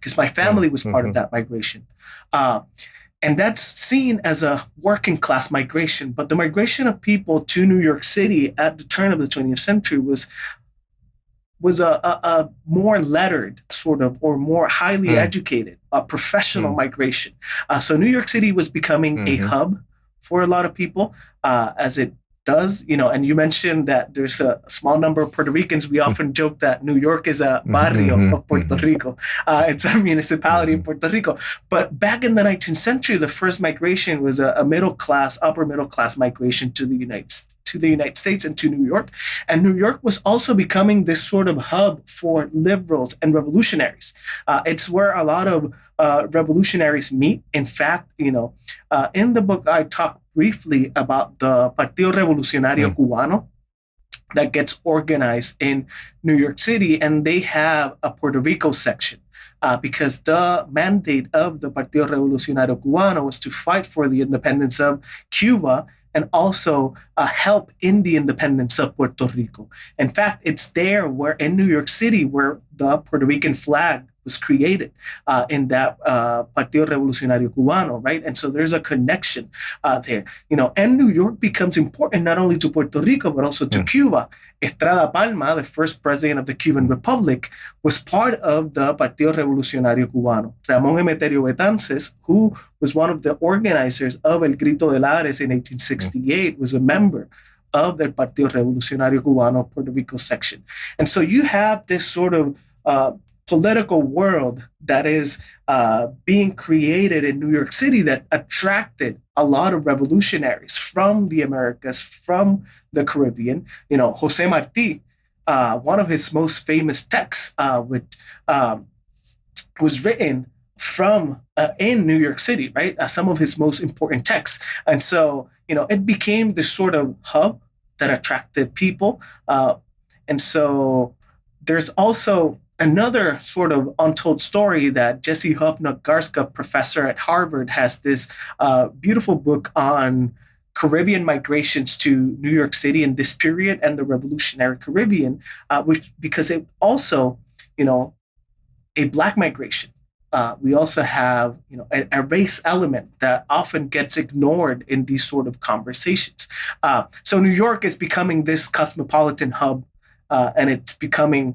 because my family was part of that migration. And that's seen as a working class migration. But the migration of people to New York City at the turn of the 20th century was a more lettered sort of, or more highly educated, professional migration. So New York City was becoming a hub for a lot of people, as it does, and you mentioned that there's a small number of Puerto Ricans. We often joke that New York is a barrio of Puerto Rico. It's a municipality in Puerto Rico. But back in the 19th century, the first migration was a middle class, upper middle class migration to the United States and to New York. And New York was also becoming this sort of hub for liberals and revolutionaries. It's where a lot of revolutionaries meet. In fact, in the book, I talk briefly about the Partido Revolucionario Cubano that gets organized in New York City, and they have a Puerto Rico section. Because the mandate of the Partido Revolucionario Cubano was to fight for the independence of Cuba and also help in the independence of Puerto Rico. In fact, it's there in New York City where the Puerto Rican flag was created in that Partido Revolucionario Cubano, right? And so there's a connection there, and New York becomes important not only to Puerto Rico, but also to Cuba. Estrada Palma, the first president of the Cuban Republic, was part of the Partido Revolucionario Cubano. Ramón Emeterio Betances, who was one of the organizers of El Grito de Lares in 1868, was a member of the Partido Revolucionario Cubano Puerto Rico section. And so you have this sort of political world that is being created in New York City that attracted a lot of revolutionaries from the Americas, from the Caribbean. Jose Marti, one of his most famous texts, was written from in New York City, right? Some of his most important texts. And so, it became this sort of hub that attracted people. And so there's also another sort of untold story that Jesse Hufnut-Garska, professor at Harvard, has this beautiful book on Caribbean migrations to New York City in this period and the Revolutionary Caribbean, because it also, a Black migration. We also have, a race element that often gets ignored in these sort of conversations. So New York is becoming this cosmopolitan hub. And it's becoming,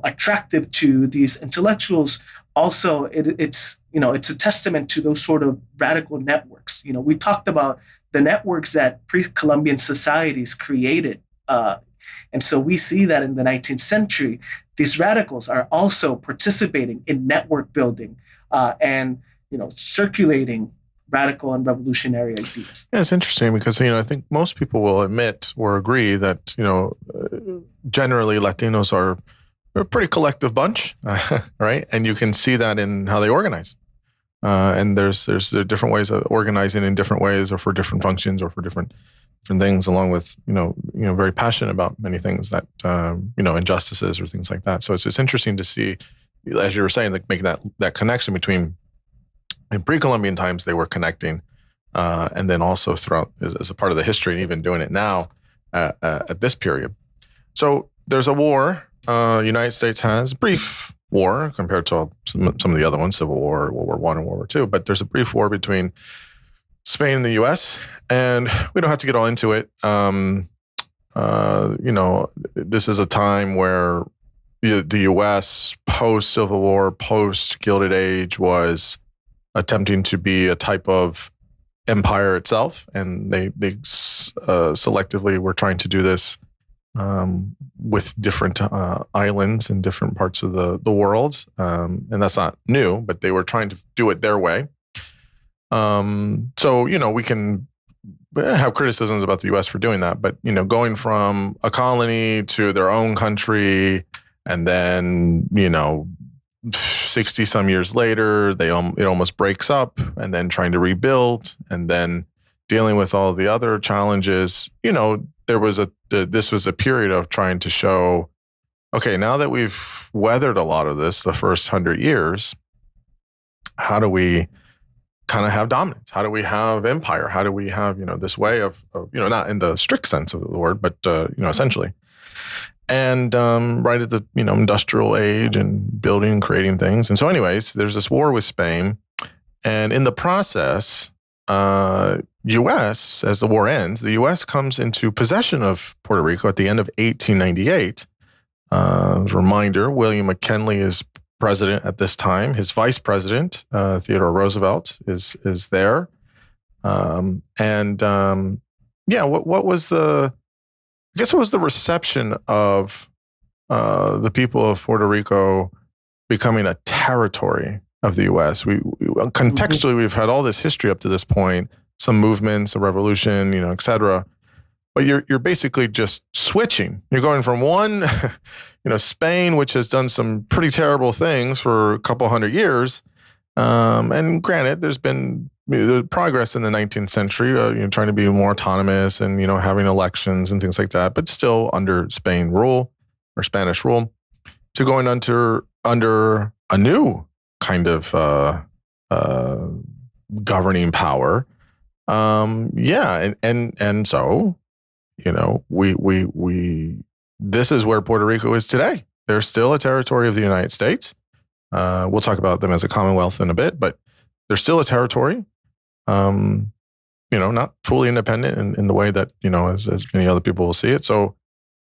attractive to these intellectuals. Also, it's a testament to those sort of radical networks. We talked about the networks that pre-Columbian societies created. And so we see that in the 19th century, these radicals are also participating in network building and, circulating radical and revolutionary ideas. Yeah, it's interesting because, I think most people will admit or agree that, generally Latinos are a pretty collective bunch, right? And you can see that in how they organize. And there's different ways of organizing in different ways or for different functions or for different things, along with, very passionate about many things that, injustices or things like that. So it's just interesting to see, as you were saying, like making that connection between in pre-Columbian times, they were connecting, and then also throughout as a part of the history, and even doing it now at this period. So there's a war. United States has a brief war compared to some of the other ones, Civil War, World War I, and World War II. But there's a brief war between Spain and the U.S., and we don't have to get all into it. This is a time where the U.S. post-Civil War, post-Gilded Age was attempting to be a type of empire itself, and they selectively were trying to do this with different islands in different parts of the world, and that's not new, but they were trying to do it their way. So we can have criticisms about the U.S. for doing that, but going from a colony to their own country, and then 60 some years later, it almost breaks up, and then trying to rebuild, and then dealing with all the other challenges. This was a period of trying to show, okay, now that we've weathered a lot of this, the first 100 years, how do we kind of have dominance? How do we have empire? How do we have, this way of not in the strict sense of the word, but, essentially. And right at the, industrial age and building and creating things. And so anyways, there's this war with Spain. And in the process, U.S., as the war ends, the U.S. comes into possession of Puerto Rico at the end of 1898. As a reminder, William McKinley is president at this time. His vice president, Theodore Roosevelt, is there. What was the reception of the people of Puerto Rico becoming a territory of the U.S.? Contextually, we've had all this history up to this point, some movements, a revolution, et cetera. But you're basically just switching. You're going from one, Spain, which has done some pretty terrible things for a couple hundred years. And granted, there's been progress in the 19th century, trying to be more autonomous and, having elections and things like that, but still under Spain rule or Spanish rule, to going under a new kind of governing power. And so, this is where Puerto Rico is today. They're still a territory of the United States. We'll talk about them as a commonwealth in a bit, but they're still a territory. Not fully independent in the way that, as many other people will see it. So,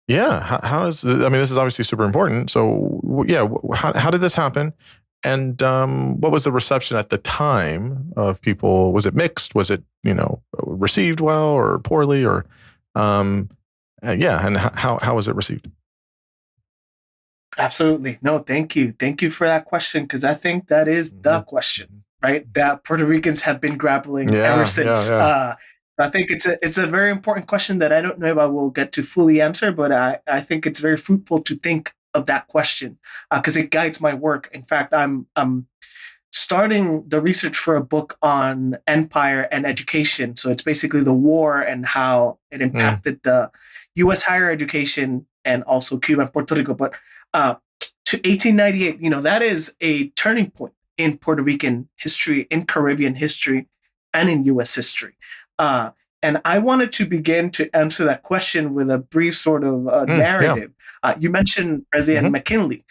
this is obviously super important. So, how did this happen? And what was the reception at the time of people? Was it mixed? Was it, received well or poorly? Or, and how was it received? Absolutely. No, thank you. Thank you for that question, because I think that is the question, right? That Puerto Ricans have been grappling ever since. I think it's a very important question that I don't know if I will get to fully answer, but I think it's very fruitful to think of that question because it guides my work. In fact, I'm starting the research for a book on empire and education. So it's basically the war and how it impacted the U.S. higher education and also Cuba and Puerto Rico. But to 1898, that is a turning point in Puerto Rican history, in Caribbean history, and in U.S. history. And I wanted to begin to answer that question with a brief sort of narrative. You mentioned President McKinley,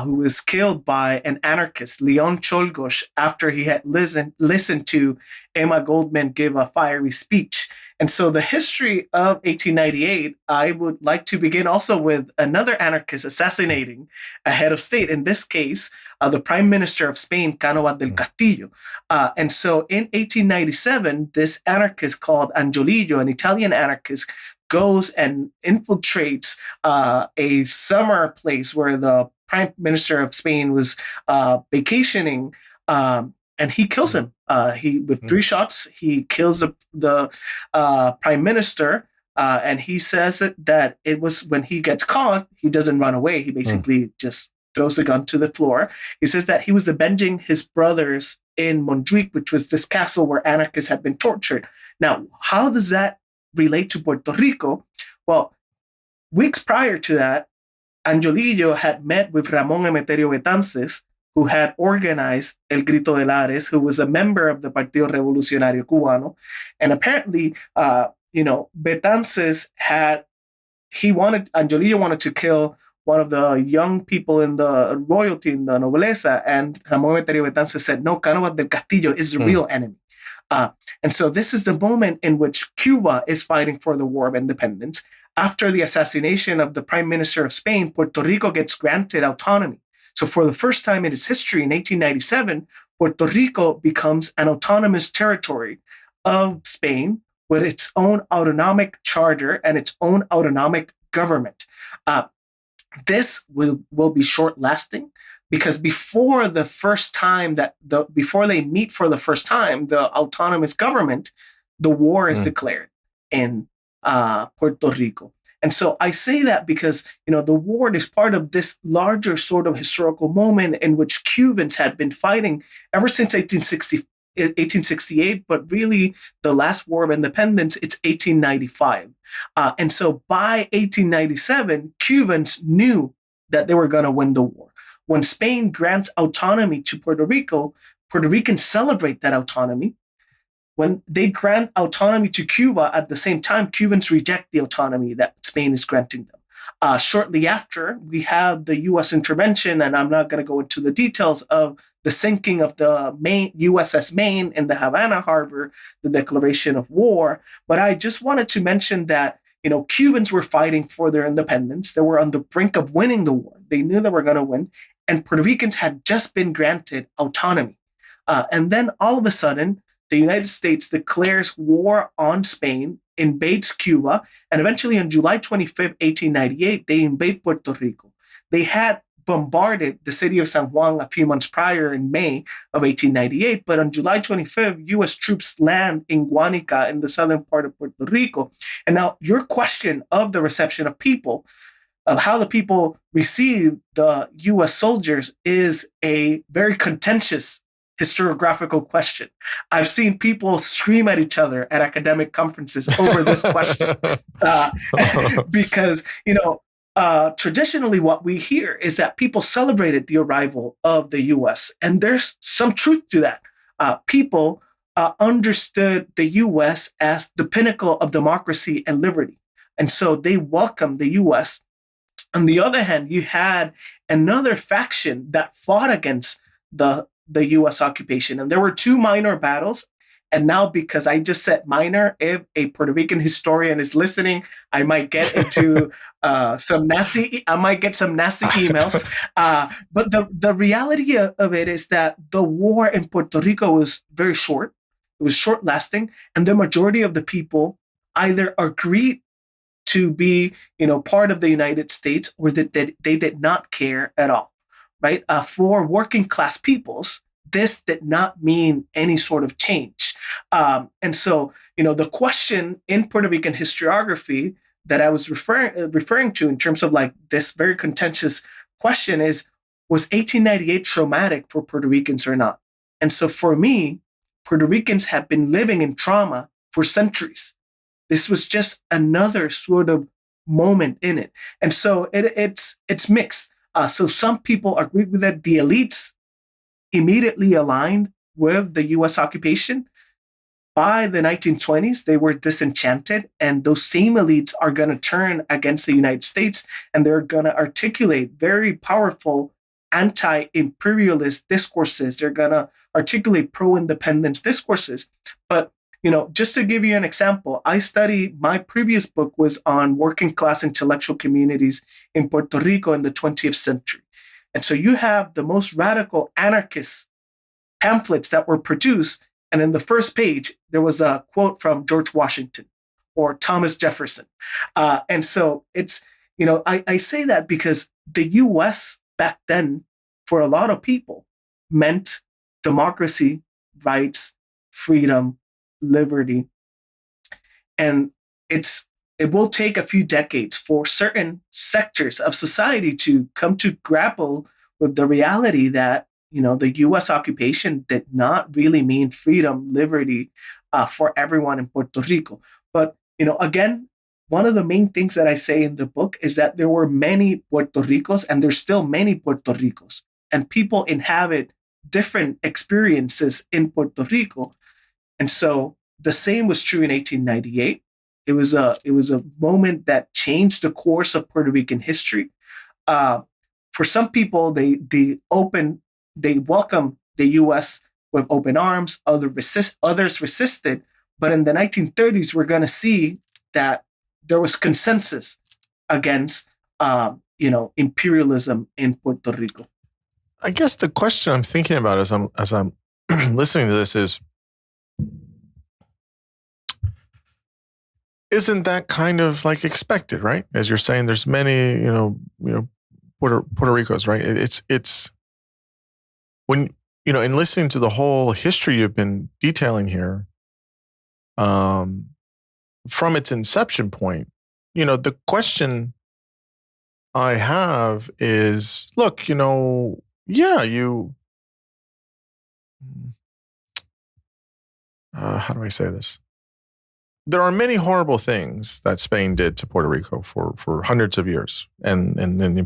who was killed by an anarchist, Leon Czolgosz, after he had listened to Emma Goldman give a fiery speech. And so the history of 1898, I would like to begin also with another anarchist assassinating a head of state, in this case, the Prime Minister of Spain, Cánovas del Castillo. And so in 1897, this anarchist called Angiolillo, an Italian anarchist, goes and infiltrates a summer place where the Prime Minister of Spain was vacationing, and he kills him. With 3 shots, he kills the Prime Minister, and he says that it was when he gets caught, he doesn't run away. He basically just throws the gun to the floor. He says that he was avenging his brothers in Montjuic, which was this castle where anarchists had been tortured. Now, how does that relate to Puerto Rico? Well, weeks prior to that, Angiolillo had met with Ramón Emeterio Betances, who had organized El Grito de Lares, who was a member of the Partido Revolucionario Cubano. And apparently, Betances Angiolillo wanted to kill one of the young people in the royalty, in the nobleza, and Ramón Emeterio Betances said, no, Cánovas del Castillo is the real enemy. And so this is the moment in which Cuba is fighting for the War of Independence. After the assassination of the Prime Minister of Spain, Puerto Rico gets granted autonomy. So for the first time in its history, in 1897, Puerto Rico becomes an autonomous territory of Spain with its own autonomic charter and its own autonomic government. This will be short-lasting, because before they meet for the first time, the autonomous government, the war is declared in Puerto Rico. And so I say that because, the war is part of this larger sort of historical moment in which Cubans had been fighting ever since 1868, but really the last war of independence, it's 1895. And so by 1897, Cubans knew that they were going to win the war. When Spain grants autonomy to Puerto Rico, Puerto Ricans celebrate that autonomy. When they grant autonomy to Cuba at the same time, Cubans reject the autonomy that Spain is granting them. Shortly after, we have the U.S. intervention, and I'm not going to go into the details of the sinking of the USS Maine in the Havana harbor, the declaration of war. But I just wanted to mention that, Cubans were fighting for their independence. They were on the brink of winning the war. They knew they were going to win, and Puerto Ricans had just been granted autonomy. And then all of a sudden, the United States declares war on Spain, invades Cuba, and eventually on July 25th, 1898, they invade Puerto Rico. They had bombarded the city of San Juan a few months prior in May of 1898, but on July 25th, U.S. troops land in Guanica in the southern part of Puerto Rico. And now your question of the reception of people, of how the people receive the U.S. soldiers, is a very contentious historiographical question. I've seen people scream at each other at academic conferences over this question because, traditionally what we hear is that people celebrated the arrival of the U.S., and there's some truth to that. People understood the U.S. as the pinnacle of democracy and liberty, and so they welcomed the U.S. On the other hand, you had another faction that fought against the U.S. occupation. And there were two minor battles. And now, because I just said minor, if a Puerto Rican historian is listening, I might get into some nasty emails. But the reality of it is that the war in Puerto Rico was very short. It was short lasting. And the majority of the people either agreed to be, part of the United States, or that they did not care at all. Right? For working class peoples, this did not mean any sort of change. And so, the question in Puerto Rican historiography that I was referring to in terms of like this very contentious question is, was 1898 traumatic for Puerto Ricans or not? And so for me, Puerto Ricans have been living in trauma for centuries. This was just another sort of moment in it. And so it's mixed. So some people agree with that. The elites immediately aligned with the U.S. occupation. By the 1920s, they were disenchanted, and those same elites are going to turn against the United States, and they're going to articulate very powerful anti-imperialist discourses. They're going to articulate pro-independence discourses. But just to give you an example, my previous book was on working class intellectual communities in Puerto Rico in the 20th century. And so you have the most radical anarchist pamphlets that were produced. And in the first page, there was a quote from George Washington or Thomas Jefferson. And so it's, I say that because the US back then, for a lot of people, meant democracy, rights, freedom, liberty. And it will take a few decades for certain sectors of society to come to grapple with the reality that, the U.S. occupation did not really mean freedom, liberty for everyone in Puerto Rico. But, again, one of the main things that I say in the book is that there were many Puerto Ricos, and there's still many Puerto Ricos, and people inhabit different experiences in Puerto Rico. And so the same was true in 1898. It was a moment that changed the course of Puerto Rican history. For some people, they welcomed the U.S. with open arms. Others resisted. But in the 1930s, we're going to see that there was consensus against imperialism in Puerto Rico. I guess the question I'm thinking about as I'm listening to this is, isn't that kind of like expected, right? As you're saying, there's many, Puerto Ricos, right? It's when, in listening to the whole history you've been detailing here, from its inception point, the question I have is, look, yeah, how do I say this? There are many horrible things that Spain did to Puerto Rico for hundreds of years. And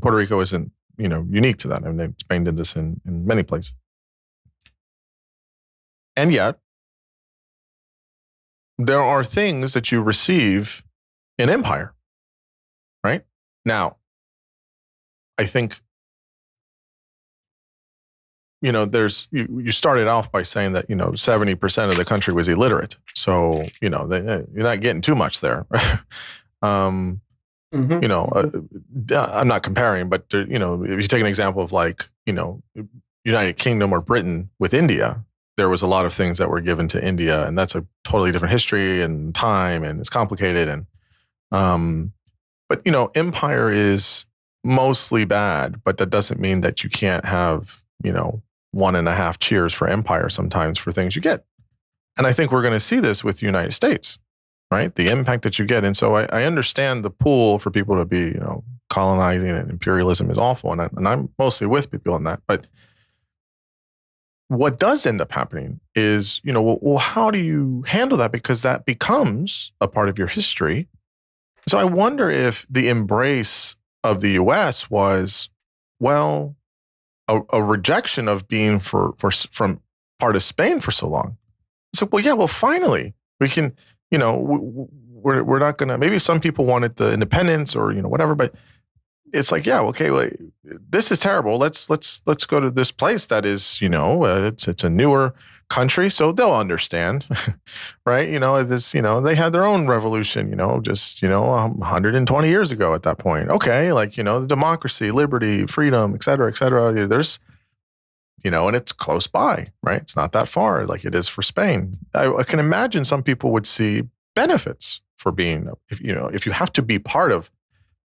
Puerto Rico isn't, unique to that. I mean, Spain did this in many places. And yet, there are things that you receive in empire, right? Now, I think, you started off by saying that, 70% of the country was illiterate. So, you're not getting too much there. I'm not comparing, but, if you take an example of like, United Kingdom or Britain with India, there was a lot of things that were given to India, and that's a totally different history and time, and it's complicated. And, but, empire is mostly bad, but that doesn't mean that you can't have, 1.5 cheers for empire sometimes for things you get. And I think we're going to see this with the United States, right? The impact that you get. And so I understand the pull for people to be, colonizing, and imperialism is awful. And I'm mostly with people on that. But what does end up happening is, well, how do you handle that? Because that becomes a part of your history. So I wonder if the embrace of the US was, well, a rejection of being from part of Spain for so long. So, well, yeah, well, finally we can, we're not going to, maybe some people wanted the independence or, whatever, but it's like, yeah, okay, well, this is terrible. Let's go to this place that is, it's a newer country, so they'll understand, right? They had their own revolution, just 120 years ago at that point. Okay, like democracy, liberty, freedom, et cetera, et cetera. There's, and it's close by, right? It's not that far, like it is for Spain. I can imagine some people would see benefits for being, if you have to be part of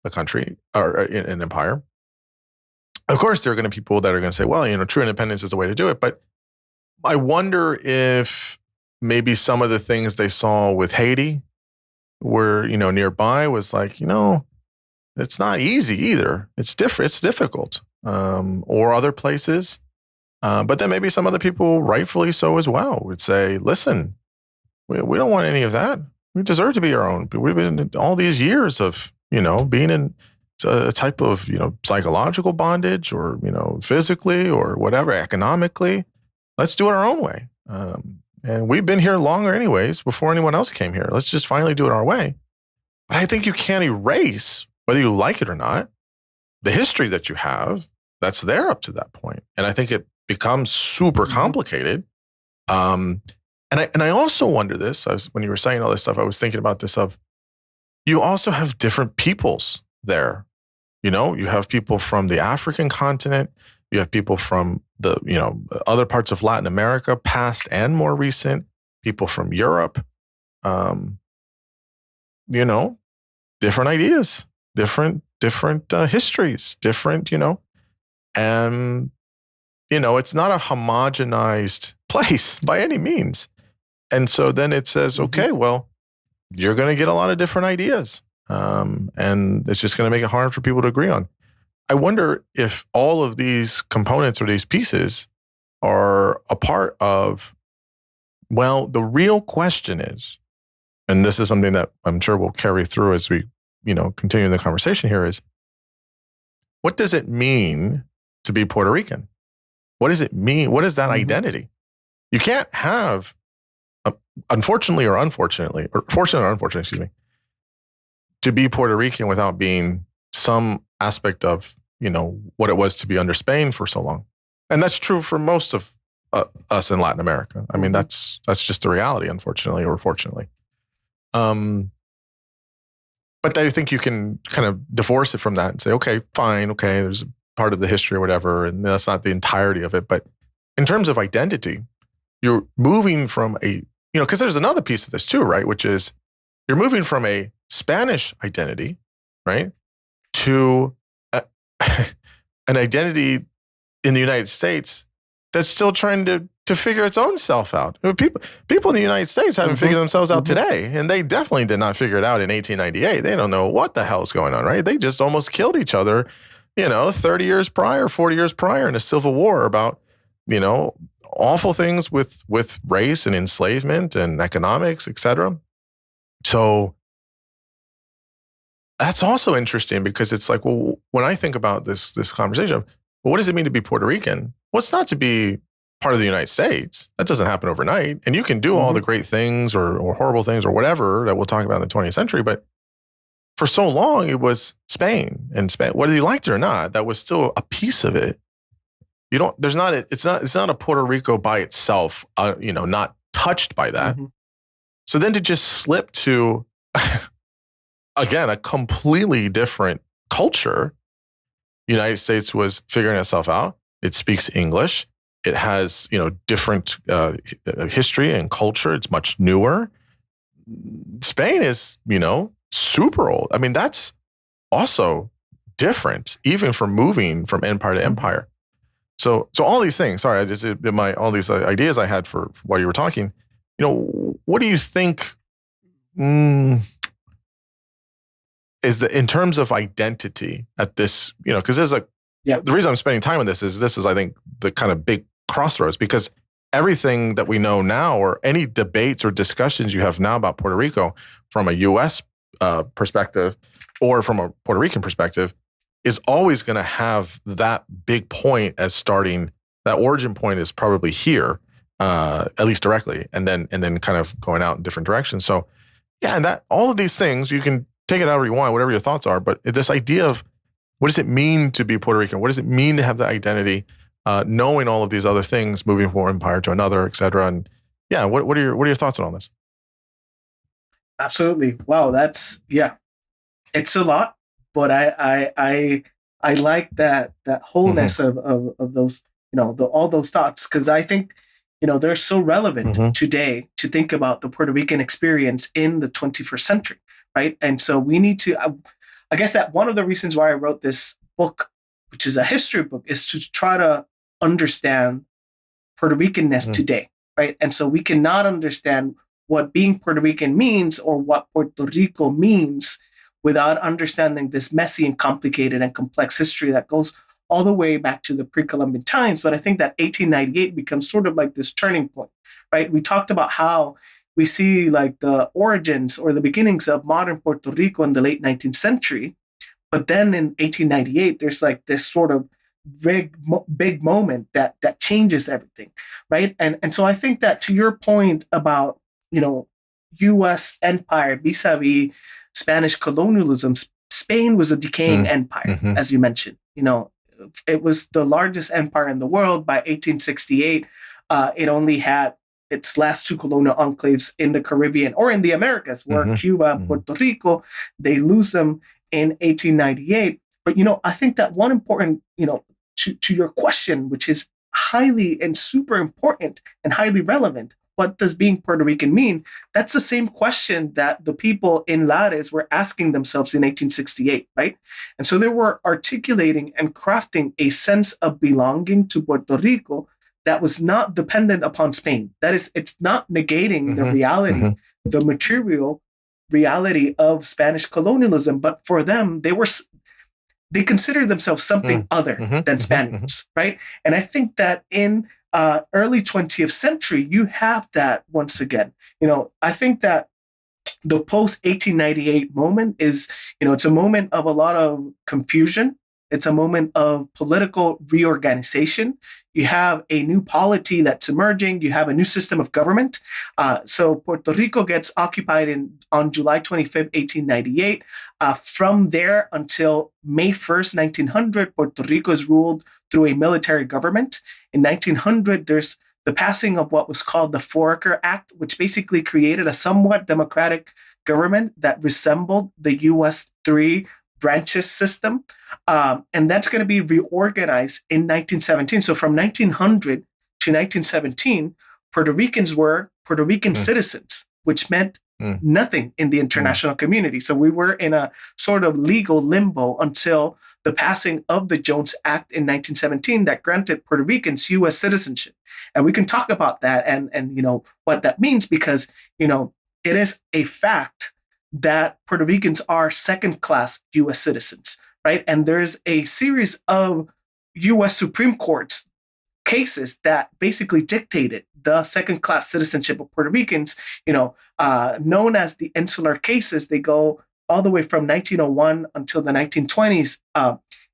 a country or an empire. Of course, there are going to be people that are going to say, well, true independence is the way to do it, but I wonder if maybe some of the things they saw with Haiti were, nearby was like, it's not easy either. It's different. It's difficult. Or other places. But then maybe some other people, rightfully so as well, would say, listen, we don't want any of that. We deserve to be our own. We've been all these years of, being in a type of, psychological bondage or, physically or whatever, economically. Let's do it our own way. And we've been here longer anyways, before anyone else came here. Let's just finally do it our way. But I think you can't erase, whether you like it or not, the history that you have that's there up to that point. And I think it becomes super complicated. And I also wonder this, when you were saying all this stuff, I was thinking about this you also have different peoples there. You have people from the African continent. You have people from the, other parts of Latin America, past and more recent, people from Europe, different ideas, different histories, different, and, it's not a homogenized place by any means. And so then it says, okay, well, you're going to get a lot of different ideas. And it's just going to make it hard for people to agree on. I wonder if all of these components or these pieces are a part of, well, the real question is, and this is something that I'm sure we'll carry through as we, continue the conversation here, is what does it mean to be Puerto Rican? What does it mean? What is that identity? You can't have, unfortunately or unfortunately, or fortunately or unfortunately, excuse me, to be Puerto Rican without being some aspect of, what it was to be under Spain for so long. And that's true for most of us in Latin America. I mean, that's just the reality, unfortunately or fortunately. But I think you can kind of divorce it from that and say, okay, fine. Okay. There's a part of the history or whatever. And that's not the entirety of it. But in terms of identity, you're moving from because there's another piece of this too, right? Which is you're moving from a Spanish identity, right, to an identity in the United States that's still trying to to figure its own self out. People in the United States haven't figured themselves out today, and they definitely did not figure it out in 1898. They don't know what the hell's going on, right? They just almost killed each other, 30 years prior, 40 years prior in a civil war about, awful things with race and enslavement and economics, etc. So that's also interesting because it's like, well, when I think about this conversation, well, what does it mean to be Puerto Rican? Well, it's not to be part of the United States. That doesn't happen overnight. And you can do all the great things or horrible things or whatever that we'll talk about in the 20th century. But for so long, it was Spain. And Spain, whether you liked it or not, that was still a piece of it. It's not a Puerto Rico by itself, not touched by that. So then to just slip to, again, a completely different culture, United States was figuring itself out. It speaks English. It has, different history and culture. It's much newer. Spain is, super old. I mean, that's also different, even from moving from empire to empire. So all these things. Sorry, all these ideas I had for while you were talking. What do you think? Is in terms of identity at this, because there's the reason I'm spending time on this is I think the kind of big crossroads, because everything that we know now or any debates or discussions you have now about Puerto Rico from a U.S. Perspective or from a Puerto Rican perspective is always going to have that big point as starting. That origin point is probably here, at least directly, and then kind of going out in different directions. So yeah, and that all of these things you can take it however you want, whatever your thoughts are. But this idea of what does it mean to be Puerto Rican? What does it mean to have that identity? Knowing all of these other things, moving from one empire to another, et cetera. And yeah, what are your thoughts on all this? Absolutely. Wow, it's a lot, but I like that wholeness of those, all those thoughts, because I think, they're so relevant today to think about the Puerto Rican experience in the 21st century, right? And so we need to, I guess that one of the reasons why I wrote this book, which is a history book, is to try to understand Puerto Ricanness today, right? And so we cannot understand what being Puerto Rican means or what Puerto Rico means without understanding this messy and complicated and complex history that goes all the way back to the pre-Columbian times. But I think that 1898 becomes sort of like this turning point, right? We talked about how we see like the origins or the beginnings of modern Puerto Rico in the late 19th century. But then in 1898, there's like this sort of big moment that changes everything, right? And so I think that to your point about, U.S. empire vis-a-vis Spanish colonialism, Spain was a decaying empire, as you mentioned. It was the largest empire in the world by 1868. It only had its last two colonial enclaves in the Caribbean or in the Americas, were Cuba and Puerto Rico. They lose them in 1898. But, I think that one important, to your question, which is highly and super important and highly relevant, what does being Puerto Rican mean? That's the same question that the people in Lares were asking themselves in 1868, right? And so they were articulating and crafting a sense of belonging to Puerto Rico that was not dependent upon Spain. That is, it's not negating the reality, the material reality of Spanish colonialism, but for them, they considered themselves something other than Spaniards, right? And I think that in early 20th century, you have that once again. I think that the post 1898 moment is, it's a moment of a lot of confusion. It's a moment of political reorganization. You have a new polity that's emerging. You have a new system of government. So Puerto Rico gets occupied on July 25th, 1898. From there until May 1st, 1900, Puerto Rico is ruled through a military government. In 1900, there's the passing of what was called the Foraker Act, which basically created a somewhat democratic government that resembled the U.S. three branches system. And that's going to be reorganized in 1917. So from 1900 to 1917, Puerto Ricans were Puerto Rican citizens, which meant nothing in the international community. So we were in a sort of legal limbo until the passing of the Jones Act in 1917 that granted Puerto Ricans U.S. citizenship. And we can talk about that and what that means, because it is a fact that Puerto Ricans are second-class U.S. citizens, right? And there's a series of U.S. Supreme Court's cases that basically dictated the second-class citizenship of Puerto Ricans, known as the insular cases. They go all the way from 1901 until the 1920s,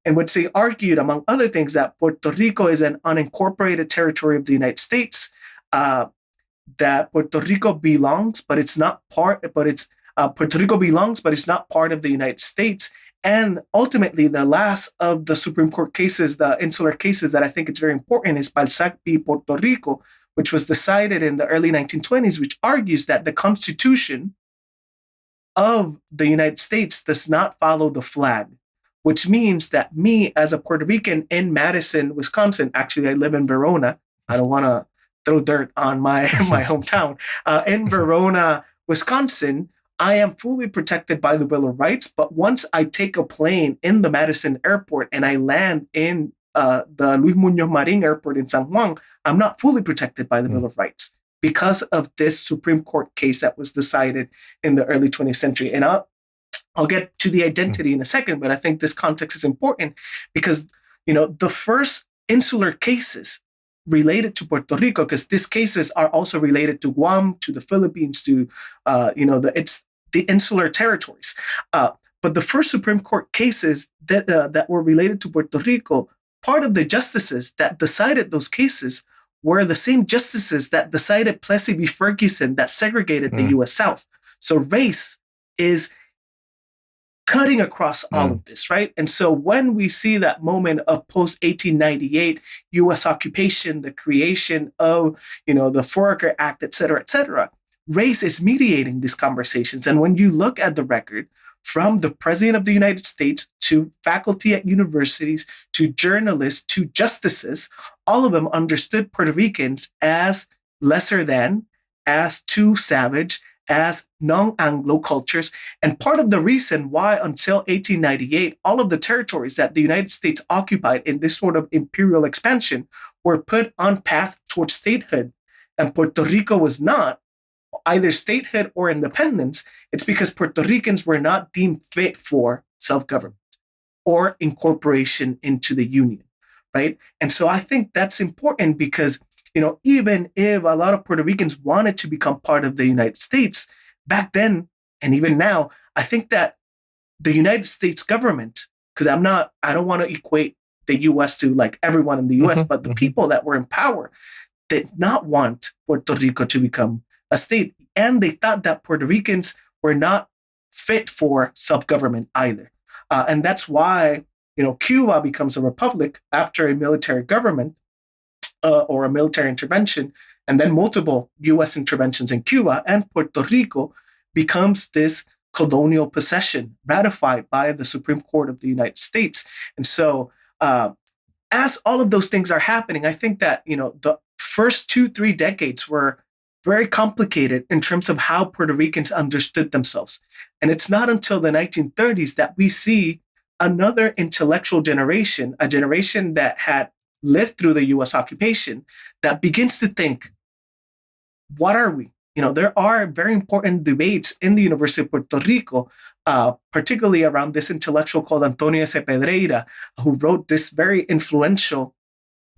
in which they argued, among other things, that Puerto Rico is an unincorporated territory of the United States, that Puerto Rico belongs, but it's not part, Puerto Rico belongs, but it's not part of the United States. And ultimately, the last of the Supreme Court cases, the insular cases that I think it's very important, is Balzac v. Puerto Rico, which was decided in the early 1920s, which argues that the Constitution of the United States does not follow the flag, which means that me, as a Puerto Rican in Madison, Wisconsin — actually, I live in Verona. I don't want to throw dirt on my hometown. In Verona, Wisconsin, I am fully protected by the Bill of Rights, but once I take a plane in the Madison airport and I land in the Luis Muñoz Marin airport in San Juan, I'm not fully protected by the Bill of Rights because of this Supreme Court case that was decided in the early 20th century. And I'll get to the identity in a second, but I think this context is important because, the first insular cases related to Puerto Rico, because these cases are also related to Guam, to the Philippines, to it's the insular territories. But the first Supreme Court cases that were related to Puerto Rico, part of the justices that decided those cases were the same justices that decided Plessy v. Ferguson that segregated the U.S. South. So race is cutting across all of this, right? And so when we see that moment of post-1898 U.S. occupation, the creation of, the Foraker Act, et cetera, race is mediating these conversations. And when you look at the record, from the President of the United States to faculty at universities, to journalists, to justices, all of them understood Puerto Ricans as lesser than, as too savage, as non-Anglo cultures. And part of the reason why, until 1898, all of the territories that the United States occupied in this sort of imperial expansion were put on path towards statehood, and Puerto Rico was not, either statehood or independence, it's because Puerto Ricans were not deemed fit for self-government or incorporation into the Union, right? And so I think that's important because, even if a lot of Puerto Ricans wanted to become part of the United States back then, and even now, I think that the United States government, because I don't want to equate the U.S. to like everyone in the U.S., but the people that were in power did not want Puerto Rico to become a state. And they thought that Puerto Ricans were not fit for self-government either. And that's why, Cuba becomes a republic after a military government or a military intervention, and then multiple U.S. interventions in Cuba, and Puerto Rico becomes this colonial possession ratified by the Supreme Court of the United States. And so as all of those things are happening, I think that, the first 2-3 decades were very complicated in terms of how Puerto Ricans understood themselves. And it's not until the 1930s that we see another intellectual generation, a generation that had lived through the U.S. occupation, that begins to think, what are we? There are very important debates in the University of Puerto Rico, particularly around this intellectual called Antonio S. Pedreira, who wrote this very influential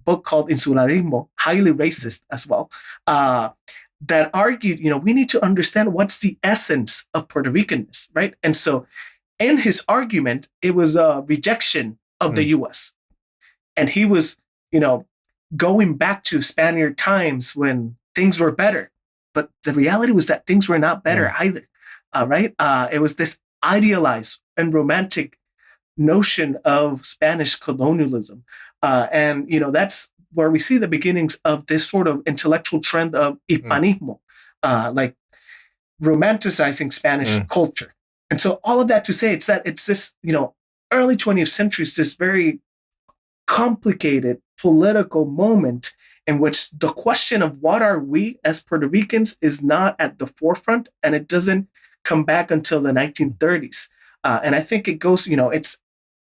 book called Insularismo, highly racist as well, that argued, we need to understand what's the essence of Puerto Ricanness, right? And so in his argument, it was a rejection of the U.S. And he was, going back to Spaniard times when things were better. But the reality was that things were not better either, right? It was this idealized and romantic notion of Spanish colonialism. And, that's where we see the beginnings of this sort of intellectual trend of Hispanismo, like romanticizing Spanish culture. And so all of that to say, it's this, early 20th century is this very complicated political moment in which the question of what are we as Puerto Ricans is not at the forefront, and it doesn't come back until the 1930s. And I think it goes, it's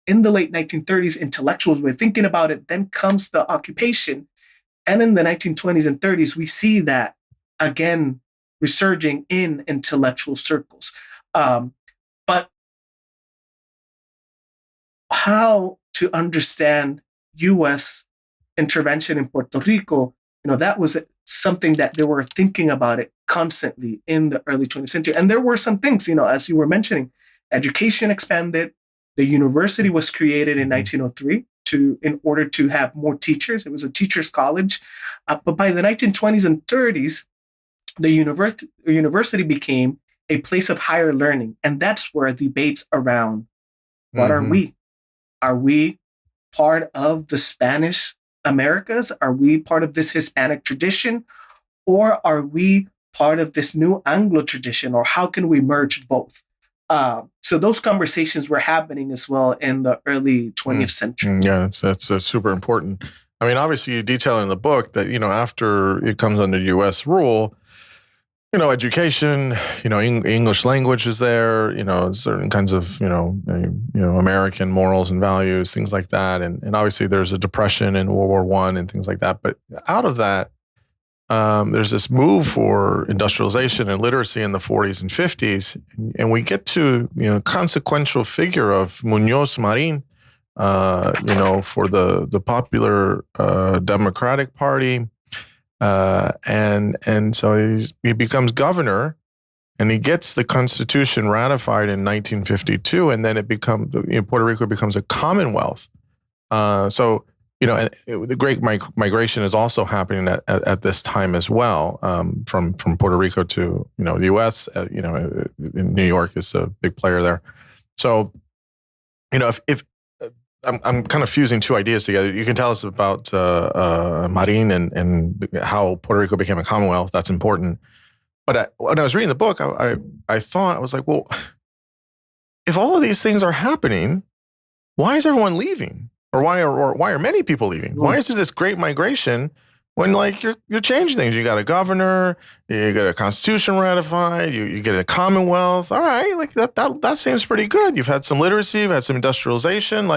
in the late 1930s, intellectuals were thinking about it. Then comes the occupation. And in the 1920s and 30s, we see that again resurging in intellectual circles. But how to understand U.S. intervention in Puerto Rico, that was something that they were thinking about it constantly in the early 20th century. And there were some things, as you were mentioning, education expanded. The university was created in 1903 in order to have more teachers. It was a teachers' college. But by the 1920s and 30s, the university became a place of higher learning. And that's where debates around what are we? Are we part of the Spanish Americas? Are we part of this Hispanic tradition? Or are we part of this new Anglo tradition? Or how can we merge both? So those conversations were happening as well in the early 20th century. Yeah, that's super important. I mean, obviously you detail in the book that, after it comes under U.S. rule, education, English language is there, certain kinds of, American morals and values, things like that. And obviously there's a depression in World War I and things like that. But out of that, there's this move for industrialization and literacy in the 40s and 50s. And we get to, consequential figure of Munoz Marin, for the popular Democratic Party. And so he becomes governor, and he gets the Constitution ratified in 1952, and then Puerto Rico becomes a Commonwealth. So the Great Migration is also happening at this time as well, from Puerto Rico to the U.S. New York is a big player there. So if I'm kind of fusing two ideas together. You can tell us about Marin and how Puerto Rico became a Commonwealth. That's important. But when I was reading the book, I thought, I was like, well, if all of these things are happening, why is everyone leaving? Or why are many people leaving? Why is there this great migration when you're changing things? You got a governor, you get a constitution ratified, you get a Commonwealth. All right, that seems pretty good. You've had some literacy, you've had some industrialization,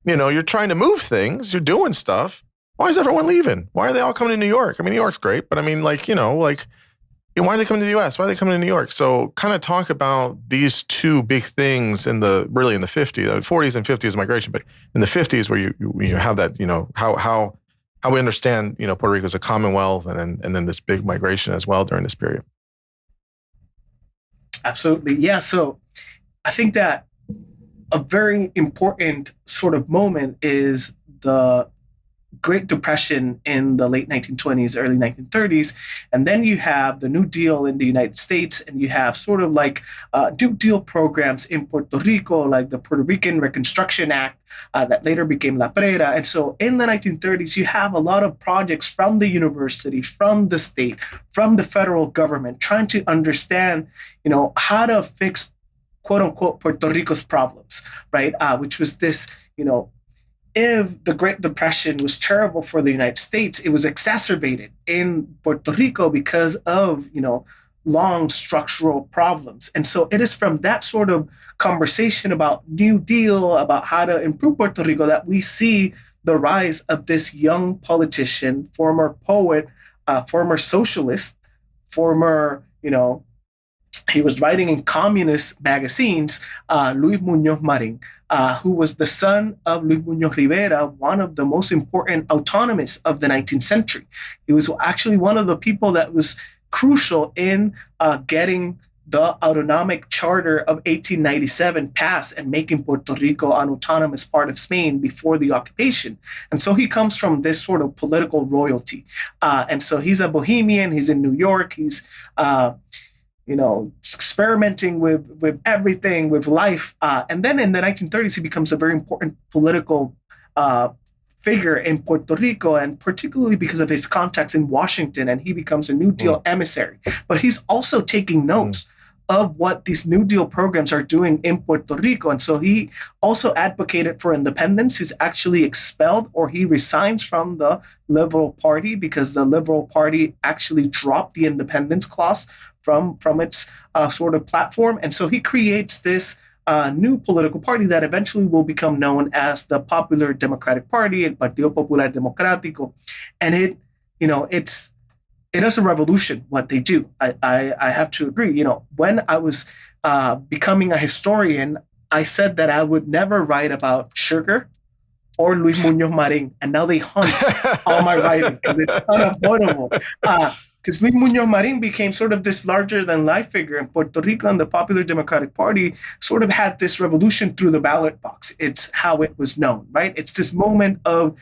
you're trying to move things, you're doing stuff. Why is everyone leaving? Why are they all coming to New York? I mean, New York's great, but I mean, why are they coming to the U.S.? Why are they coming to New York? So kind of talk about these two big things in the 50s, 40s and 50s migration, but in the 50s where you have that, how we understand, Puerto Rico as a Commonwealth and then this big migration as well during this period. Absolutely. Yeah. So I think that a very important sort of moment is the Great Depression in the late 1920s, early 1930s. And then you have the New Deal in the United States, and you have sort of New Deal programs in Puerto Rico, like the Puerto Rican Reconstruction Act that later became La Prera. And so in the 1930s, you have a lot of projects from the university, from the state, from the federal government, trying to understand, how to fix quote unquote Puerto Rico's problems, right? Which was this, if the Great Depression was terrible for the United States, it was exacerbated in Puerto Rico because of, long structural problems. And so it is from that sort of conversation about New Deal, about how to improve Puerto Rico, that we see the rise of this young politician, former poet, former socialist, former, he was writing in communist magazines, Luis Munoz Marin, who was the son of Luis Munoz Rivera, one of the most important autonomists of the 19th century. He was actually one of the people that was crucial in getting the autonomic charter of 1897 passed and making Puerto Rico an autonomous part of Spain before the occupation. And so he comes from this sort of political royalty. And so he's a bohemian, he's in New York, he's experimenting with everything, with life. And then in the 1930s, he becomes a very important political figure in Puerto Rico, and particularly because of his contacts in Washington, and he becomes a New Deal emissary. But he's also taking notes of what these New Deal programs are doing in Puerto Rico. And so he also advocated for independence. He's actually expelled, or he resigns from the Liberal Party because the Liberal Party actually dropped the independence clause from its sort of platform. And so he creates this new political party that eventually will become known as the Popular Democratic Party, El Partido Popular Democrático. And it is a revolution what they do. I have to agree. When I was becoming a historian, I said that I would never write about sugar or Luis Muñoz Marin, and now they hunt all my writing because it's unavoidable. Because Luis Muñoz Marin became sort of this larger-than-life figure in Puerto Rico, and the Popular Democratic Party sort of had this revolution through the ballot box. It's how it was known, right? It's this moment of,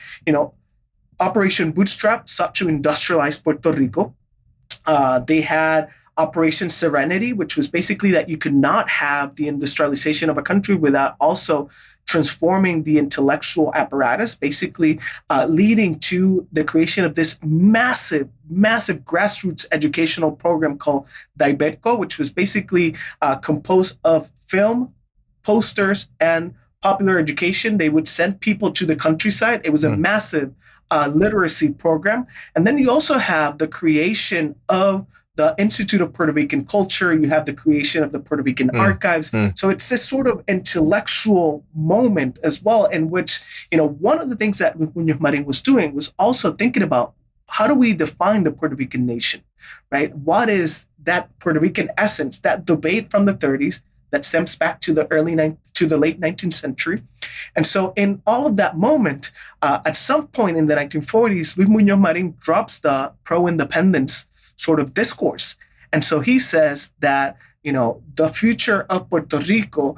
Operation Bootstrap sought to industrialize Puerto Rico. They had Operation Serenity, which was basically that you could not have the industrialization of a country without also transforming the intellectual apparatus, basically leading to the creation of this massive grassroots educational program called Daiberco, which was basically composed of film, posters, and popular education. They would send people to the countryside. It was a massive literacy program. And then you also have the creation of the Institute of Puerto Rican Culture. You have the creation of the Puerto Rican Archives. So it's this sort of intellectual moment as well, in which, one of the things that Muñoz Marin was doing was also thinking about, how do we define the Puerto Rican nation, right? What is that Puerto Rican essence, that debate from the 30s that stems back to the late 19th century? And so in all of that moment, at some point in the 1940s, Luis Muñoz Marin drops the pro-independence sort of discourse. And so he says that, the future of Puerto Rico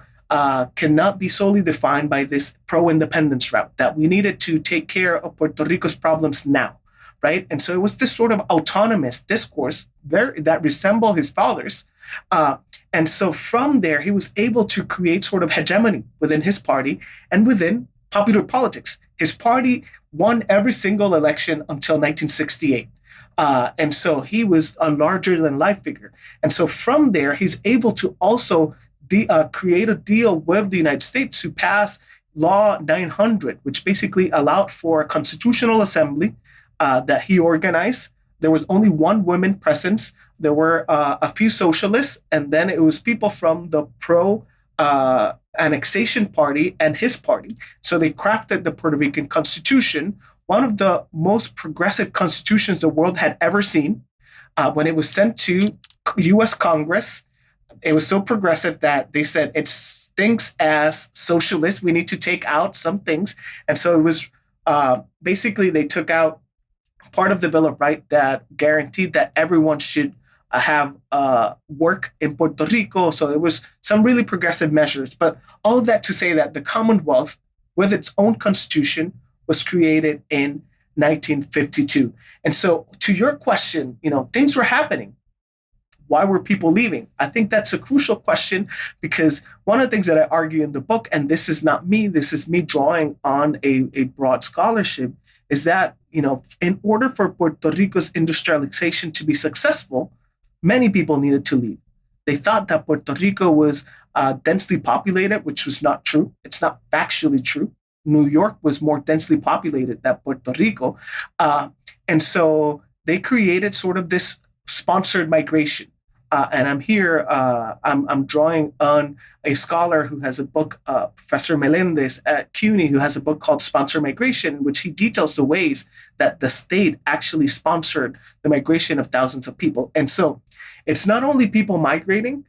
cannot be solely defined by this pro-independence route, that we needed to take care of Puerto Rico's problems now, right? And so it was this sort of autonomous discourse that resembled his father's. And so from there, he was able to create sort of hegemony within his party and within popular politics. His party won every single election until 1968. And so he was a larger-than-life figure. And so from there, he's able to also create a deal with the United States to pass Law 900, which basically allowed for a constitutional assembly that he organized. There was only one woman presence. There were a few socialists, and then it was people from the pro-annexation party and his party. So they crafted the Puerto Rican Constitution, one of the most progressive constitutions the world had ever seen. When it was sent to U.S. Congress, it was so progressive that they said it stinks as socialist. We need to take out some things. And so it was basically they took out part of the Bill of Rights that guaranteed that everyone should have work in Puerto Rico. So it was some really progressive measures. But all of that to say that the Commonwealth, with its own constitution, was created in 1952. And so to your question, things were happening. Why were people leaving? I think that's a crucial question, because one of the things that I argue in the book, and this is not me, this is me drawing on a broad scholarship, is that, in order for Puerto Rico's industrialization to be successful, many people needed to leave. They thought that Puerto Rico was densely populated, which was not true. It's not factually true. New York was more densely populated than Puerto Rico. And so they created sort of this sponsored migration. And I'm here, I'm drawing on a scholar who has a book, Professor Meléndez at CUNY, who has a book called Sponsored Migration, in which he details the ways that the state actually sponsored the migration of thousands of people. And so it's not only people migrating.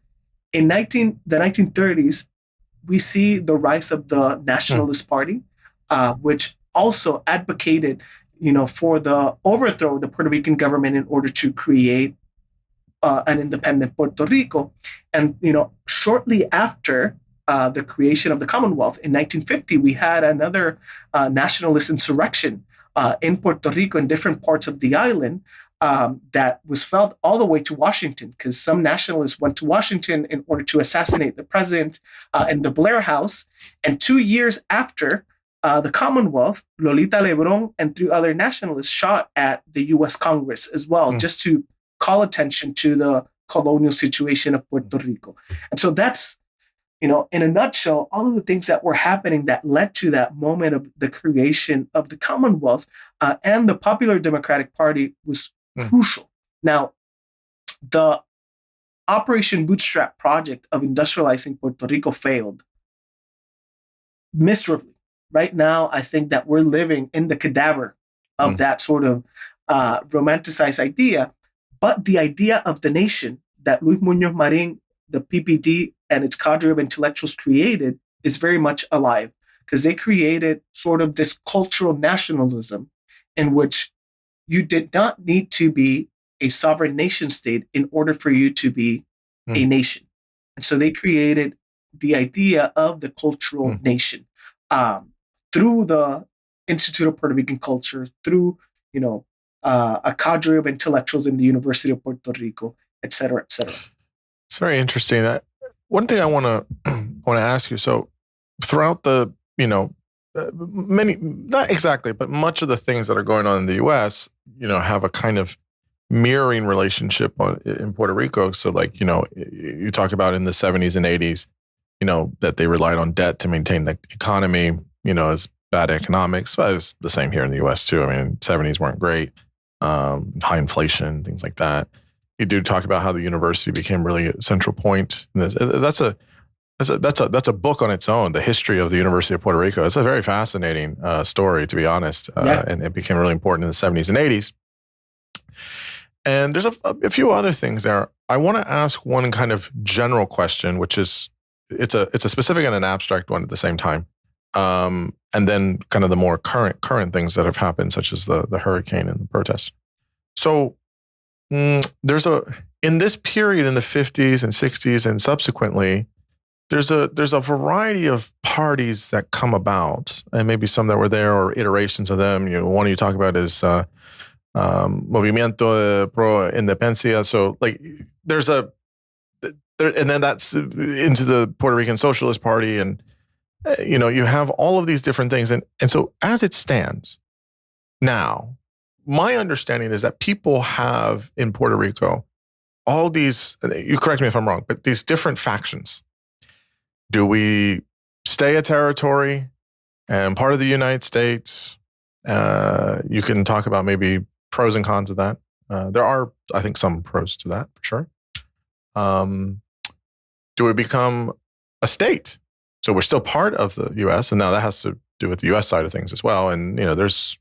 In the 1930s, we see the rise of the Nationalist Party, which also advocated, for the overthrow of the Puerto Rican government in order to create an independent Puerto Rico. And, shortly after the creation of the Commonwealth in 1950, we had another nationalist insurrection in Puerto Rico in different parts of the island that was felt all the way to Washington, because some nationalists went to Washington in order to assassinate the president in the Blair House. And 2 years after the Commonwealth, Lolita Lebron and 3 other nationalists shot at the U.S. Congress as well, just to call attention to the colonial situation of Puerto Rico. And so that's, in a nutshell, all of the things that were happening that led to that moment of the creation of the Commonwealth, and the Popular Democratic Party was crucial. Now, the Operation Bootstrap project of industrializing Puerto Rico failed miserably. Right now, I think that we're living in the cadaver of that sort of romanticized idea. But the idea of the nation that Luis Muñoz Marín, the PPD, and its cadre of intellectuals created is very much alive, because they created sort of this cultural nationalism in which you did not need to be a sovereign nation state in order for you to be a nation. And so they created the idea of the cultural nation through the Institute of Puerto Rican Culture, through, a cadre of intellectuals in the University of Puerto Rico, et cetera, et cetera. It's very interesting. One thing I want to ask you. So throughout the, many, not exactly, but much of the things that are going on in the U.S., have a kind of mirroring relationship in Puerto Rico. So like, you talk about in the 70s and 80s, that they relied on debt to maintain the economy, as bad economics. But it's the same here in the U.S. too. I mean, 70s weren't great, high inflation, things like that. You do talk about how the university became really a central point. That's a book on its own, the history of the University of Puerto Rico. It's a very fascinating story, to be honest. And it became really important in the 70s and 80s. And there's a few other things there. I want to ask one kind of general question, which is, it's a specific and an abstract one at the same time. And then kind of the more current things that have happened, such as the hurricane and the protests. So there's in this period in the 50s and 60s and subsequently, there's a variety of parties that come about, and maybe some that were there or iterations of them. One you talk about is Movimiento Pro Independencia. So like and then that's into the Puerto Rican Socialist Party, and you have all of these different things, and so as it stands now, my understanding is that people have in Puerto Rico all these. You correct me if I'm wrong, but these different factions. Do we stay a territory and part of the United States? You can talk about maybe pros and cons of that. There are, I think, some pros to that for sure. Do we become a state? So we're still part of the U.S., and now that has to do with the U.S. side of things as well. And there's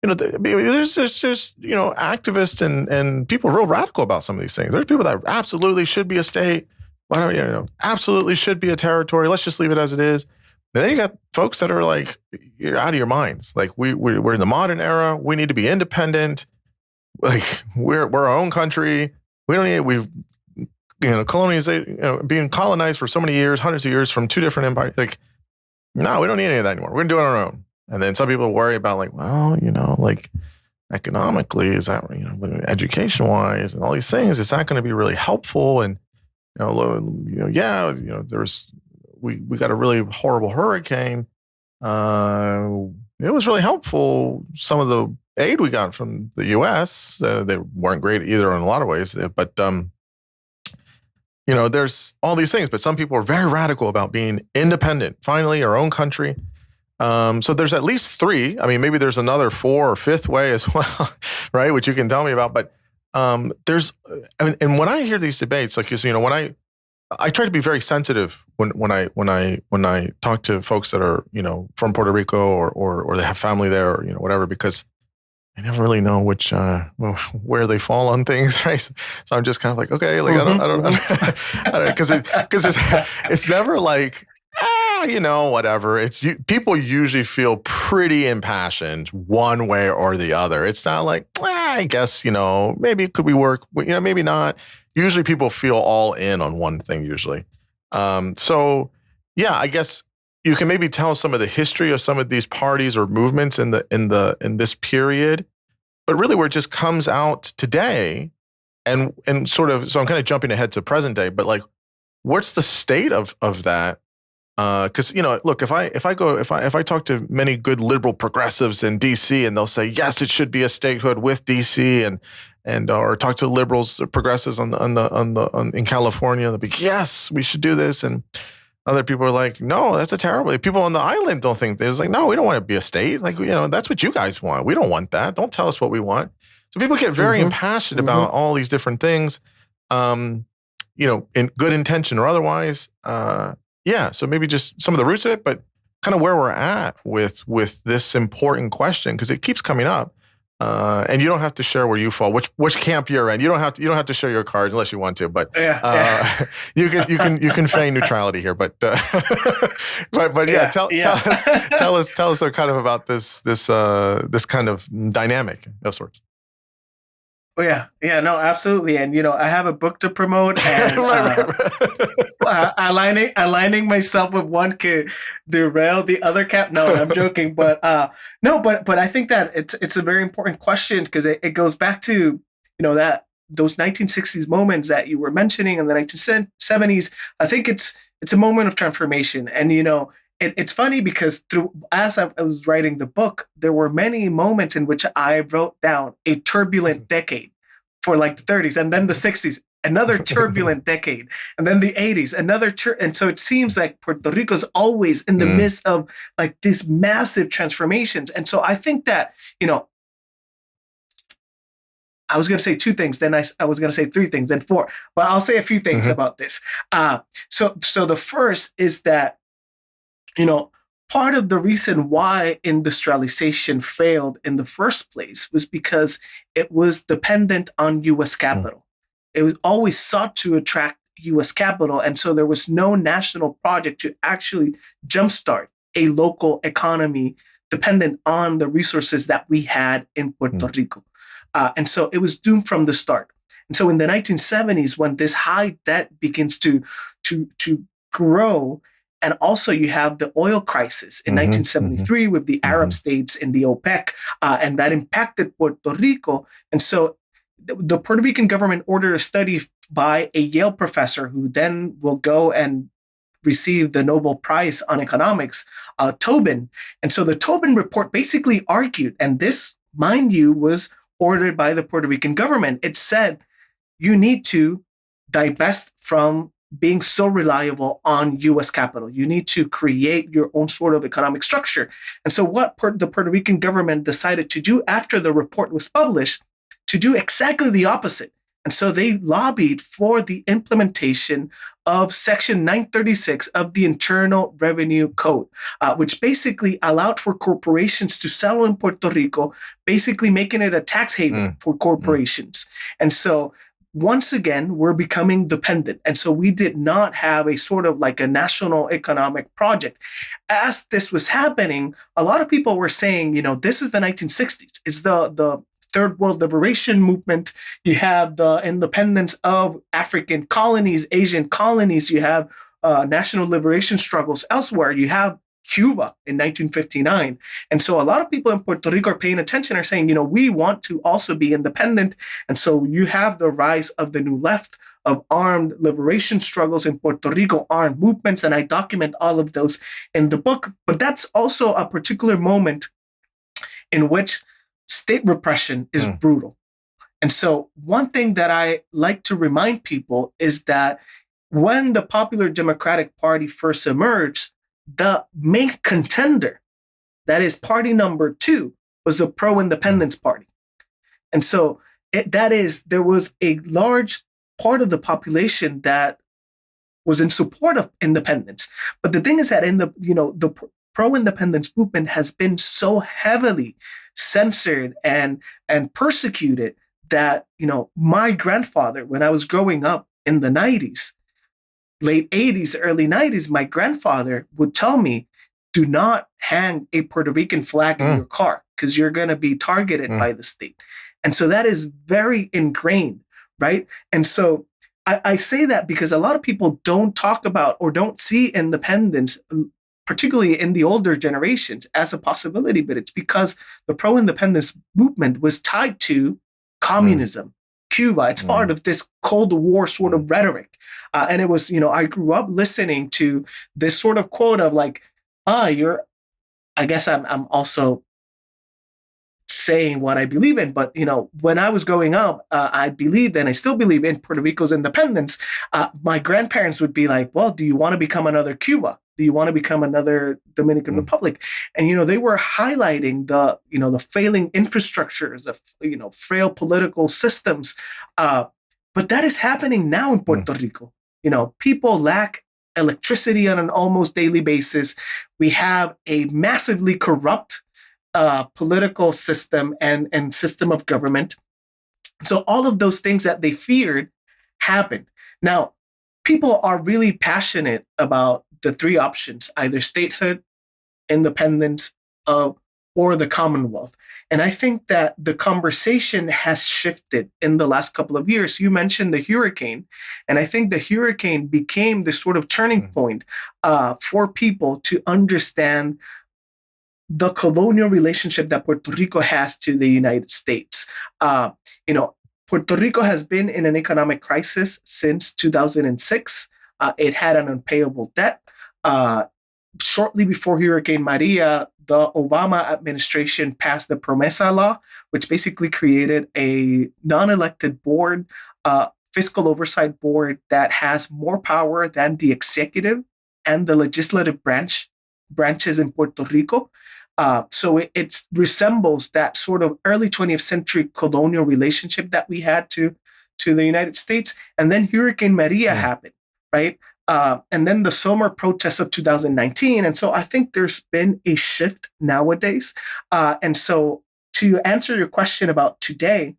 just activists and people real radical about some of these things. There's people that absolutely should be a state. Why don't absolutely should be a territory. Let's just leave it as it is. And then you got folks that are like, you're out of your minds. Like we're in the modern era. We need to be independent. Like we're our own country. We don't need. We've being colonized for so many years, hundreds of years from two different empires. Like, no, we don't need any of that anymore. We're gonna do it on our own. And then some people worry about like, well, like economically, is that education wise and all these things, is that going to be really helpful? And there's we got a really horrible hurricane. It was really helpful. Some of the aid we got from the U.S. They weren't great either in a lot of ways, but there's all these things. But some people are very radical about being independent. Finally, our own country. So there's at least three. I mean, maybe there's another fourth or fifth way as well, right? Which you can tell me about. But and when I hear these debates, like when I try to be very sensitive when I talk to folks that are from Puerto Rico or they have family there or whatever, because I never really know where they fall on things, right? So I'm just kind of like, okay, like I don't because it's never like whatever. People usually feel pretty impassioned one way or the other. It's not like, I guess, maybe could we work, maybe not. Usually people feel all in on one thing usually. So yeah, I guess you can maybe tell some of the history of some of these parties or movements in this period, but really where it just comes out today and sort of, so I'm kind of jumping ahead to present day, but like, what's the state of that? Because look, if I talk to many good liberal progressives in DC, and they'll say yes, it should be a statehood with DC, and and or talk to liberals or progressives in California. They'll be, yes, we should do this. And other people are like, no, that's a terrible. People on the island don't think there's like, no, we don't want to be a state. Like, that's what you guys want. We don't want that. Don't tell us what we want. So people get very impassioned about all these different things, in good intention or otherwise. So maybe just some of the roots of it, but kind of where we're at with this important question, because it keeps coming up. And you don't have to share where you fall, which camp you're in. You don't have to share your cards unless you want to. But you can feign neutrality here. But tell us kind of about this kind of dynamic of sorts. Oh, yeah, no, absolutely. And, I have a book to promote, and aligning myself with one could derail the other camp. No, I'm joking. But but I think that it's a very important question, because it goes back to, that those 1960s moments that you were mentioning in the 1970s. I think it's a moment of transformation. And, it's funny because as I was writing the book, there were many moments in which I wrote down a turbulent decade for like the 30s, and then the 60s, another turbulent decade, and then the 80s, and so it seems like Puerto Rico is always in the midst of like these massive transformations. And so I think that, I was going to say two things, then I was going to say three things, then four, but I'll say a few things about this. So the first is that, part of the reason why industrialization failed in the first place was because it was dependent on U.S. capital. It was always sought to attract U.S. capital. And so there was no national project to actually jumpstart a local economy dependent on the resources that we had in Puerto Rico. And so it was doomed from the start. And so in the 1970s, when this high debt begins to grow, and also you have the oil crisis in 1973 with the Arab states in the OPEC, and that impacted Puerto Rico. And so the Puerto Rican government ordered a study by a Yale professor who then will go and receive the Nobel Prize on economics, Tobin. And so the Tobin report basically argued, and this, mind you, was ordered by the Puerto Rican government. It said, you need to divest from being so reliable on U.S. capital. You need to create your own sort of economic structure. And so what the Puerto Rican government decided to do after the report was published, to do exactly the opposite. And so they lobbied for the implementation of Section 936 of the Internal Revenue Code, which basically allowed for corporations to settle in Puerto Rico, basically making it a tax haven for corporations. And so once again, we're becoming dependent. And so we did not have a sort of like a national economic project. As this was happening, a lot of people were saying, this is the 1960s. It's the Third World Liberation Movement. You have the independence of African colonies, Asian colonies. You have national liberation struggles elsewhere. You have Cuba in 1959. And so a lot of people in Puerto Rico are paying attention, are saying, we want to also be independent. And so you have the rise of the new left, of armed liberation struggles in Puerto Rico, armed movements, and I document all of those in the book. But that's also a particular moment in which state repression is brutal. And so one thing that I like to remind people is that when the Popular Democratic Party first emerged, the main contender, that is party number 2, was the pro-independence party. And so there was a large part of the population that was in support of independence. But the thing is that the pro-independence movement has been so heavily censored and persecuted that, my grandfather, when I was growing up in the 90s, late 80s, early 90s, my grandfather would tell me, do not hang a Puerto Rican flag in your car because you're going to be targeted by the state. And so that is very ingrained, right? And so I say that because a lot of people don't talk about or don't see independence, particularly in the older generations, as a possibility, but it's because the pro-independence movement was tied to communism, Cuba. It's part of this Cold War sort of rhetoric. And it was, I grew up listening to this sort of quote of like, I guess I'm also saying what I believe in. But, when I was growing up, I believed, and I still believe in Puerto Rico's independence. My grandparents would be like, well, do you want to become another Cuba? Do you want to become another Dominican Republic? And, they were highlighting the failing infrastructures of, frail political systems. But that is happening now in Puerto Rico. People lack electricity on an almost daily basis. We have a massively corrupt political system and system of government. So all of those things that they feared happened. Now, people are really passionate about the three options, either statehood, independence, or the Commonwealth. And I think that the conversation has shifted in the last couple of years. You mentioned the hurricane, and I think the hurricane became the sort of turning point for people to understand the colonial relationship that Puerto Rico has to the United States. Puerto Rico has been in an economic crisis since 2006. It had an unpayable debt. Shortly before Hurricane Maria, the Obama administration passed the Promesa Law, which basically created a non-elected board, fiscal oversight board that has more power than the executive and the legislative branches in Puerto Rico. So it resembles that sort of early 20th century colonial relationship that we had to the United States. And then Hurricane Maria happened, right? And then the summer protests of 2019. And so I think there's been a shift nowadays. And so to answer your question about today,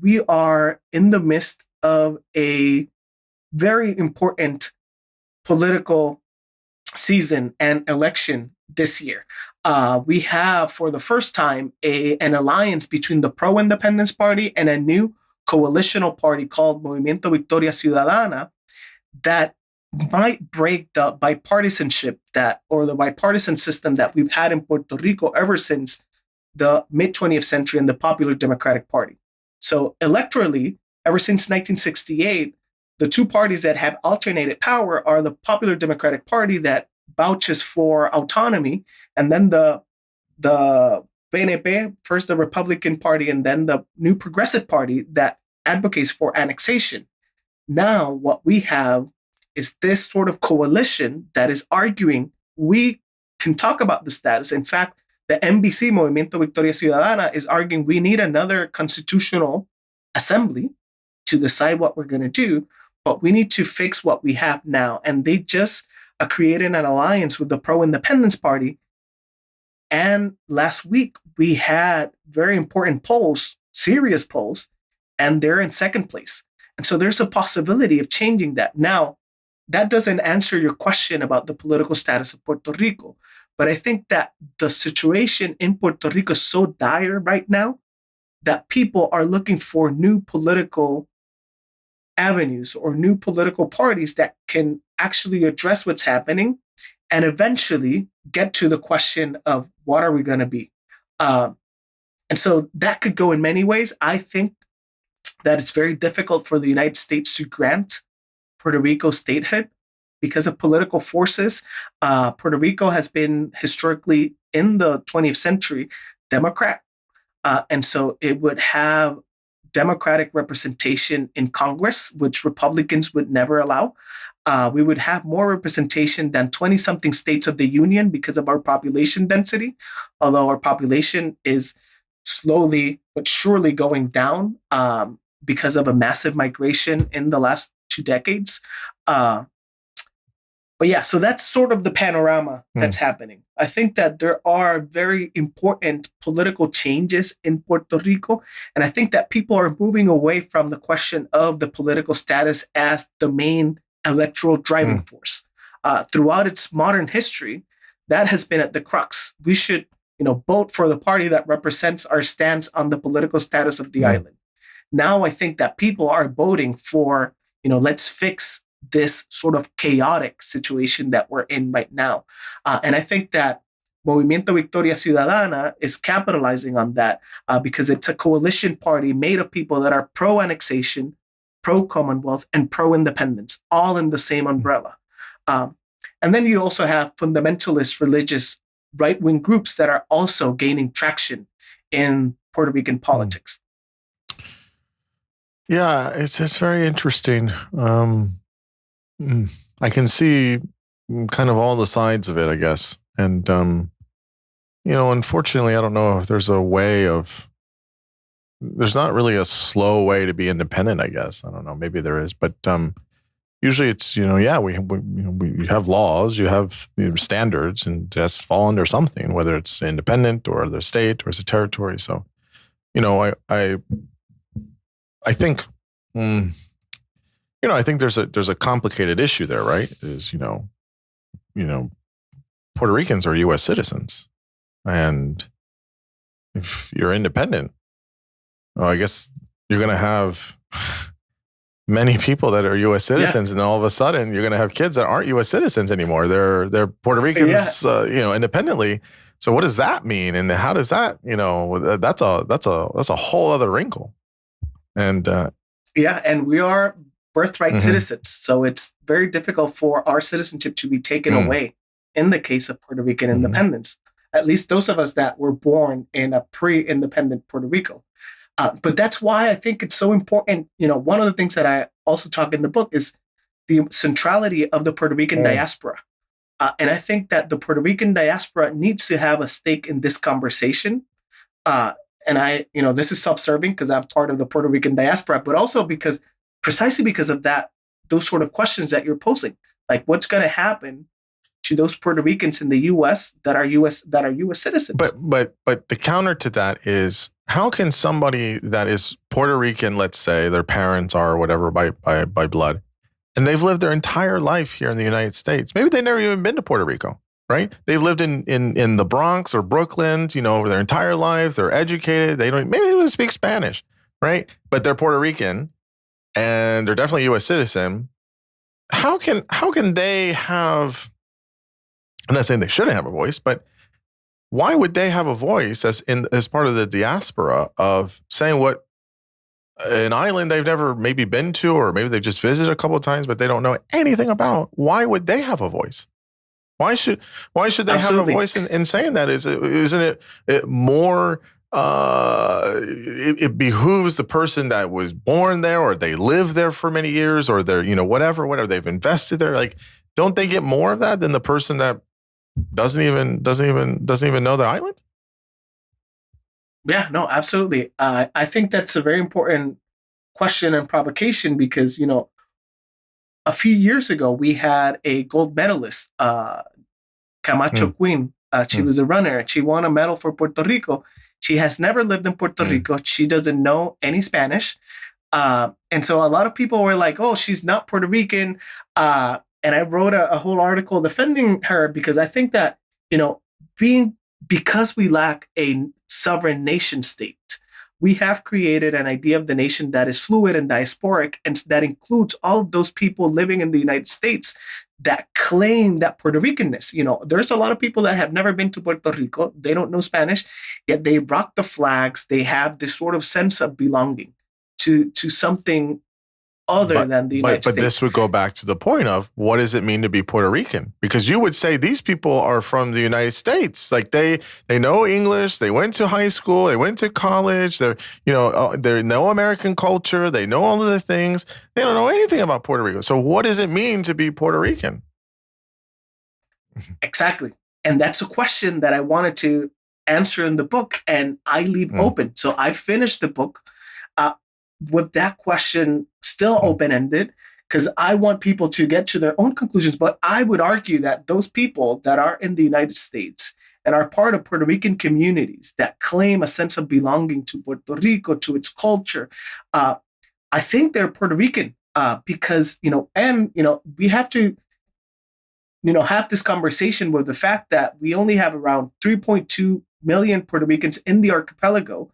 we are in the midst of a very important political season and election this year. We have, for the first time, an alliance between the pro-independence party and a new coalitional party called Movimiento Victoria Ciudadana that might break the bipartisanship or the bipartisan system that we've had in Puerto Rico ever since the mid-20th century and the Popular Democratic Party. So electorally, ever since 1968, the two parties that have alternated power are the Popular Democratic Party that vouches for autonomy, and then the PNP, first the Republican Party, and then the New Progressive Party that advocates for annexation. Now, what we have is this sort of coalition that is arguing we can talk about the status. In fact, the MVC, Movimiento Victoria Ciudadana, is arguing we need another constitutional assembly to decide what we're going to do, but we need to fix what we have now. And they just created an alliance with the pro-independence party. And last week, we had very important polls, serious polls, and they're in second place. And so there's a possibility of changing that. Now, that doesn't answer your question about the political status of Puerto Rico. But I think that the situation in Puerto Rico is so dire right now that people are looking for new political avenues or new political parties that can actually address what's happening and eventually get to the question of what are we going to be. And so that could go in many ways. I think that it's very difficult for the United States to grant Puerto Rico statehood because of political forces. Puerto Rico has been historically in the 20th century Democrat. And so it would have Democratic representation in Congress, which Republicans would never allow. We would have more representation than 20-something states of the Union because of our population density, although our population is slowly but surely going down because of a massive migration in the last 2 decades. But yeah, so that's sort of the panorama that's happening. I think that there are very important political changes in Puerto Rico. And I think that people are moving away from the question of the political status as the main electoral driving force. Throughout its modern history, that has been at the crux. We should, vote for the party that represents our stance on the political status of the island. Now I think that people are voting for, let's fix this sort of chaotic situation that we're in right now. And I think that Movimiento Victoria Ciudadana is capitalizing on that because it's a coalition party made of people that are pro-annexation, pro-Commonwealth, and pro-independence, all in the same umbrella. And then you also have fundamentalist religious right-wing groups that are also gaining traction in Puerto Rican politics. Yeah, it's very interesting. I can see kind of all the sides of it, I guess. And unfortunately, I don't know if there's a way of. There's not really a slow way to be independent, I guess. I don't know. Maybe there is, but usually it's we have laws, you have standards, and that's fall under something, whether it's independent or the state or it's a territory. So, I think, I think there's a complicated issue there, right? Is Puerto Ricans are U.S. citizens, and if you're independent, well, I guess you're going to have many people that are U.S. citizens, and all of a sudden you're going to have kids that aren't U.S. citizens anymore. They're Puerto Ricans, independently. So what does that mean, and how does that, that's a whole other wrinkle. And and we are birthright citizens, so it's very difficult for our citizenship to be taken away in the case of Puerto Rican independence. At least those of us that were born in a pre-independent Puerto Rico. But that's why I think it's so important. One of the things that I also talk in the book is the centrality of the Puerto Rican diaspora. And I think that the Puerto Rican diaspora needs to have a stake in this conversation. And this is self-serving because I'm part of the Puerto Rican diaspora, but also precisely because of those sort of questions that you're posing, like what's going to happen to those Puerto Ricans in the U.S. that are U.S. citizens. But the counter to that is, how can somebody that is Puerto Rican, let's say their parents are whatever by blood, and they've lived their entire life here in the United States, maybe they've never even been to Puerto Rico, right? They've lived in the Bronx or Brooklyn, their entire life. They're educated. Maybe they don't speak Spanish, right? But they're Puerto Rican, and they're definitely U.S. citizen. How can they have? I'm not saying they shouldn't have a voice, but why would they have a voice as part of the diaspora of saying what an island they've never maybe been to, or maybe they've just visited a couple of times, but they don't know anything about? Why would they have a voice? Why should they have a voice in saying that? Isn't it more? It behooves the person that was born there, or they live there for many years, or they're whatever they've invested there. Like, don't they get more of that than the person that doesn't even know the island? Yeah, no, absolutely. I think that's a very important question and provocation because, a few years ago, we had a gold medalist, Camacho Queen. She was a runner. She won a medal for Puerto Rico. She has never lived in Puerto Rico. She doesn't know any Spanish. And so a lot of people were like, oh, she's not Puerto Rican. And I wrote a whole article defending her because I think that, because we lack a sovereign nation state, we have created an idea of the nation that is fluid and diasporic, and that includes all of those people living in the United States that claim that Puerto Ricanness. There's a lot of people that have never been to Puerto Rico. They don't know Spanish, yet they rock the flags. They have this sort of sense of belonging to something other than the United States. But this would go back to the point of, what does it mean to be Puerto Rican? Because you would say these people are from the United States. Like they know English, they went to high school, they went to college, they know American culture, they know all of the things. They don't know anything about Puerto Rico. So what does it mean to be Puerto Rican? Exactly. And that's a question that I wanted to answer in the book, and I leave open. So I finished the book with that question still open-ended, because I want people to get to their own conclusions. But I would argue that those people that are in the United States and are part of Puerto Rican communities that claim a sense of belonging to Puerto Rico, to its culture, I think they're Puerto Rican because, we have to, have this conversation with the fact that we only have around 3.2 million Puerto Ricans in the archipelago,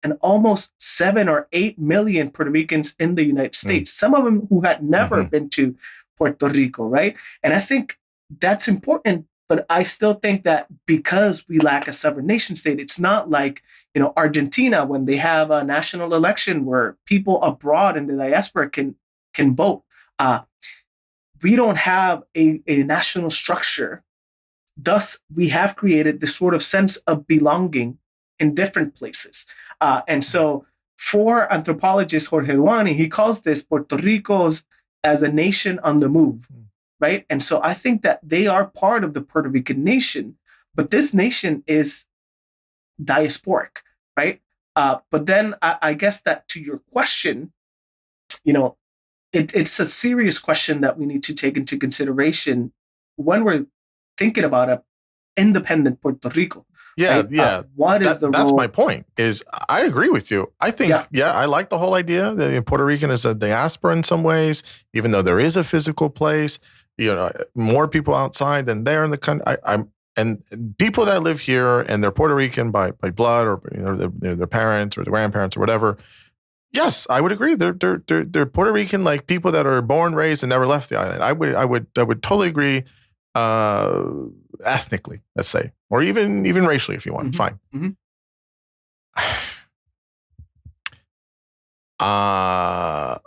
and almost 7 or 8 million Puerto Ricans in the United States, some of them who had never been to Puerto Rico, right? And I think that's important, but I still think that because we lack a sovereign nation state, it's not like, Argentina, when they have a national election where people abroad in the diaspora can vote. We don't have a national structure. Thus, we have created this sort of sense of belonging in different places. And so for anthropologist Jorge Duani, he calls this Puerto Rico's as a nation on the move, right? And so I think that they are part of the Puerto Rican nation, but this nation is diasporic, right? But then I guess that to your question, it's a serious question that we need to take into consideration when we're thinking about an independent Puerto Rico. Yeah, right? yeah. What is the role? That's my point. Is I agree with you. I think, I like the whole idea that Puerto Rican is a diaspora in some ways, even though there is a physical place. More people outside than there in the country. And people that live here and they're Puerto Rican by blood or their parents or their grandparents or whatever. Yes, I would agree. They're Puerto Rican, like people that are born, raised, and never left the island. I would totally agree. Ethnically, let's say, or even racially, if you want. Fine. I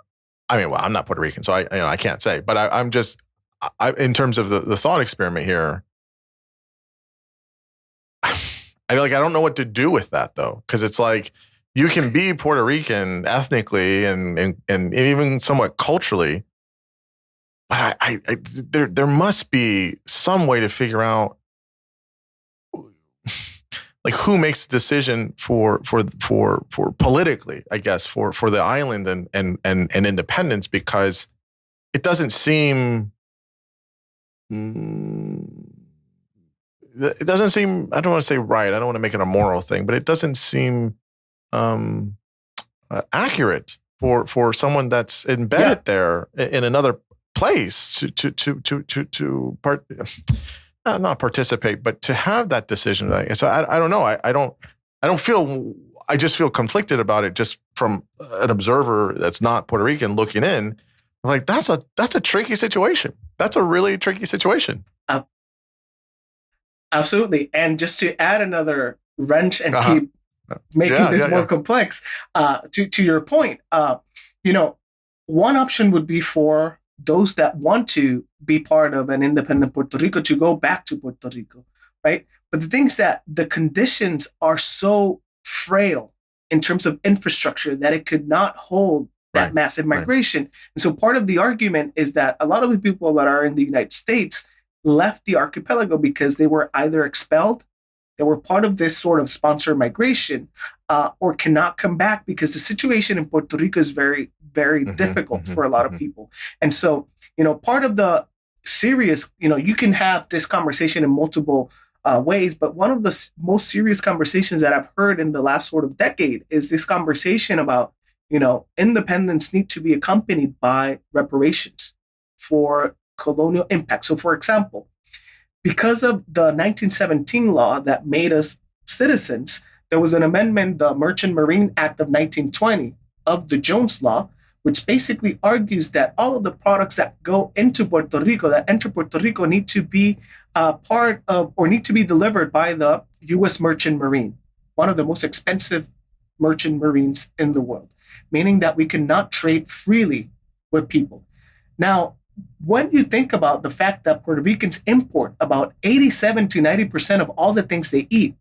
mean, well, I'm not Puerto Rican, so I can't say. But I'm just, in terms of the thought experiment here, I don't know what to do with that though, because it's like you can be Puerto Rican ethnically and even somewhat culturally, but there must be some way to figure out like who makes the decision for politically, I guess, for the island and independence, because it doesn't seem I don't want to say right. I don't want to make it a moral thing, but it doesn't seem accurate for someone that's embedded there in another place to not participate, but to have that decision. So I don't know. I don't feel. I just feel conflicted about it, just from an observer that's not Puerto Rican looking in. Like that's a tricky situation. That's a really tricky situation. Absolutely. And just to add another wrench and keep making this more complex, to your point, one option would be for those that want to be part of an independent Puerto Rico to go back to Puerto Rico, right? But the thing is that the conditions are so frail in terms of infrastructure that it could not hold that massive migration. And so part of the argument is that a lot of the people that are in the United States left the archipelago because they were either expelled, they were part of this sort of sponsored migration, or cannot come back because the situation in Puerto Rico is very, very difficult for a lot of people. And so, part of the serious, you can have this conversation in multiple ways, but one of the most serious conversations that I've heard in the last sort of decade is this conversation about, independence need to be accompanied by reparations for colonial impact. So, for example, because of the 1917 law that made us citizens, there was an amendment, the Merchant Marine Act of 1920 of the Jones Law, which basically argues that all of the products that go into Puerto Rico, that enter Puerto Rico, need to be part of or need to be delivered by the U.S. Merchant Marine, one of the most expensive merchant marines in the world, meaning that we cannot trade freely with people. Now, when you think about the fact that Puerto Ricans import about 87 to 90% of all the things they eat,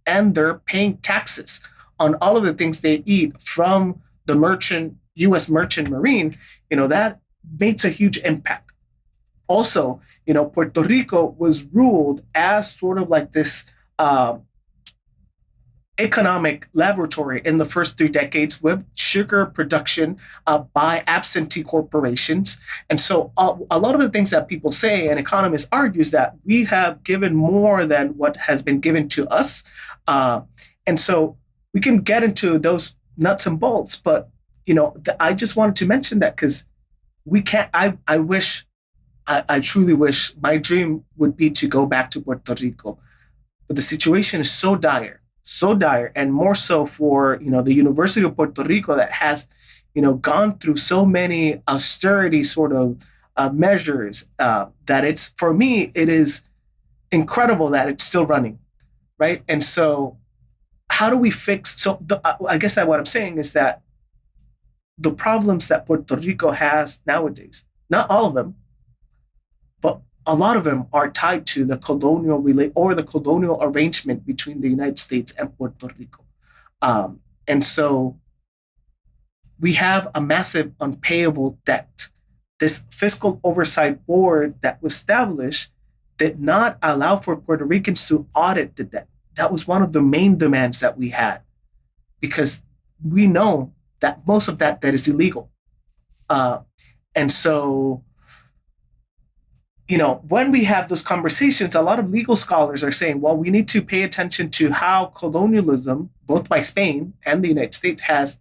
and they're paying taxes on all of the things they eat from the U.S. Merchant Marine, that makes a huge impact. Also, Puerto Rico was ruled as sort of like this economic laboratory in the first 3 decades with sugar production by absentee corporations. And so a lot of the things that people say and economists argue is that we have given more than what has been given to us. And so we can get into those nuts and bolts, but I just wanted to mention that because we can't, I truly wish, my dream would be to go back to Puerto Rico, but the situation is so dire, and more so for, the University of Puerto Rico that has, gone through so many austerity sort of measures that for me, it is incredible that it's still running, right? And so how do we fix, I guess that what I'm saying is that the problems that Puerto Rico has nowadays, not all of them, but a lot of them are tied to the colonial arrangement between the United States and Puerto Rico. And so we have a massive unpayable debt. This fiscal oversight board that was established did not allow for Puerto Ricans to audit the debt. That was one of the main demands that we had, because we know that most of that debt is illegal. And so, when we have those conversations, a lot of legal scholars are saying, well, we need to pay attention to how colonialism, both by Spain and the United States, has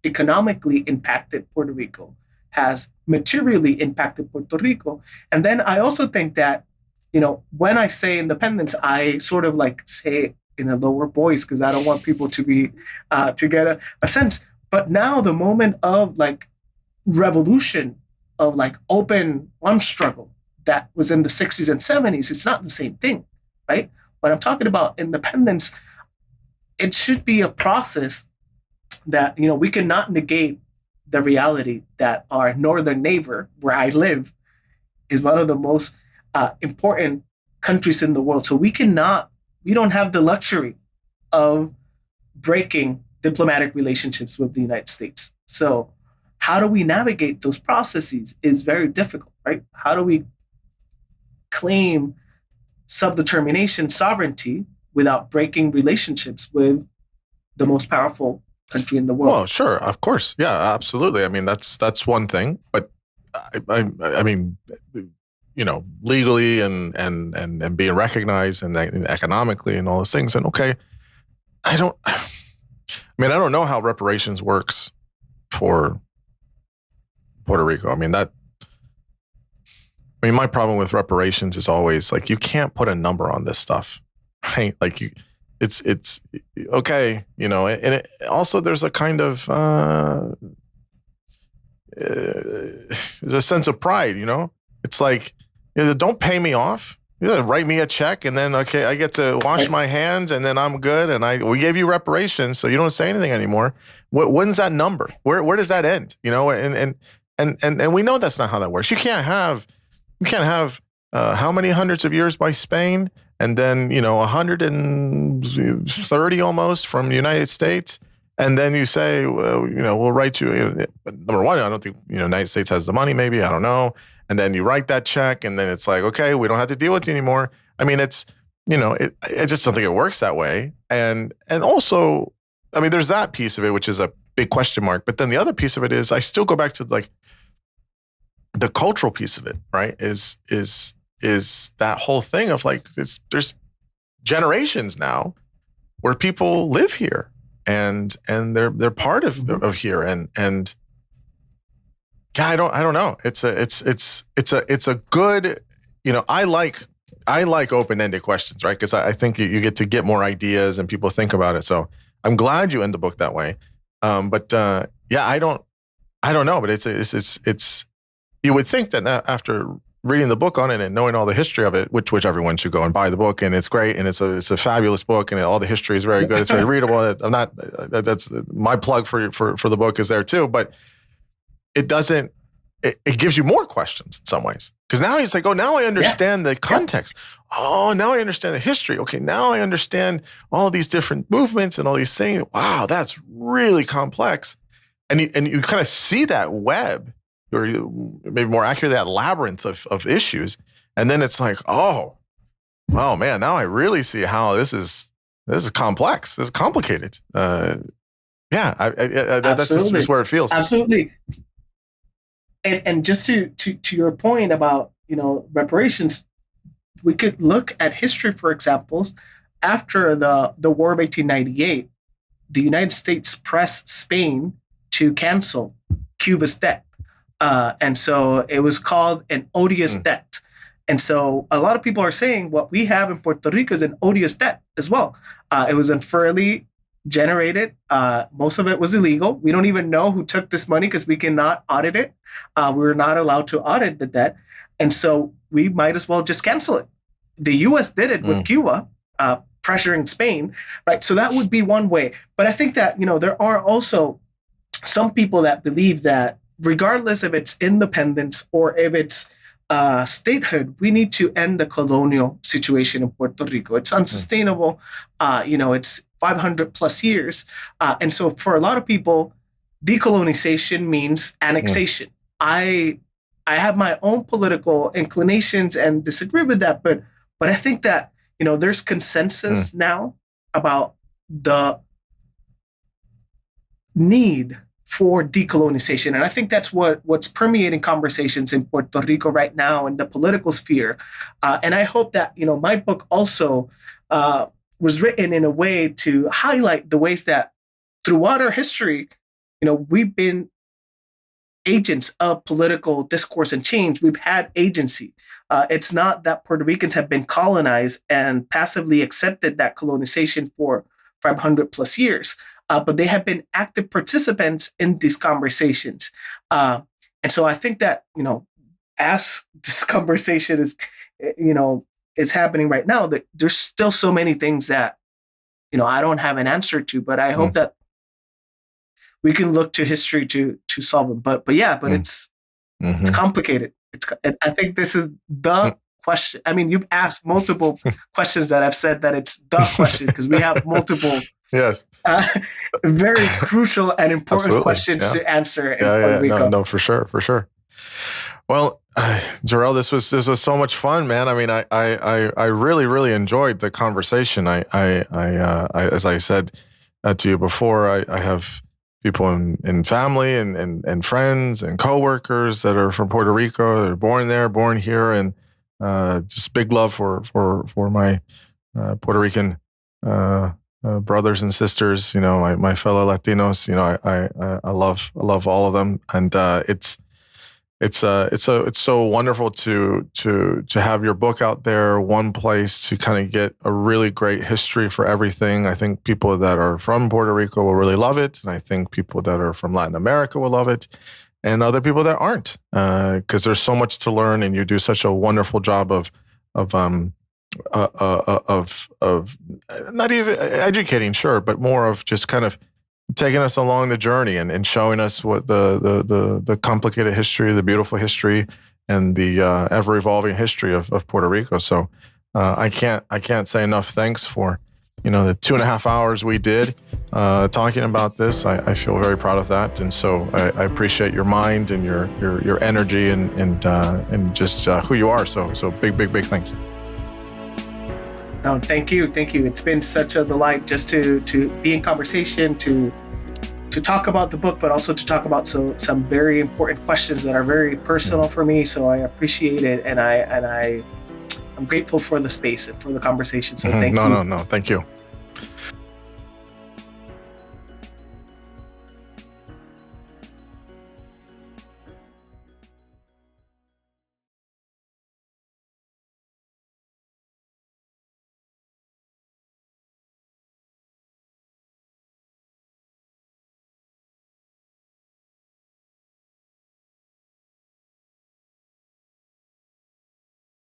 economically impacted Puerto Rico, has materially impacted Puerto Rico. And then I also think that, when I say independence, I sort of like say in a lower voice because I don't want people to be to get a sense. But now the moment of like revolution, of like open arms struggle that was in the 60s and 70s, it's not the same thing, right? When I'm talking about independence, it should be a process that, we cannot negate the reality that our northern neighbor, where I live, is one of the most important countries in the world. So we don't have the luxury of breaking diplomatic relationships with the United States. So how do we navigate those processes is very difficult, right? How do we claim self-determination, sovereignty, without breaking relationships with the most powerful country in the world? Well, sure, of course, yeah, absolutely. I mean, that's one thing, but I mean, legally and being recognized and economically and all those things. And okay, I don't know how reparations works for Puerto Rico. I mean, my problem with reparations is always like, you can't put a number on this stuff, right? Like it's okay, and also there's a kind of, there's a sense of pride, it's like, don't pay me off. Write me a check, and then, okay, I get to wash my hands, and then I'm good. And we gave you reparations, so you don't say anything anymore. When's that number? Where does that end? And we know that's not how that works. You can't have how many hundreds of years by Spain, and then 130 almost from the United States, and then you say, well, we'll write you. Number one, I don't think the United States has the money. Maybe, I don't know. And then you write that check, and then it's like, okay, we don't have to deal with you anymore. I mean, it's, I just don't think it works that way. And also, I mean, there's that piece of it, which is a big question mark. But then the other piece of it is, I still go back to like the cultural piece of it, right? Is that whole thing of like, there's generations now where people live here and they're part of here, and yeah, I don't know. It's a good, I like open-ended questions, right? Because I think you get more ideas and people think about it. So I'm glad you end the book that way. But yeah, I don't know. But it's you would think that after reading the book on it and knowing all the history of it, which everyone should go and buy the book, and it's great, and it's a fabulous book, and all the history is very good. It's very readable. That's my plug for the book is there too, but it doesn't. It gives you more questions in some ways, because now it's like, oh, now I understand the context. Oh, now I understand the history. Okay, now I understand all these different movements and all these things. Wow, that's really complex, and you kind of see that web, or maybe more accurately, that labyrinth of issues, and then it's like, oh, man, now I really see how this is complex. This is complicated. That's just where it feels. Absolutely. And just to your point about reparations, we could look at history for examples. After the War of 1898, the United States pressed Spain to cancel Cuba's debt, and so it was called an odious debt. And so a lot of people are saying what we have in Puerto Rico is an odious debt as well. It was unfairly generated. Most of it was illegal. We don't even know who took this money because we cannot audit it. We're not allowed to audit the debt. And so we might as well just cancel it. The US did it with Cuba, pressuring Spain, right? So that would be one way. But I think that, there are also some people that believe that regardless if it's independence or if it's statehood, we need to end the colonial situation in Puerto Rico. It's unsustainable. It's 500 plus years. And so for a lot of people, decolonization means annexation. I have my own political inclinations and disagree with that, but I think that, there's consensus now about the need for decolonization. And I think that's what's permeating conversations in Puerto Rico right now in the political sphere. And I hope that, my book also was written in a way to highlight the ways that throughout our history, we've been agents of political discourse and change. We've had agency. It's not that Puerto Ricans have been colonized and passively accepted that colonization for 500 plus years. But they have been active participants in these conversations. And so I think that, as this conversation is happening right now, that there's still so many things that, I don't have an answer to, but I hope that we can look to history to solve them. But it's complicated. I think this is the question. I mean, you've asked multiple questions that I've said that it's the question because we have multiple yes. Very crucial and important questions to answer in Puerto Rico. No, for sure. Well, Jorell, this was so much fun, man. I mean, I really enjoyed the conversation. I as I said to you before, I have people in family and friends and coworkers that are from Puerto Rico. They're born here, and just big love for my Puerto Rican brothers and sisters. My fellow Latinos. I love all of them, and it's so wonderful to have your book out there, one place to kind of get a really great history for everything. I think people that are from Puerto Rico will really love it, and I think people that are from Latin America will love it, and other people that aren't, because there's so much to learn, and you do such a wonderful job of not even educating, sure, but more of just kind of taking us along the journey and showing us what the complicated history, the beautiful history, and the ever evolving history of Puerto Rico. So I can't say enough thanks for the 2.5 hours we did talking about this. I feel very proud of that, and so I appreciate your mind and your energy and just who you are. So big thanks. No, thank you. It's been such a delight just to be in conversation, to talk about the book, but also to talk about some very important questions that are very personal for me. So I appreciate it, and I'm grateful for the space and for the conversation. So thank you. No, thank you.